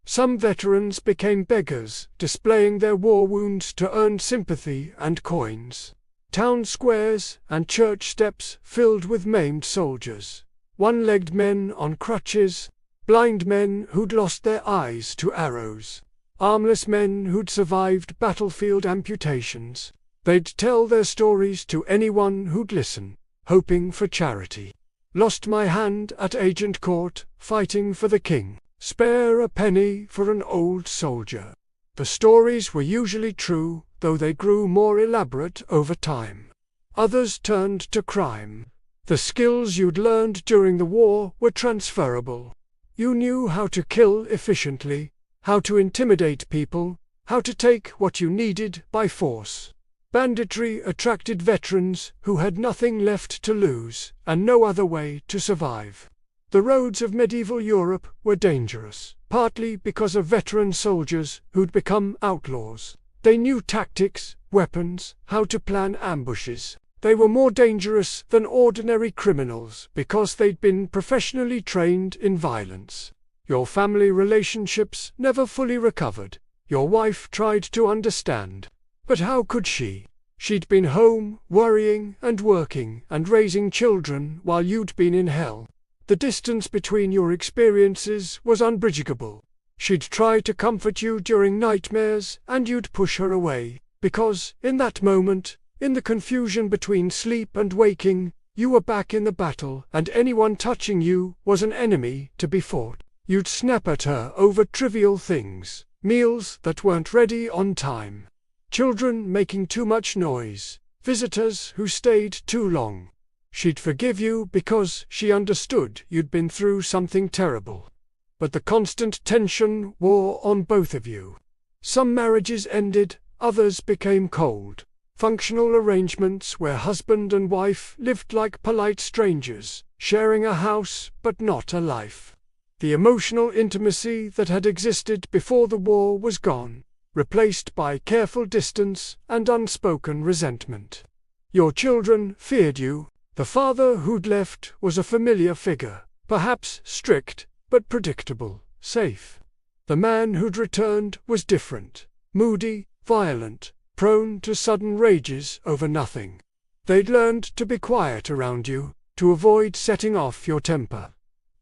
Some veterans became beggars, displaying their war wounds to earn sympathy and coins. Town squares and church steps filled with maimed soldiers, one-legged men on crutches, blind men who'd lost their eyes to arrows. armless men who'd survived battlefield amputations. They'd tell their stories to anyone who'd listen, hoping for charity. Lost my hand at Agent Court, fighting for the king. Spare a penny for an old soldier. The stories were usually true, though they grew more elaborate over time. Others turned to crime. The skills you'd learned during the war were transferable. You knew how to kill efficiently, how to intimidate people, how to take what you needed by force. Banditry attracted veterans who had nothing left to lose and no other way to survive. The roads of medieval Europe were dangerous, partly because of veteran soldiers who'd become outlaws. They knew tactics, weapons, how to plan ambushes. They were more dangerous than ordinary criminals because they'd been professionally trained in violence. Your family relationships never fully recovered. Your wife tried to understand. But how could she? She'd been home, worrying and working and raising children while you'd been in hell. The distance between your experiences was unbridgeable. She'd try to comfort you during nightmares and you'd push her away, because, in that moment, in the confusion between sleep and waking, you were back in the battle and anyone touching you was an enemy to be fought. You'd snap at her over trivial things, meals that weren't ready on time, children making too much noise, visitors who stayed too long. She'd forgive you because she understood you'd been through something terrible. But the constant tension wore on both of you. Some marriages ended, others became cold. Functional arrangements where husband and wife lived like polite strangers, sharing a house but not a life. The emotional intimacy that had existed before the war was gone, replaced by careful distance and unspoken resentment. Your children feared you. The father who'd left was a familiar figure, perhaps strict, but predictable, safe. The man who'd returned was different, moody, violent, prone to sudden rages over nothing. They'd learned to be quiet around you, to avoid setting off your temper.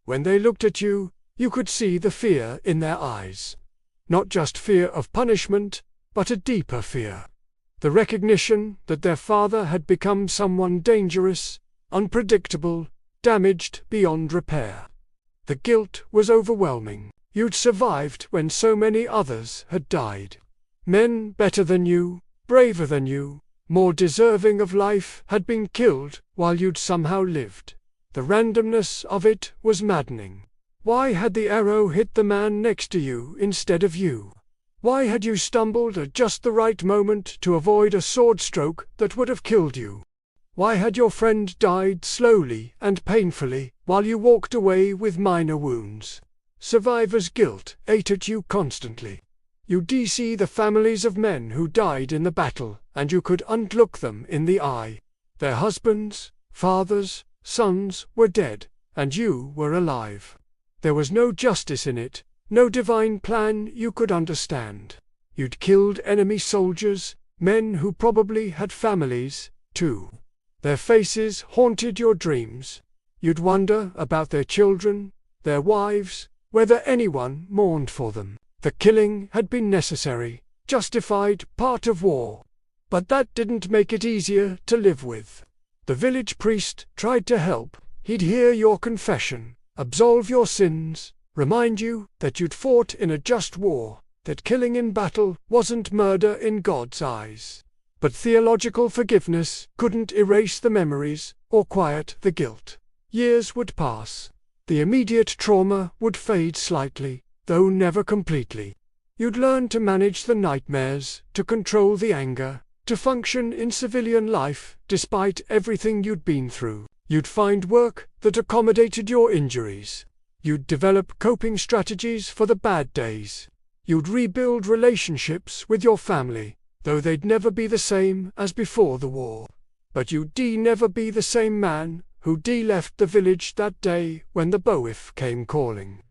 When they looked at you, you could see the fear in their eyes. Not just fear of punishment, but a deeper fear. The recognition that their father had become someone dangerous, unpredictable, damaged beyond repair. The guilt was overwhelming. You'd survived when so many others had died. Men better than you, braver than you, more deserving of life had been killed while you'd somehow lived. The randomness of it was maddening. Why had the arrow hit the man next to you instead of you? Why had you stumbled at just the right moment to avoid a sword stroke that would have killed you? Why had your friend died slowly and painfully while you walked away with minor wounds? Survivor's guilt ate at you constantly. You'd see the families of men who died in the battle, and you could look them in the eye. Their husbands, fathers, sons were dead, and you were alive. There was no justice in it, no divine plan you could understand. You'd killed enemy soldiers, men who probably had families, too. Their faces haunted your dreams. You'd wonder about their children, their wives, whether anyone mourned for them. The killing had been necessary, justified, part of war. But that didn't make it easier to live with. The village priest tried to help. He'd hear your confession, absolve your sins, remind you that you'd fought in a just war, that killing in battle wasn't murder in God's eyes. But theological forgiveness couldn't erase the memories or quiet the guilt. Years would pass. The immediate trauma would fade slightly, though never completely. You'd learn to manage the nightmares, to control the anger, to function in civilian life despite everything you'd been through. You'd find work that accommodated your injuries. You'd develop coping strategies for the bad days. You'd rebuild relationships with your family, though they'd never be the same as before the war. But you'd never be the same man who left the village that day when the Boif came calling.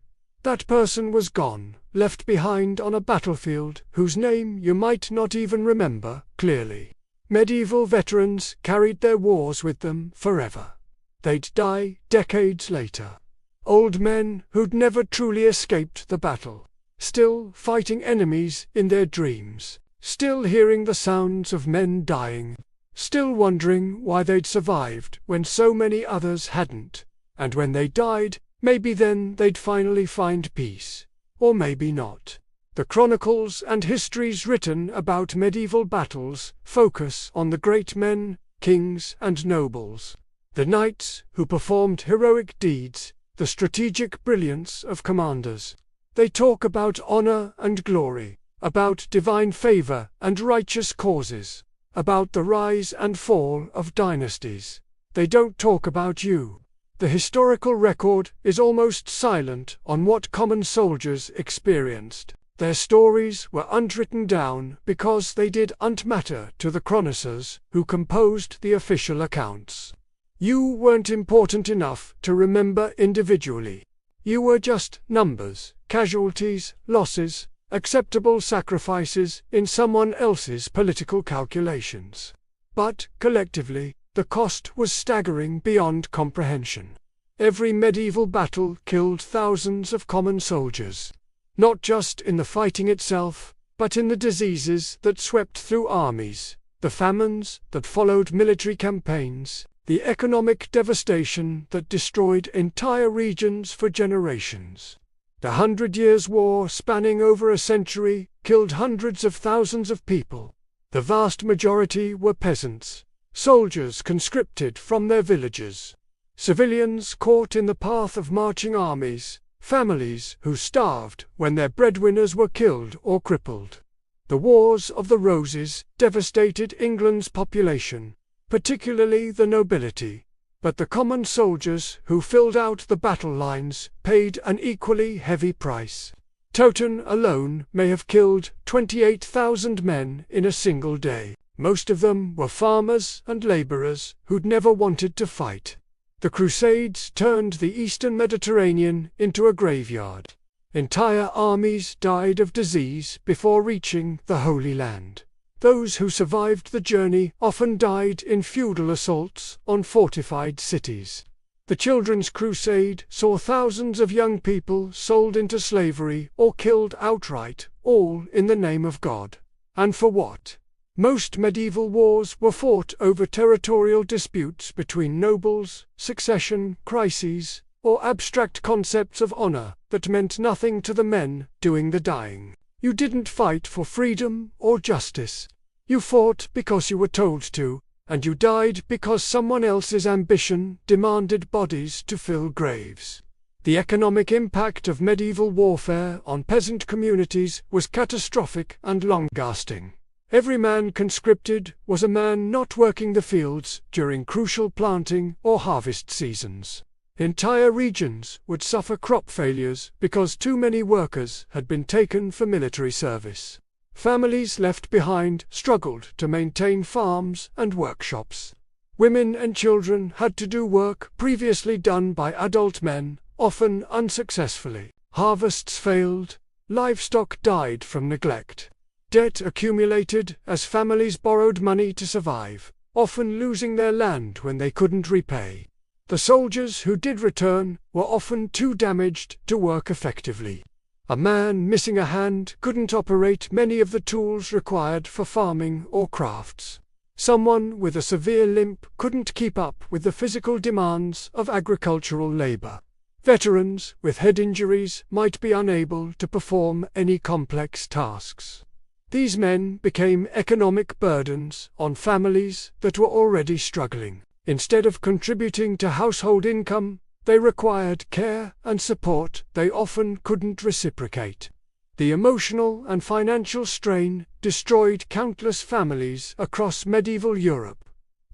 That person was gone, left behind on a battlefield whose name you might not even remember clearly. Medieval veterans carried their wars with them forever. They'd die decades later. Old men who'd never truly escaped the battle. still fighting enemies in their dreams, still hearing the sounds of men dying, still wondering why they'd survived when so many others hadn't, and when they died, maybe then they'd finally find peace, or maybe not. The chronicles and histories written about medieval battles focus on the great men, kings and nobles, the knights who performed heroic deeds, the strategic brilliance of commanders. They talk about honor and glory, about divine favor and righteous causes, about the rise and fall of dynasties. They don't talk about you. The historical record is almost silent on what common soldiers experienced. Their stories were unwritten down because they didn't matter to the chroniclers who composed the official accounts. You weren't important enough to remember individually. You were just numbers, casualties, losses, acceptable sacrifices in someone else's political calculations. But, collectively, the cost was staggering beyond comprehension. Every medieval battle killed thousands of common soldiers, not just in the fighting itself, but in the diseases that swept through armies, the famines that followed military campaigns, the economic devastation that destroyed entire regions for generations. The 100 Years' War, spanning over a century, killed hundreds of thousands of people. The vast majority were peasants, soldiers conscripted from their villages, civilians caught in the path of marching armies, families who starved when their breadwinners were killed or crippled. The Wars of the Roses devastated England's population, particularly the nobility, but the common soldiers who filled out the battle lines paid an equally heavy price. Teuton alone may have killed 28,000 men in a single day. Most of them were farmers and laborers who'd never wanted to fight. The Crusades turned the eastern Mediterranean into a graveyard. Entire armies died of disease before reaching the Holy Land. Those who survived the journey often died in feudal assaults on fortified cities. The Children's Crusade saw thousands of young people sold into slavery or killed outright, all in the name of God. And for what? Most medieval wars were fought over territorial disputes between nobles, succession crises, or abstract concepts of honor that meant nothing to the men doing the dying. You didn't fight for freedom or justice. You fought because you were told to, and you died because someone else's ambition demanded bodies to fill graves. The economic impact of medieval warfare on peasant communities was catastrophic and long-lasting. Every man conscripted was a man not working the fields during crucial planting or harvest seasons. Entire regions would suffer crop failures because too many workers had been taken for military service. Families left behind struggled to maintain farms and workshops. Women and children had to do work previously done by adult men, often unsuccessfully. Harvests failed, livestock died from neglect. Debt accumulated as families borrowed money to survive, often losing their land when they couldn't repay. The soldiers who did return were often too damaged to work effectively. A man missing a hand couldn't operate many of the tools required for farming or crafts. Someone with a severe limp couldn't keep up with the physical demands of agricultural labor. Veterans with head injuries might be unable to perform any complex tasks. These men became economic burdens on families that were already struggling. Instead of contributing to household income, they required care and support they often couldn't reciprocate. The emotional and financial strain destroyed countless families across medieval Europe.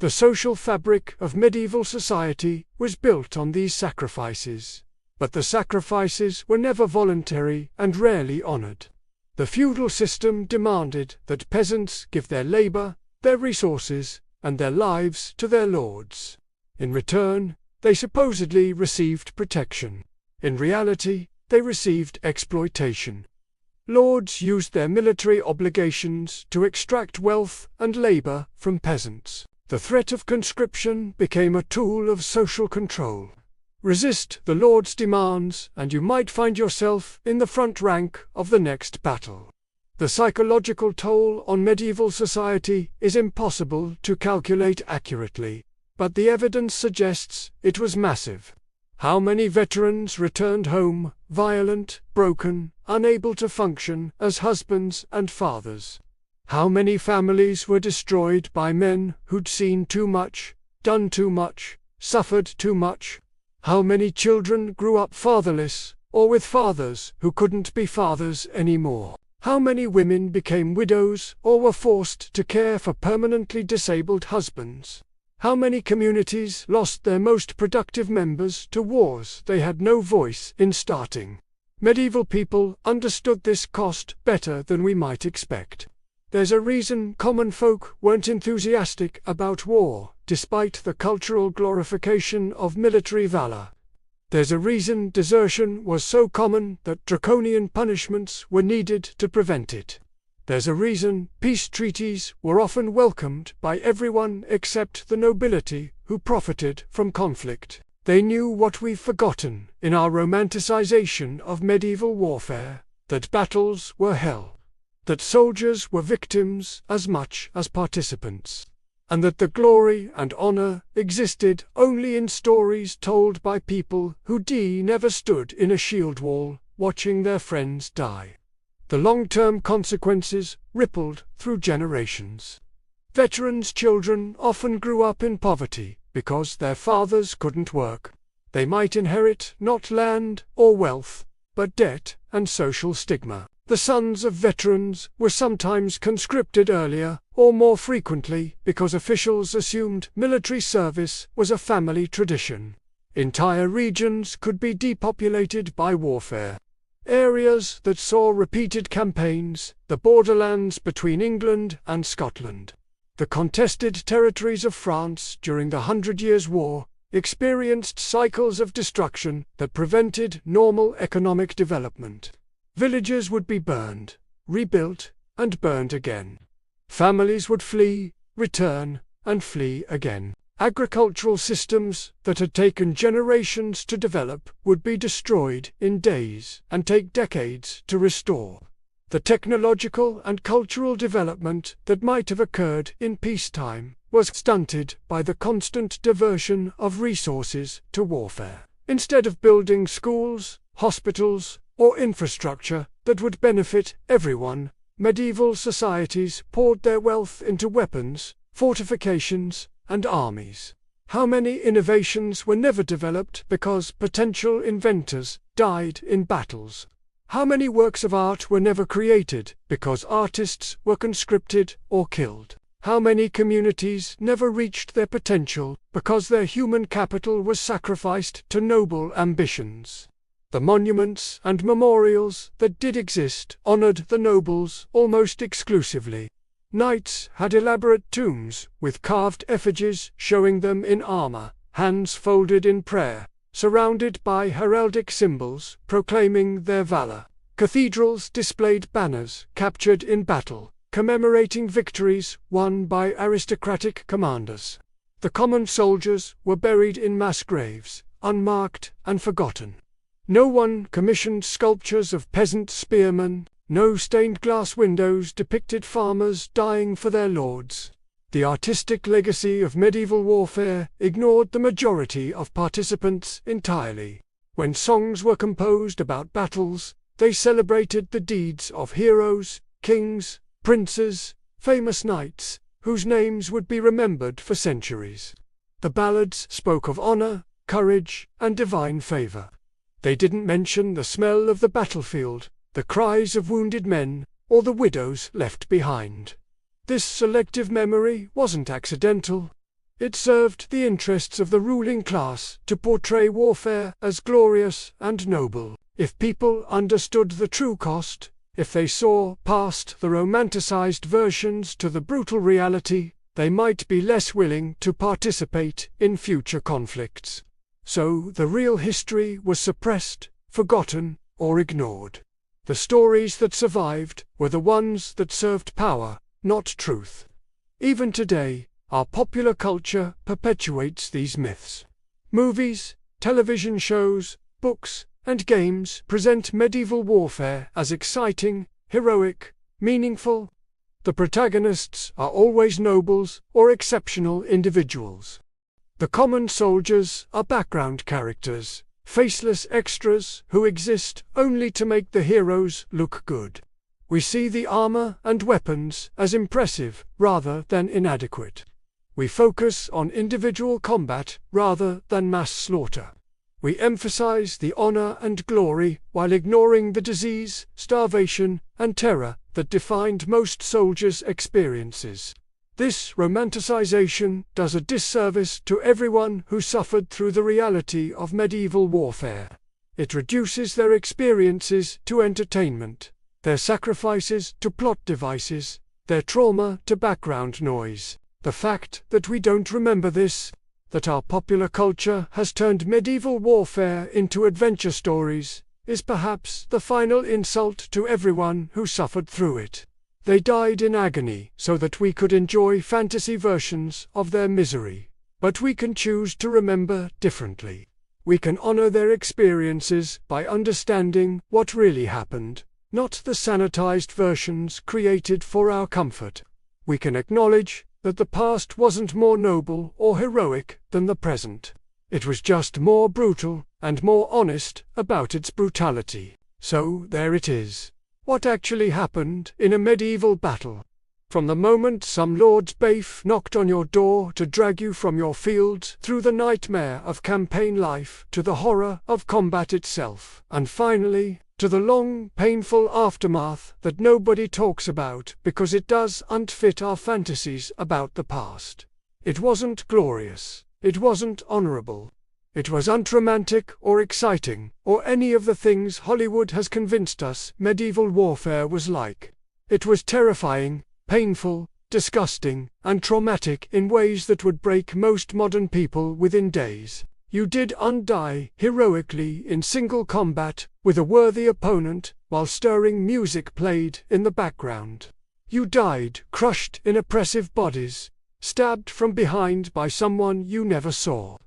The social fabric of medieval society was built on these sacrifices, but the sacrifices were never voluntary and rarely honored. The feudal system demanded that peasants give their labor, their resources, and their lives to their lords. In return, they supposedly received protection. In reality, they received exploitation. Lords used their military obligations to extract wealth and labor from peasants. The threat of conscription became a tool of social control. Resist the Lord's demands, and you might find yourself in the front rank of the next battle. The psychological toll on medieval society is impossible to calculate accurately, but the evidence suggests it was massive. How many veterans returned home, violent, broken, unable to function as husbands and fathers? How many families were destroyed by men who'd seen too much, done too much, suffered too much? How many children grew up fatherless, or with fathers who couldn't be fathers anymore? How many women became widows or were forced to care for permanently disabled husbands? How many communities lost their most productive members to wars they had no voice in starting? Medieval people understood this cost better than we might expect. There's a reason common folk weren't enthusiastic about war, despite the cultural glorification of military valor. There's a reason desertion was so common that draconian punishments were needed to prevent it. There's a reason peace treaties were often welcomed by everyone except the nobility who profited from conflict. They knew what we've forgotten in our romanticization of medieval warfare, that battles were hell, that soldiers were victims as much as participants, and that the glory and honor existed only in stories told by people who never stood in a shield wall watching their friends die. The long-term consequences rippled through generations. Veterans' children often grew up in poverty because their fathers couldn't work. They might inherit not land or wealth, but debt and social stigma. The sons of veterans were sometimes conscripted earlier or more frequently because officials assumed military service was a family tradition. Entire regions could be depopulated by warfare. Areas that saw repeated campaigns, the borderlands between England and Scotland, the contested territories of France during the 100 Years' War, experienced cycles of destruction that prevented normal economic development. Villages would be burned, rebuilt, and burned again. Families would flee, return, and flee again. Agricultural systems that had taken generations to develop would be destroyed in days and take decades to restore. The technological and cultural development that might have occurred in peacetime was stunted by the constant diversion of resources to warfare. Instead of building schools, hospitals, or infrastructure that would benefit everyone, medieval societies poured their wealth into weapons, fortifications, and armies. How many innovations were never developed because potential inventors died in battles? How many works of art were never created because artists were conscripted or killed? How many communities never reached their potential because their human capital was sacrificed to noble ambitions? The monuments and memorials that did exist honored the nobles almost exclusively. Knights had elaborate tombs with carved effigies showing them in armor, hands folded in prayer, surrounded by heraldic symbols proclaiming their valor. Cathedrals displayed banners captured in battle, commemorating victories won by aristocratic commanders. The common soldiers were buried in mass graves, unmarked and forgotten. No one commissioned sculptures of peasant spearmen. No stained glass windows depicted farmers dying for their lords. The artistic legacy of medieval warfare ignored the majority of participants entirely. When songs were composed about battles, they celebrated the deeds of heroes, kings, princes, famous knights, whose names would be remembered for centuries. The ballads spoke of honor, courage, and divine favor. They didn't mention the smell of the battlefield, the cries of wounded men, or the widows left behind. This selective memory wasn't accidental. It served the interests of the ruling class to portray warfare as glorious and noble. If people understood the true cost, if they saw past the romanticized versions to the brutal reality, they might be less willing to participate in future conflicts. So the real history was suppressed, forgotten, or ignored. The stories that survived were the ones that served power, not truth. Even today, our popular culture perpetuates these myths. Movies, television shows, books, and games present medieval warfare as exciting, heroic, meaningful. The protagonists are always nobles or exceptional individuals. The common soldiers are background characters, faceless extras who exist only to make the heroes look good. We see the armor and weapons as impressive rather than inadequate. We focus on individual combat rather than mass slaughter. We emphasize the honor and glory while ignoring the disease, starvation, and terror that defined most soldiers' experiences. This romanticization does a disservice to everyone who suffered through the reality of medieval warfare. It reduces their experiences to entertainment, their sacrifices to plot devices, their trauma to background noise. The fact that we don't remember this, that our popular culture has turned medieval warfare into adventure stories, is perhaps the final insult to everyone who suffered through it. They died in agony so that we could enjoy fantasy versions of their misery. But we can choose to remember differently. We can honor their experiences by understanding what really happened, not the sanitized versions created for our comfort. We can acknowledge that the past wasn't more noble or heroic than the present. It was just more brutal and more honest about its brutality. So there it is. What actually happened in a medieval battle? From the moment some lord's baif knocked on your door to drag you from your fields through the nightmare of campaign life to the horror of combat itself, and finally, to the long, painful aftermath that nobody talks about because it doesn't fit our fantasies about the past. It wasn't glorious. It wasn't honorable. It was unromantic or exciting, or any of the things Hollywood has convinced us medieval warfare was like. It was terrifying, painful, disgusting, and traumatic in ways that would break most modern people within days. You didn't die heroically in single combat with a worthy opponent while stirring music played in the background. You died crushed in oppressive bodies, stabbed from behind by someone you never saw.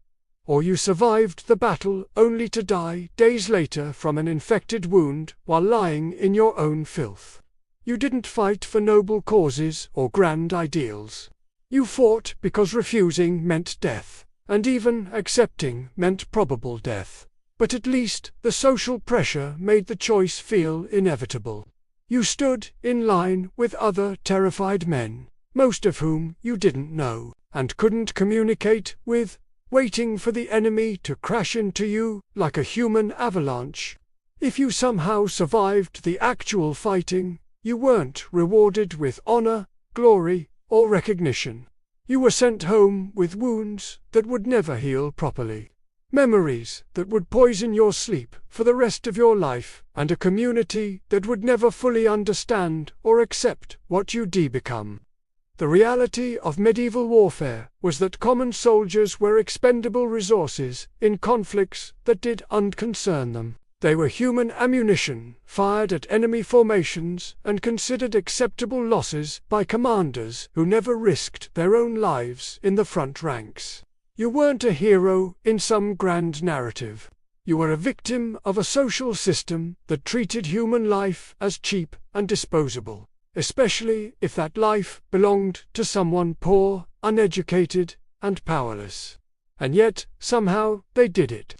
Or you survived the battle only to die days later from an infected wound while lying in your own filth. You didn't fight for noble causes or grand ideals. You fought because refusing meant death, and even accepting meant probable death. But at least the social pressure made the choice feel inevitable. You stood in line with other terrified men, most of whom you didn't know, and couldn't communicate with, waiting for the enemy to crash into you like a human avalanche. If you somehow survived the actual fighting, you weren't rewarded with honor, glory, or recognition. You were sent home with wounds that would never heal properly, memories that would poison your sleep for the rest of your life, and a community that would never fully understand or accept what you'd become. The reality of medieval warfare was that common soldiers were expendable resources in conflicts that didn't concern them. They were human ammunition, fired at enemy formations and considered acceptable losses by commanders who never risked their own lives in the front ranks. You weren't a hero in some grand narrative. You were a victim of a social system that treated human life as cheap and disposable, especially if that life belonged to someone poor, uneducated, and powerless. And yet, somehow, they did it.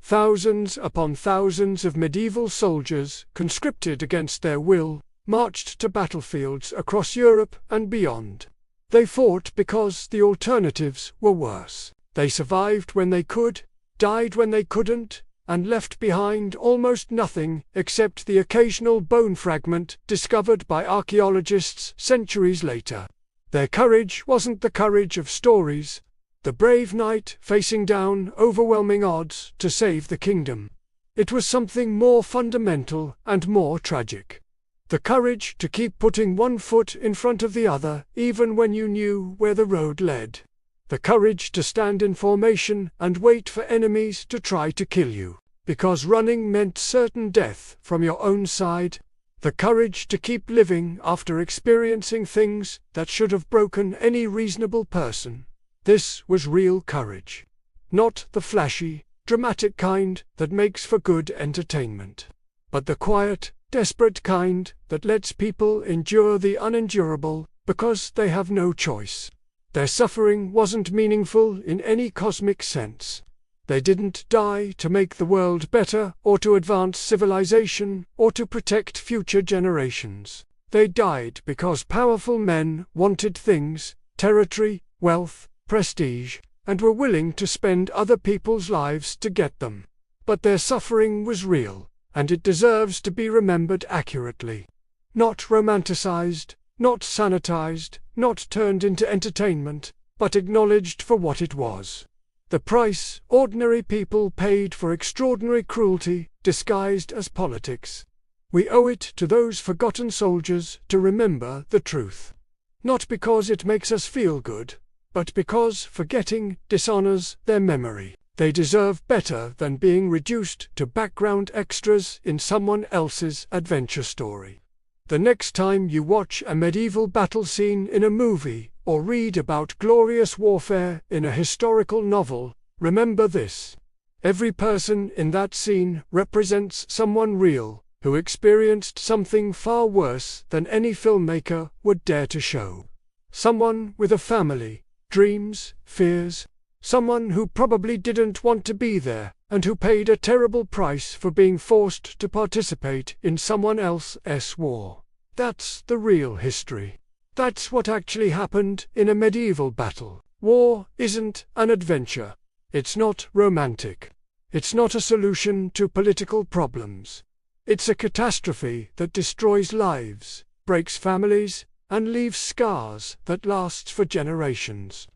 Thousands upon thousands of medieval soldiers, conscripted against their will, marched to battlefields across Europe and beyond. They fought because the alternatives were worse. They survived when they could, died when they couldn't, and left behind almost nothing except the occasional bone fragment discovered by archaeologists centuries later. Their courage wasn't the courage of stories, the brave knight facing down overwhelming odds to save the kingdom. It was something more fundamental and more tragic. The courage to keep putting one foot in front of the other even when you knew where the road led. The courage to stand in formation and wait for enemies to try to kill you, because running meant certain death from your own side. The courage to keep living after experiencing things that should have broken any reasonable person. This was real courage. Not the flashy, dramatic kind that makes for good entertainment, but the quiet, desperate kind that lets people endure the unendurable because they have no choice. Their suffering wasn't meaningful in any cosmic sense. They didn't die to make the world better, or to advance civilization, or to protect future generations. They died because powerful men wanted things, territory, wealth, prestige, and were willing to spend other people's lives to get them. But their suffering was real, and it deserves to be remembered accurately. Not romanticized, not sanitized, not turned into entertainment, but acknowledged for what it was. The price ordinary people paid for extraordinary cruelty, disguised as politics. We owe it to those forgotten soldiers to remember the truth. Not because it makes us feel good, but because forgetting dishonors their memory. They deserve better than being reduced to background extras in someone else's adventure story. The next time you watch a medieval battle scene in a movie, or read about glorious warfare in a historical novel, remember this. Every person in that scene represents someone real, who experienced something far worse than any filmmaker would dare to show. Someone with a family, dreams, fears. Someone who probably didn't want to be there, and who paid a terrible price for being forced to participate in someone else's war. That's the real history. That's what actually happened in a medieval battle. War isn't an adventure. It's not romantic. It's not a solution to political problems. It's a catastrophe that destroys lives, breaks families, and leaves scars that last for generations.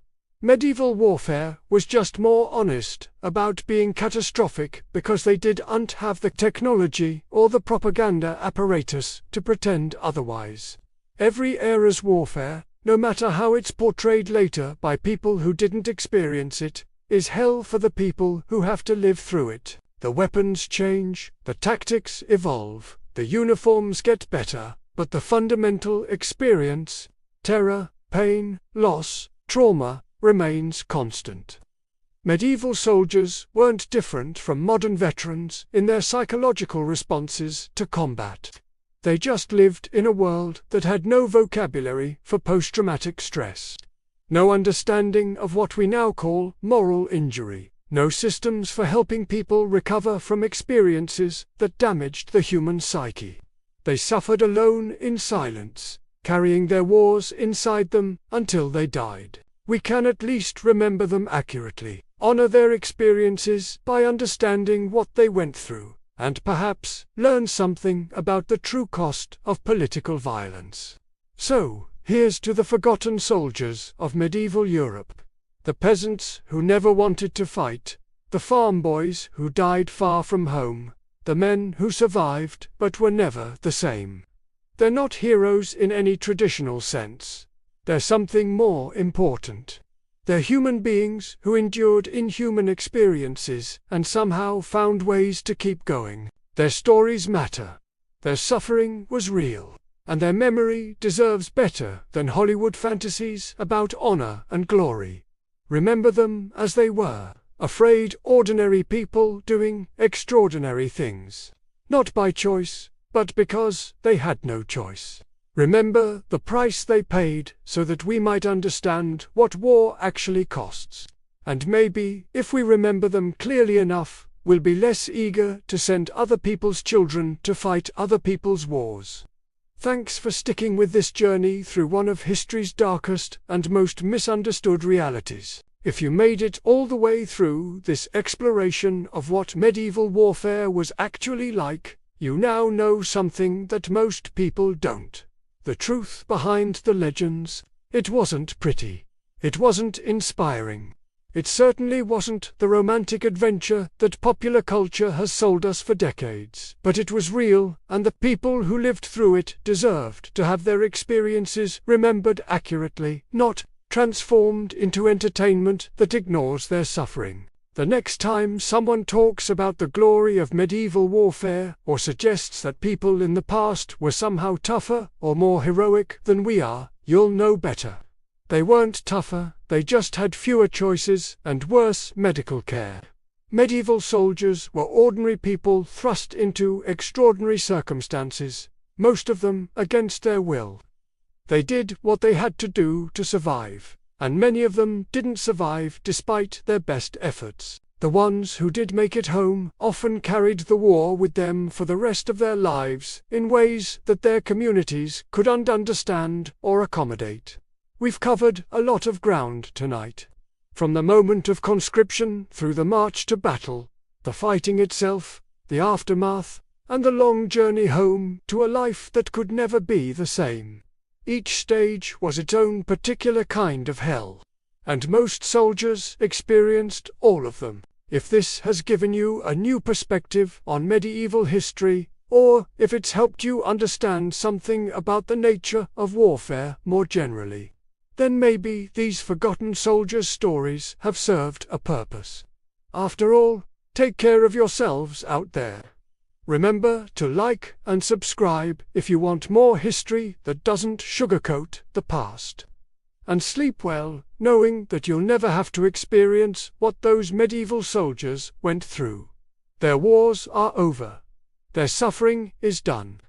Medieval warfare was just more honest about being catastrophic because they didn't have the technology or the propaganda apparatus to pretend otherwise. Every era's warfare, no matter how it's portrayed later by people who didn't experience it, is hell for the people who have to live through it. The weapons change, the tactics evolve, the uniforms get better, but the fundamental experience, terror, pain, loss, trauma, remains constant. Medieval soldiers weren't different from modern veterans in their psychological responses to combat. They just lived in a world that had no vocabulary for post-traumatic stress, no understanding of what we now call moral injury, no systems for helping people recover from experiences that damaged the human psyche. They suffered alone in silence, carrying their wars inside them until they died. We can at least remember them accurately, honor their experiences by understanding what they went through, and perhaps learn something about the true cost of political violence. So, here's to the forgotten soldiers of medieval Europe. The peasants who never wanted to fight, the farm boys who died far from home, the men who survived but were never the same. They're not heroes in any traditional sense. They're something more important. They're human beings who endured inhuman experiences and somehow found ways to keep going. Their stories matter. Their suffering was real, and their memory deserves better than Hollywood fantasies about honor and glory. Remember them as they were, afraid ordinary people doing extraordinary things. Not by choice, but because they had no choice. Remember the price they paid so that we might understand what war actually costs. And maybe, if we remember them clearly enough, we'll be less eager to send other people's children to fight other people's wars. Thanks for sticking with this journey through one of history's darkest and most misunderstood realities. If you made it all the way through this exploration of what medieval warfare was actually like, you now know something that most people don't. The truth behind the legends. It wasn't pretty. It wasn't inspiring. It certainly wasn't the romantic adventure that popular culture has sold us for decades. But it was real, and the people who lived through it deserved to have their experiences remembered accurately, not transformed into entertainment that ignores their suffering. The next time someone talks about the glory of medieval warfare, or suggests that people in the past were somehow tougher or more heroic than we are, you'll know better. They weren't tougher, they just had fewer choices and worse medical care. Medieval soldiers were ordinary people thrust into extraordinary circumstances, most of them against their will. They did what they had to do to survive, and many of them didn't survive despite their best efforts. The ones who did make it home often carried the war with them for the rest of their lives in ways that their communities couldn't understand or accommodate. We've covered a lot of ground tonight. From the moment of conscription through the march to battle, the fighting itself, the aftermath, and the long journey home to a life that could never be the same. Each stage was its own particular kind of hell, and most soldiers experienced all of them. If this has given you a new perspective on medieval history, or if it's helped you understand something about the nature of warfare more generally, then maybe these forgotten soldiers' stories have served a purpose. After all, take care of yourselves out there. Remember to like and subscribe if you want more history that doesn't sugarcoat the past. And sleep well, knowing that you'll never have to experience what those medieval soldiers went through. Their wars are over. Their suffering is done.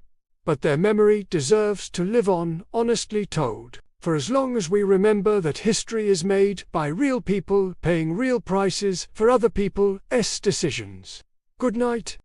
But their memory deserves to live on, honestly told, for as long as we remember that history is made by real people paying real prices for other people's decisions. Good night.